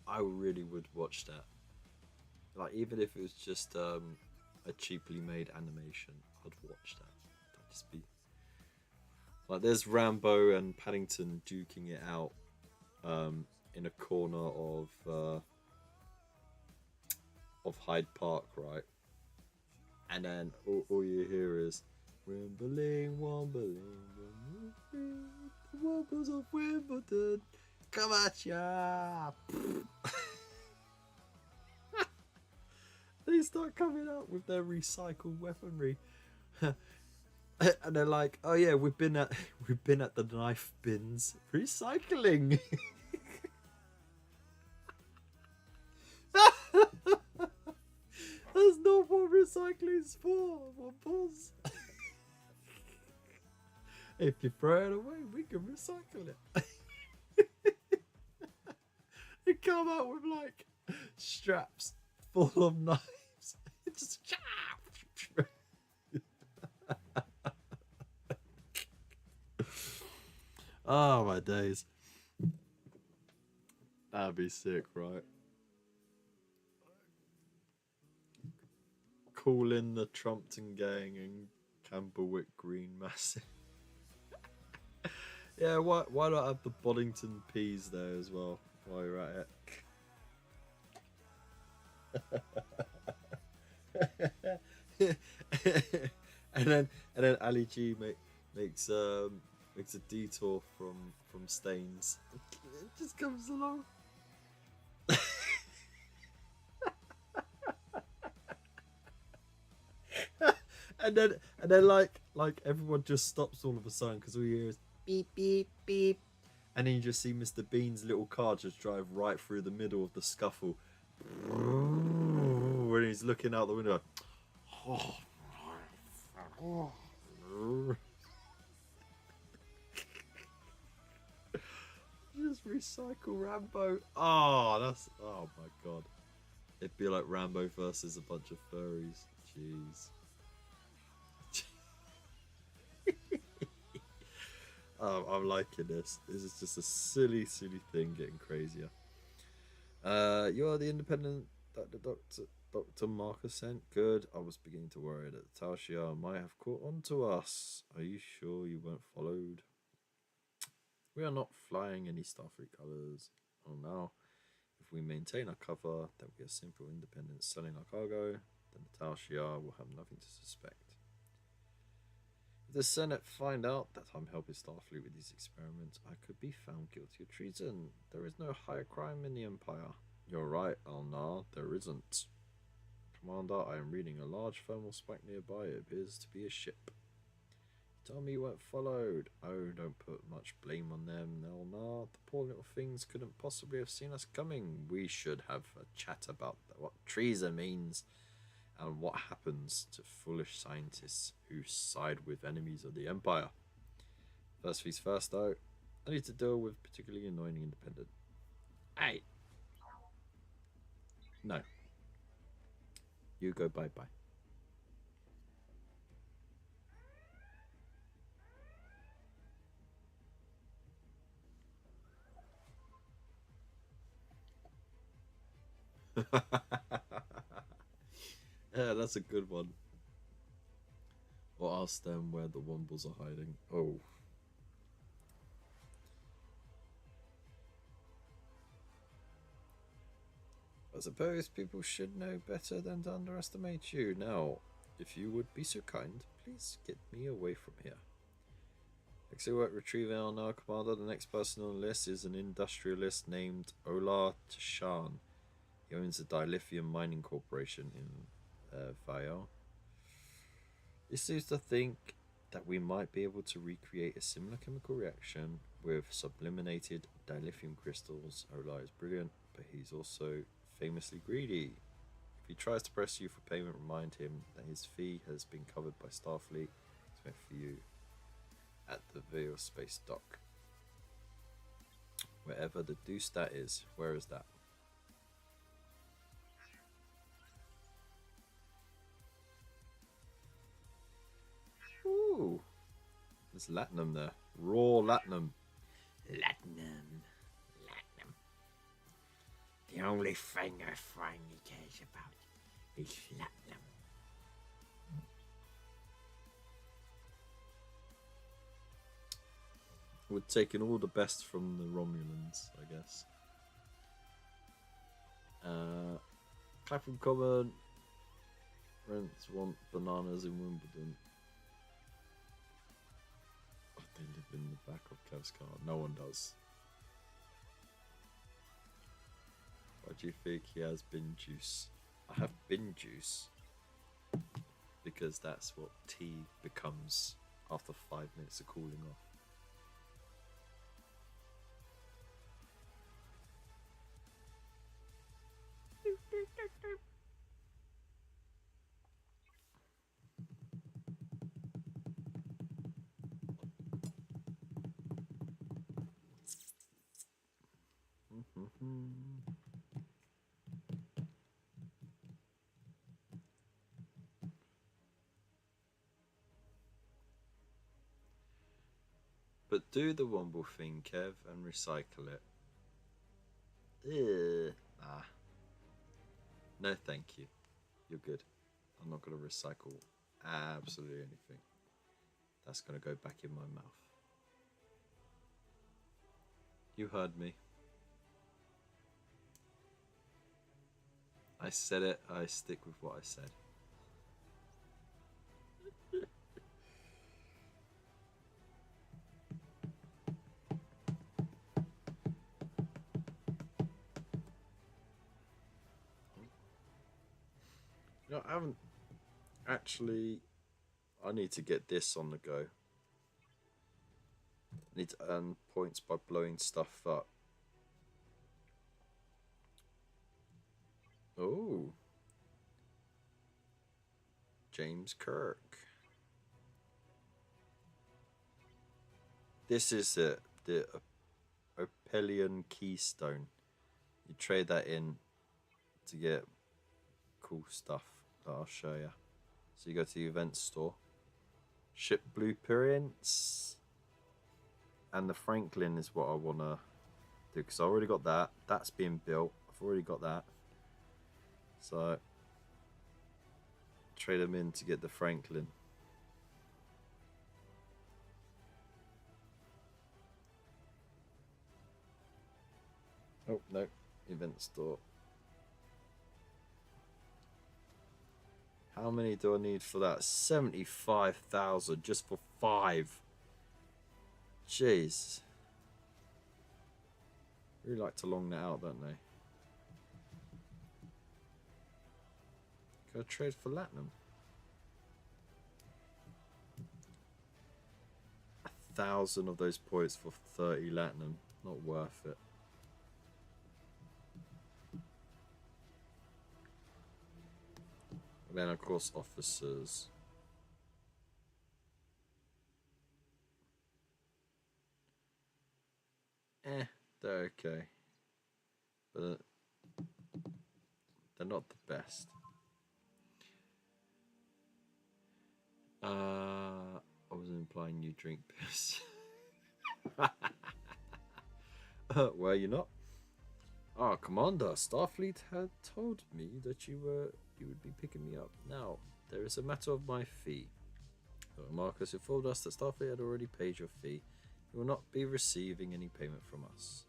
I really would watch that. Like, even if it was just a cheaply made animation, I'd watch that. That'd just be like, there's Rambo and Paddington duking it out in a corner of Hyde Park, right? And then all you hear is Wimbling, wombling, the Wombles of Wimbledon. come at ya! They start coming out with their recycled weaponry. And they're like, "Oh yeah, we've been at the knife bins recycling." That's not what recycling's for. What balls? If you throw it away, we can recycle it. They come out with like straps full of knives. Just oh my days. That'd be sick, right? Call in the Trumpton gang and Camberwick Green Massive. Yeah, why not have the Boddington Peas there as well while you're at it? and then Ali G makes a detour from Staines. It just comes along. and then like everyone just stops all of a sudden because all you hear is beep beep beep, and then you just see Mr. Bean's little car just drive right through the middle of the scuffle when he's looking out the window. Just recycle Rambo. Oh my god. It'd be like Rambo versus a bunch of furries. Jeez. I'm liking this. This is just a silly thing getting crazier. You are the independent that the Dr. Marcus sent. Good. I was beginning to worry that Tal Shiar might have caught on to us. Are you sure you weren't followed? We are not flying any Starfleet colours. Oh no. If we maintain our cover, then we are simple independents selling our cargo, then the Tal Shiar will have nothing to suspect. If the Senate find out that I'm helping Starfleet with these experiments, I could be found guilty of treason. There is no higher crime in the Empire. You're right, Alnar, there isn't. Commander, I am reading a large thermal spike nearby. It appears to be a ship. Tell me you weren't followed. Oh, don't put much blame on them, Alnar. The poor little things couldn't possibly have seen us coming. We should have a chat about what treason means and what happens to foolish scientists who side with enemies of the Empire. First things first, though, I need to deal with particularly annoying independent. Hey! No. You go bye-bye. Yeah, that's a good one. Or ask them where the Wombles are hiding. Oh. I suppose people should know better than to underestimate you. Now, if you would be so kind, please get me away from here. Exo retrieving our now, Commander. The next person on the list is an industrialist named Ola Tashan. He owns a dilithium mining corporation in Vail. He seems to think that we might be able to recreate a similar chemical reaction with sublimated dilithium crystals. Ola is brilliant, but he's also famously greedy. If he tries to press you for payment, remind him that his fee has been covered by Starfleet. It's meant for you at the Vail space dock. Wherever the deuce that is. Where is that? Ooh. There's latinum there. Raw latinum. Latinum. The only thing I finally cares about is latinum. We're taking all the best from the Romulans, I guess. Clapham Common. Rents want bananas in Wimbledon. Oh, they live in the back of Kev's car. No one does. What do you think he has bin juice? I have bin juice because that's what tea becomes after 5 minutes of cooling off. But do the Womble thing, Kev, and recycle it. Nah. No, thank you. You're good. I'm not going to recycle absolutely anything. That's going to go back in my mouth. You heard me. I said it. I stick with what I said. No, I haven't actually. I need to get this on the go. I need to earn points by blowing stuff up. Oh. James Kirk. This is it. The Opelian Keystone. You trade that in to get cool stuff that I'll show you. So you go to the event store. Ship blueprints. And the Franklin is what I want to do. Because I already got that. That's being built. I've already got that. So trade them in to get the Franklin. Oh, no. Event store. How many do I need for that? 75,000 just for 5. Jeez. Really like to long that out, don't they? Can I trade for Latinum? 1,000 of those points for 30 Latinum. Not worth it. And then, of course, officers. They're okay. But they're not the best. I wasn't implying you drink piss. Were you not? Ah, Commander, Starfleet had told me that you would be picking me up. Now, there is a matter of my fee. Marcus informed us that Starfleet had already paid your fee. You will not be receiving any payment from us.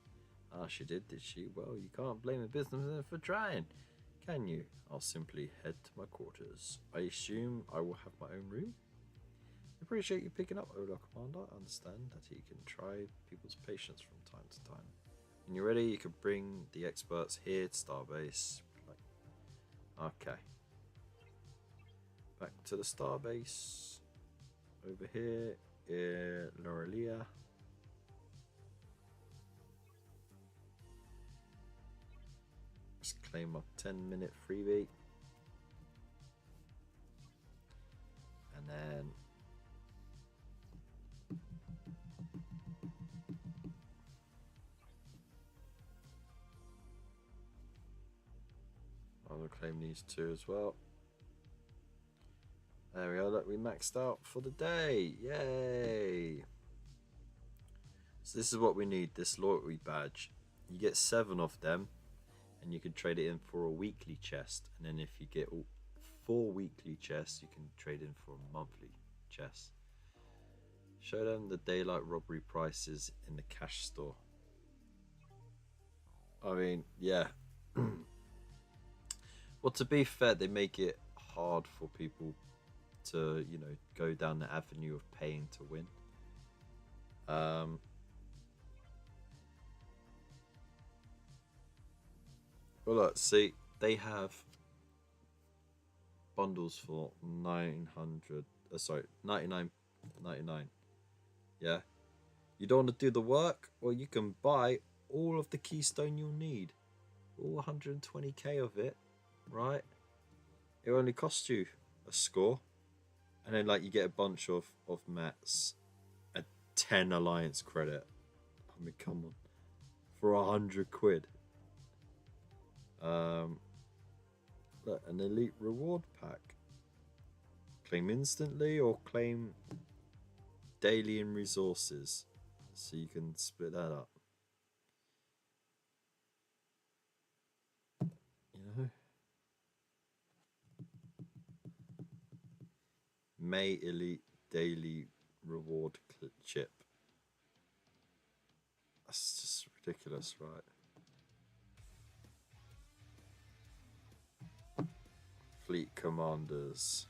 Ah, she did she? Well, you can't blame a businessman for trying, can you? I'll simply head to my quarters. I assume I will have my own room? I appreciate you picking up, Ola Commander. I understand that he can try people's patience from time to time. When you're ready, you can bring the experts here to Starbase. Okay. Back to the Starbase. Over here, Lorelia. Just claim my 10-minute freebie. And then I'll claim these 2 as well. There we are, look, we maxed out for the day. Yay! So this is what we need, this loyalty badge. You get 7 of them, and you can trade it in for a weekly chest. And then if you get 4 weekly chests, you can trade in for a monthly chest. Show them the daylight robbery prices in the cash store. I mean, yeah. Well, to be fair, they make it hard for people to, you know, go down the avenue of paying to win. Well, look, see, they have bundles for 900. Sorry, 99.99. Yeah, you don't want to do the work, well, you can buy all of the keystone you'll need, all 120k of it, right? It only costs you a score, and then like you get a bunch of mats, a 10 alliance credit. I mean, come on, for 100 quid. Um, look, an elite reward pack. Claim instantly or claim daily in resources, so you can split that up. You know, May elite daily reward chip. That's just ridiculous, right? Fleet commanders.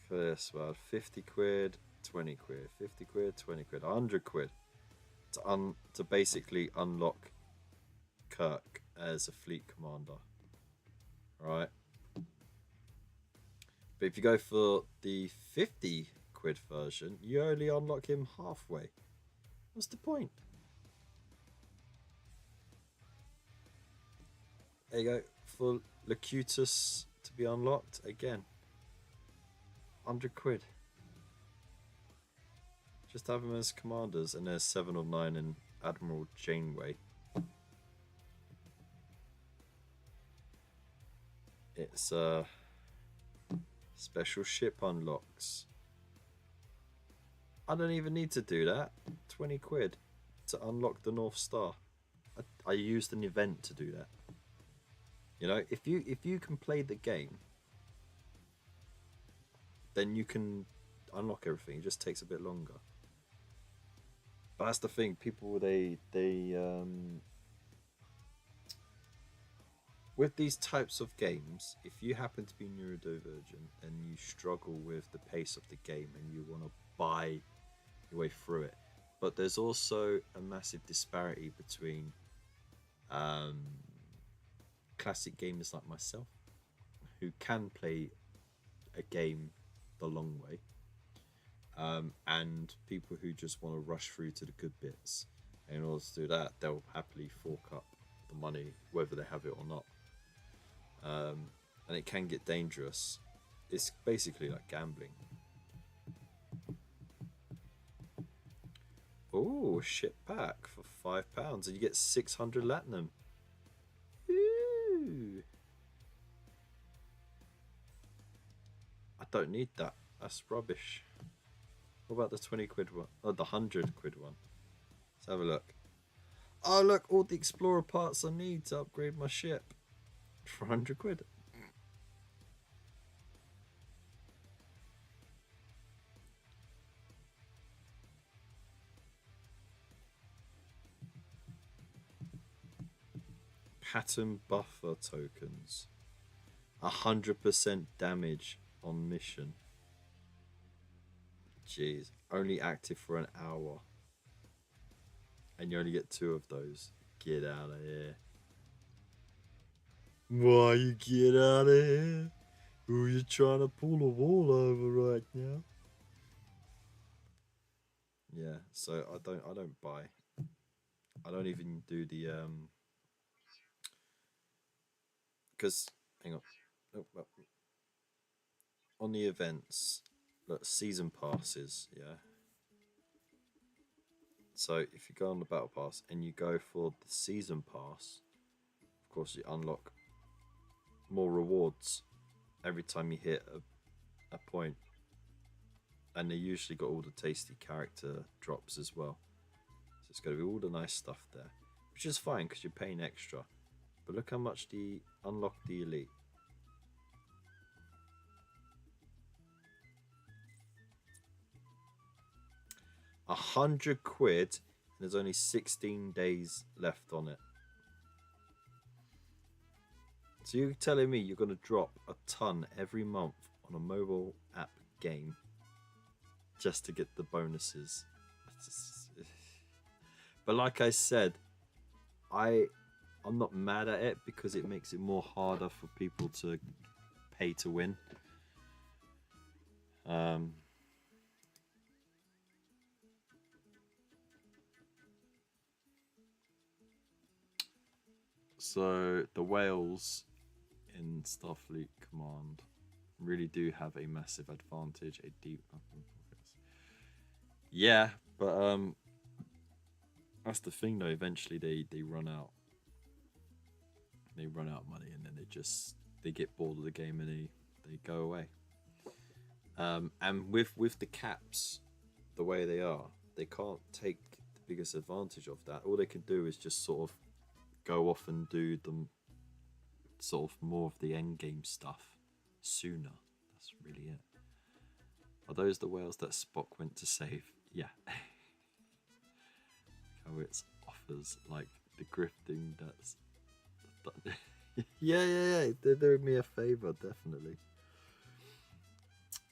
Look at this, well, 50 quid, 20 quid, 50 quid, 20 quid, 100 quid to basically unlock Kirk as a fleet commander, right? But if you go for the 50 quid version, you only unlock him halfway. What's the point? There you go. For Locutus to be unlocked again. 100 quid. Just have them as commanders, and there's 7 or 9 in Admiral Janeway. It's special ship unlocks. I don't even need to do that. 20 quid to unlock the North Star. I used an event to do that. You know, if you can play the game, then you can unlock everything. It just takes a bit longer. But that's the thing. People they with these types of games, if you happen to be neurodivergent and you struggle with the pace of the game and you want to buy your way through it, but there's also a massive disparity between classic gamers like myself who can play a game the long way, and people who just want to rush through to the good bits. And in order to do that, they'll happily fork up the money whether they have it or not. And it can get dangerous. It's basically like gambling. Oh, ship pack for £5 and you get 600 latinum. Ooh. I don't need that. That's rubbish. What about the 20 quid one? Oh, the 100 quid one. Let's have a look. Oh, look, all the explorer parts I need to upgrade my ship for 100 quid. Pattern buffer tokens. 100% damage on mission. Jeez, only active for an hour. And you only get 2 of those. Get out of here. Why you get out of here? Who you trying to pull a wall over right now? Yeah, so I don't buy. I don't even do the because hang on. Oh, well. On the events, look, season passes, yeah. So if you go on the battle pass and you go for the season pass, of course you unlock more rewards every time you hit a point, and they usually got all the tasty character drops as well. So it's going to be all the nice stuff there, which is fine because you're paying extra. But look how much the unlock the elite. £100 and there's only 16 days left on it. So you're telling me you're going to drop a ton every month on a mobile app game just to get the bonuses? But like I said, I I'm not mad at it because it makes it more harder for people to pay to win. So the whales in Starfleet Command really do have a massive advantage. A deep, yeah, but that's the thing though. Eventually, they run out. They run out of money, and then they get bored of the game and they go away. And with the caps, the way they are, they can't take the biggest advantage of that. All they can do is just sort of go off and do them sort of more of the end game stuff sooner. That's really it. Are those the whales that Spock went to save? Yeah. How it offers like the grifting that's yeah. They're doing me a favor, definitely.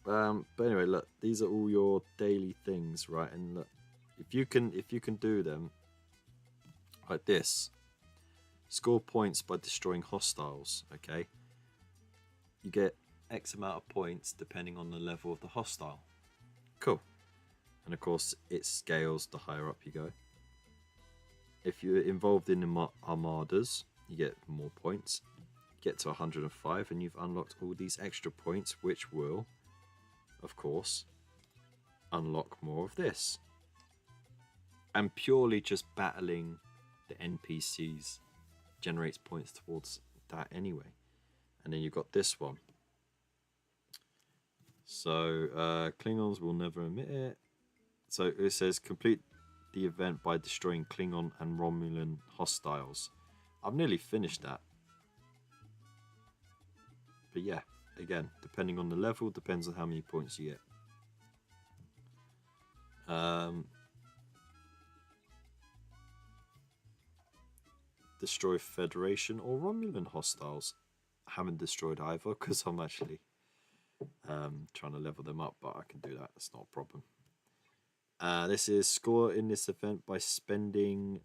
But anyway, look, these are all your daily things, right? And look, if you can do them like this, score points by destroying hostiles. Okay, you get X amount of points depending on the level of the hostile. Cool. And of course, it scales the higher up you go. If you're involved in armadas, you get more points. Get to 105, and you've unlocked all these extra points, which will, of course, unlock more of this. And purely just battling the NPCs generates points towards that anyway. And then you've got this one. So Klingons will never admit it. So it says complete the event by destroying Klingon and Romulan hostiles. I've nearly finished that. But yeah, again, depending on the level, depends on how many points you get. Destroy Federation or Romulan hostiles. I haven't destroyed either because I'm actually trying to level them up, but I can do that. It's not a problem. This is score in this event by spending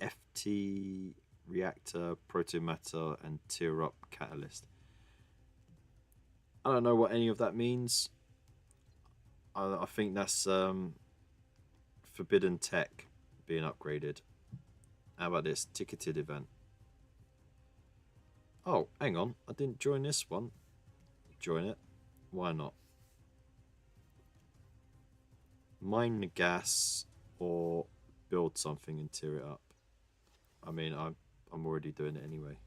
FT reactor, protomatter, and tear up catalyst. I don't know what any of that means. I think that's forbidden tech being upgraded. How about this ticketed event? Oh, hang on, I didn't join this one. Join it. Why not? Mine the gas or build something and tear it up. I mean, I'm already doing it anyway.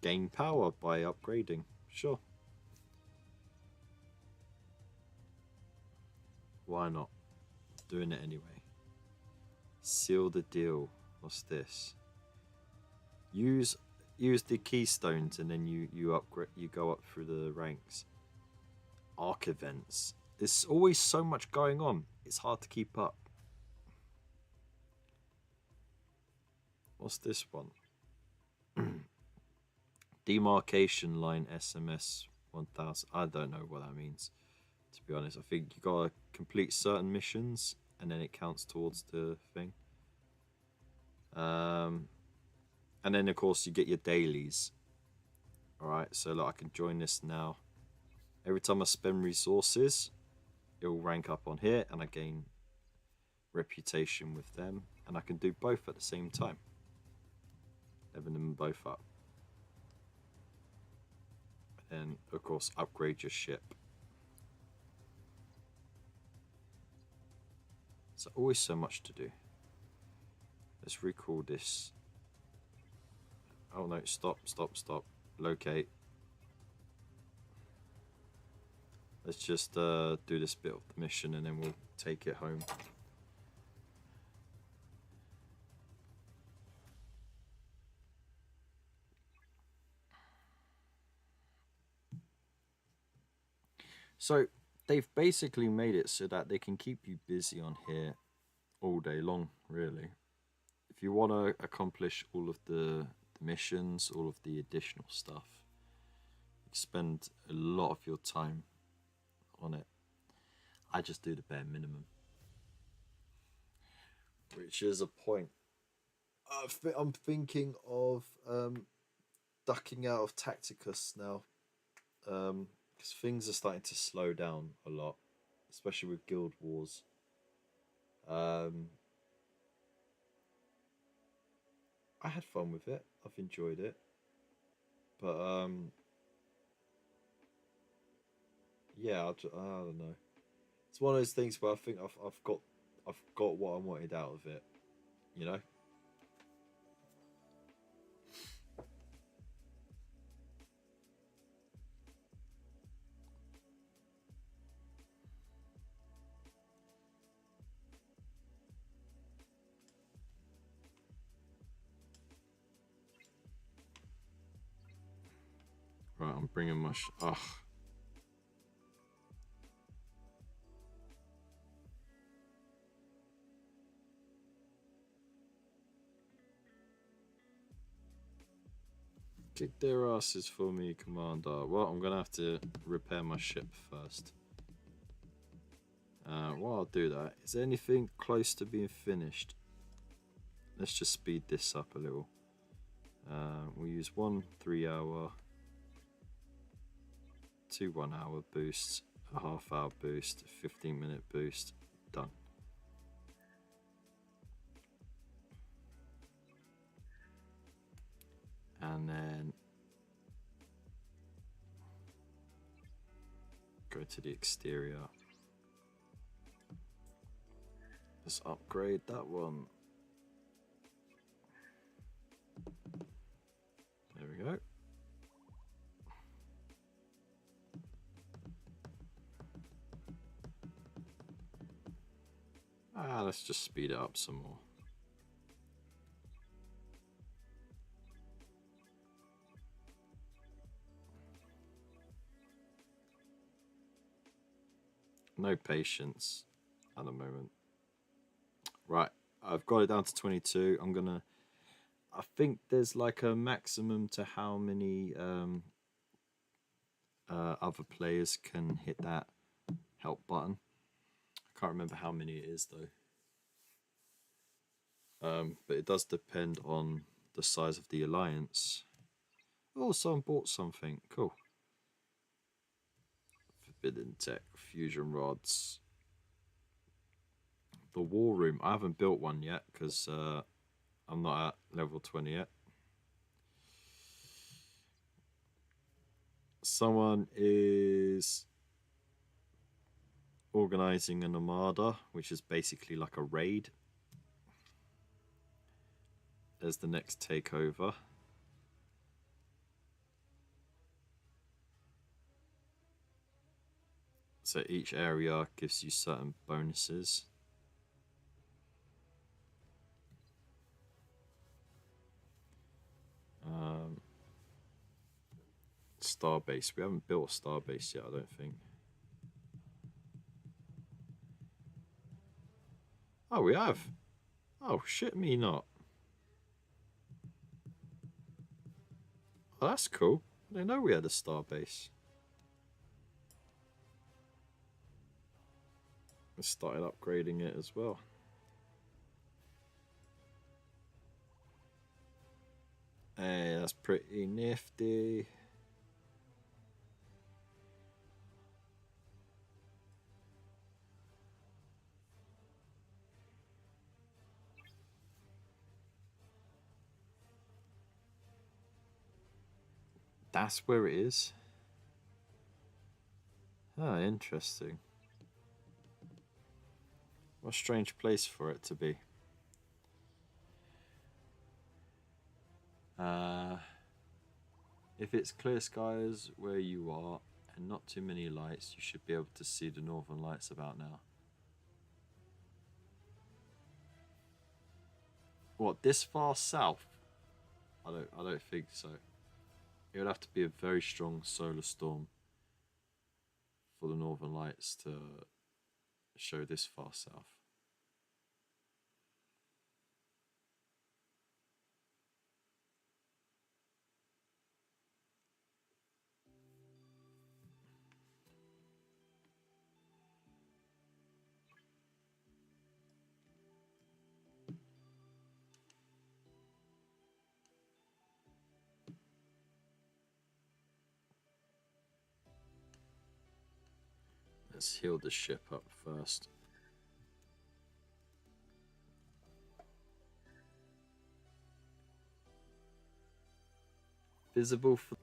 Gain power by upgrading. Sure. Why not? Doing it anyway. Seal the deal. What's this? Use the keystones and then you upgrade. You go up through the ranks. Arc events. There's always so much going on. It's hard to keep up. What's this one? Demarcation line SMS 1000. I don't know what that means, to be honest. I think you gotta complete certain missions and then it counts towards the thing. And then of course you get your dailies. Alright, so like I can join this now. Every time I spend resources, it will rank up on here and I gain reputation with them. And I can do both at the same time. Leveling them both up. And of course upgrade your ship. So always so much to do. Let's recall this. Oh no, stop. Locate. Let's just do this bit of the mission and then we'll take it home. So they've basically made it so that they can keep you busy on here all day long, really. If you want to accomplish all of the missions, all of the additional stuff, you spend a lot of your time on it. I just do the bare minimum. which is a point. I'm thinking of ducking out of Tacticus now, because things are starting to slow down a lot, especially with Guild Wars. Um, I had fun with it. I've enjoyed it, but yeah, I don't know. It's one of those things where I think I've got what I wanted out of it. You know. Right, I'm bringing my. Ugh. Kick their asses for me, Commander. Well, I'm gonna have to repair my ship first. While I'll do that, is there anything close to being finished? Let's just speed this up a little. We'll use 1 3-hour, 2 1-hour boosts, a half-hour boost, 15-minute boost. Done. And then go to the exterior. Let's upgrade that one. There we go. Let's just speed it up some more. No patience at the moment. Right, I've got it down to 22. I think there's like a maximum to how many other players can hit that help button. I can't remember how many it is though. But it does depend on the size of the alliance. Oh, someone bought something. Cool. Forbidden Tech, Fusion Rods. The War Room. I haven't built one yet because I'm not at level 20 yet. Someone is organizing an armada, which is basically like a raid as the next takeover. So each area gives you certain bonuses. Starbase. We haven't built a starbase yet, I don't think. Oh, we have. Oh, shit me not. Oh, that's cool. I didn't know we had a starbase. I started upgrading it as well. Hey, that's pretty nifty. That's where it is. Ah, interesting. What a strange place for it to be. If it's clear skies where you are and not too many lights, you should be able to see the northern lights about now. What, this far south? I don't think so. It would have to be a very strong solar storm for the northern lights to show this far south. Let's heal the ship up first. Visible for...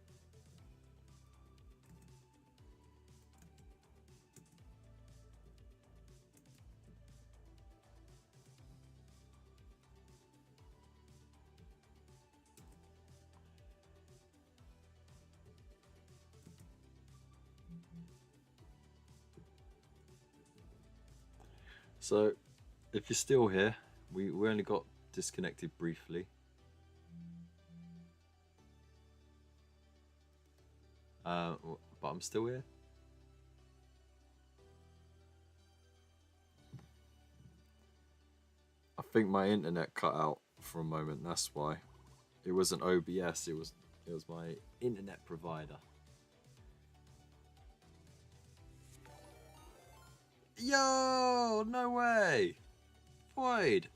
So, if you're still here, we only got disconnected briefly. But I'm still here. I think my internet cut out for a moment. That's why. It wasn't OBS. It was my internet provider. Yo, no way, Void.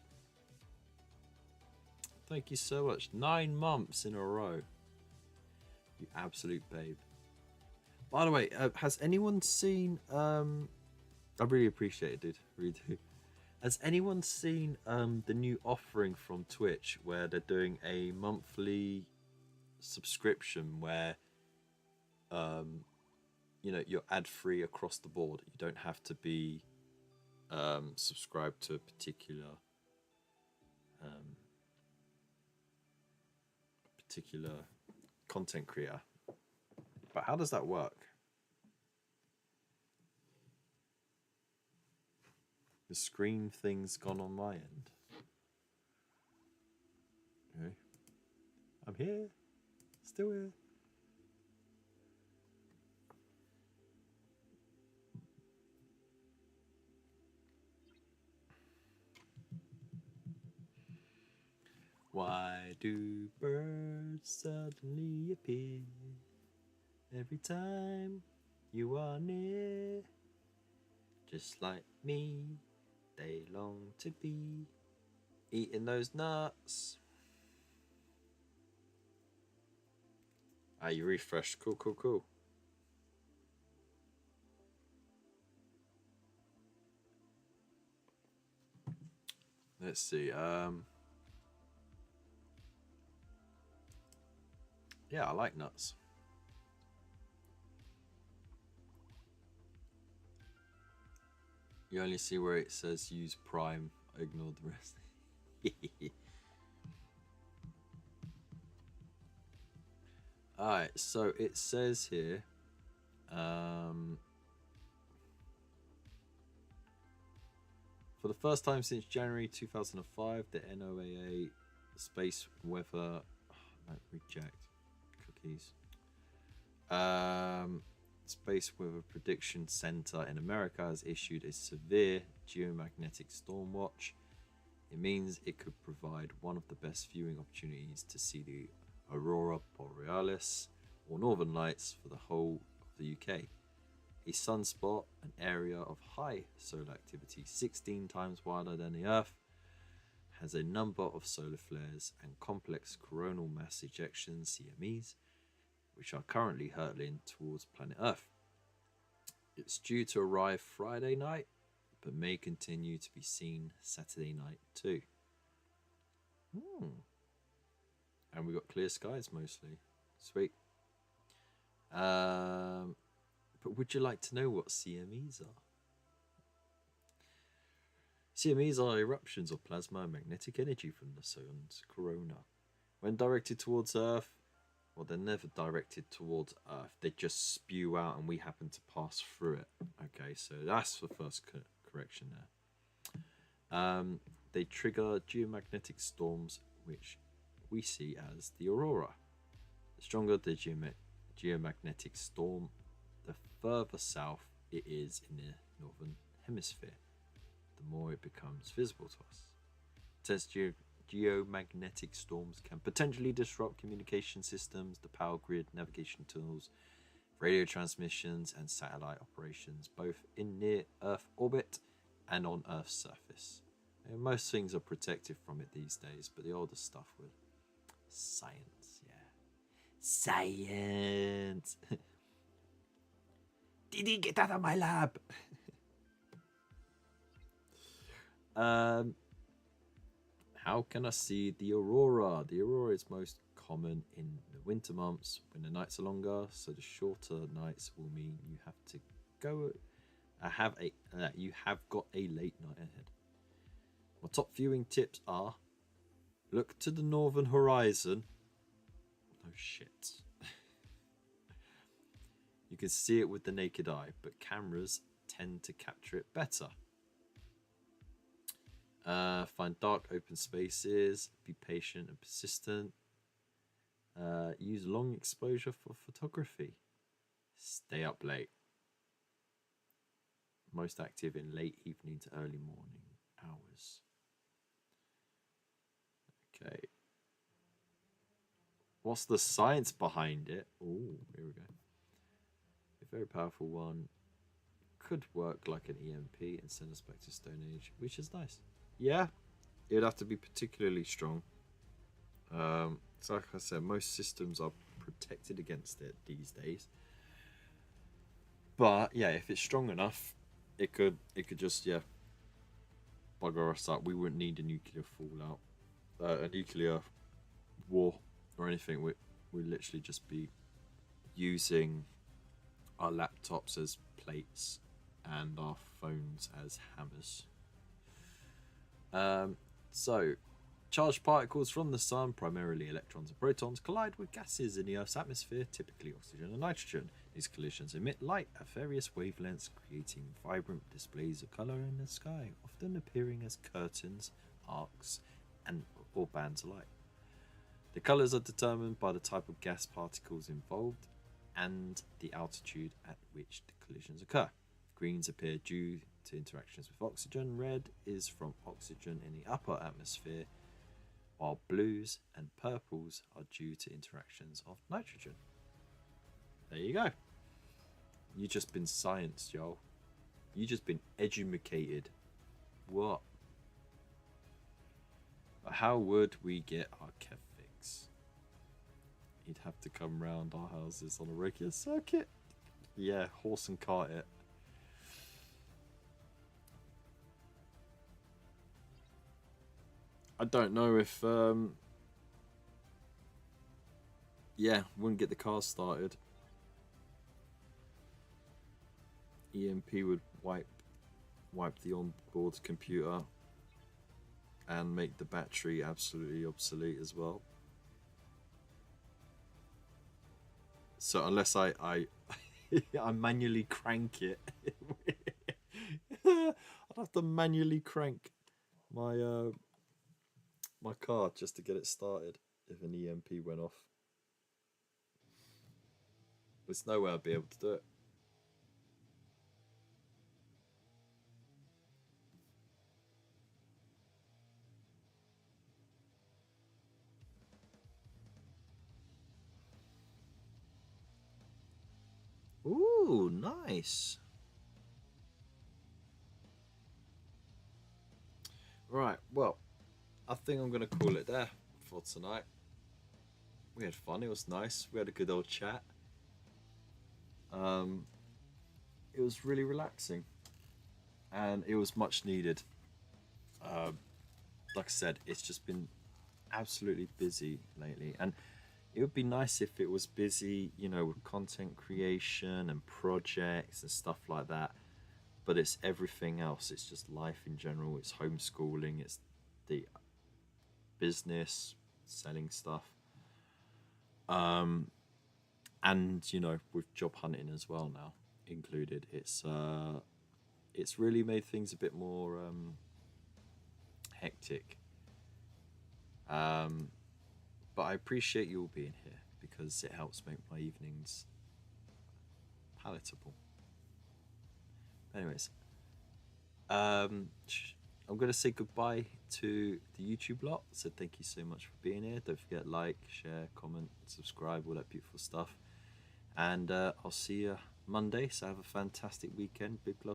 Thank you so much. 9 months in a row. You absolute babe. By the way, has anyone seen... I really appreciate it, dude. Really do. Has anyone seen the new offering from Twitch where they're doing a monthly subscription where you know, you're ad-free across the board. You don't have to be subscribed to a particular content creator. But how does that work? The screen thing's gone on my end. Okay. I'm here. Still here. Why do birds suddenly appear every time you are near? Just like me, they long to be eating those nuts. Ah, you refreshed. Cool, cool, cool. Let's see. Yeah, I like nuts. You only see where it says use Prime. I ignored the rest. Alright, so it says here for the first time since January 2005, the NOAA Space Weather reject cookies. Space Weather Prediction Center in America has issued a severe geomagnetic storm watch. It means it could provide one of the best viewing opportunities to see the Aurora Borealis or Northern Lights for the whole of the UK. A sunspot, an area of high solar activity 16 times wider than the Earth, has a number of solar flares and complex coronal mass ejections, CMEs, which are currently hurtling towards planet Earth. It's due to arrive Friday night, but may continue to be seen Saturday night too. And we got clear skies mostly. Sweet. But would you like to know what CMEs are? CMEs are eruptions of plasma and magnetic energy from the sun's corona. When directed towards Earth, well, they're never directed towards Earth. They just spew out and we happen to pass through it. Okay, so that's the first correction there. They trigger geomagnetic storms, which we see as the aurora. The stronger the geomagnetic storm, the further south it is in the northern hemisphere, the more it becomes visible to us. Intense geomagnetic storms can potentially disrupt communication systems, the power grid, navigation tools, radio transmissions, and satellite operations, both in near Earth orbit and on Earth's surface. And most things are protected from it these days, but the older stuff would. Science, yeah. Science! Didi, get out of my lab! Um, how can I see the aurora? The aurora is most common in the winter months when the nights are longer, so the shorter nights will mean you have to go. You have got a late night ahead. My top viewing tips are: look to the northern horizon. No shit. You can see it with the naked eye, but cameras tend to capture it better. Find dark open spaces, be patient and persistent. Use long exposure for photography. Stay up late. Most active in late evening to early morning hours. Okay. What's the science behind it? Oh, here we go. A very powerful one. Could work like an EMP and send us back to Stone Age, which is nice. Yeah, it'd have to be particularly strong. So like I said, most systems are protected against it these days. But yeah, if it's strong enough, it could just bugger us up. We wouldn't need a nuclear fallout, a nuclear war or anything. We'd literally just be using our laptops as plates and our phones as hammers. So, charged particles from the sun, primarily electrons and protons, collide with gases in the Earth's atmosphere, typically oxygen and nitrogen. These collisions emit light at various wavelengths, creating vibrant displays of colour in the sky, often appearing as curtains, arcs, or bands of light. The colours are determined by the type of gas particles involved and the altitude at which the collisions occur. Greens appear due to interactions with oxygen. Red is from oxygen in the upper atmosphere, while blues and purples are due to interactions of nitrogen. There you go. You just been scienced, y'all. You just been educated. What? But how would we get our Kev fix? He'd have to come round our houses on a regular circuit. Yeah, horse and cart it. I don't know if wouldn't get the car started. EMP would wipe the onboard computer and make the battery absolutely obsolete as well. So unless I I manually crank it, I'd have to manually crank my my car just to get it started if an EMP went off. There's no way I'd be able to do it. Ooh, nice. Right, well, I think I'm going to call it there for tonight. We had fun, it was nice. We had a good old chat. It was really relaxing and it was much needed. Like I said, it's just been absolutely busy lately, and it would be nice if it was busy, with content creation and projects and stuff like that. But it's everything else. It's just life in general. It's homeschooling. It's the business, selling stuff. And with job hunting as well now included, it's really made things a bit more hectic. But I appreciate you all being here because it helps make my evenings palatable. Anyways, I'm going to say goodbye to the YouTube lot. So thank you so much for being here. Don't forget, like, share, comment, subscribe, all that beautiful stuff. And I'll see you Monday. So have a fantastic weekend. Big love.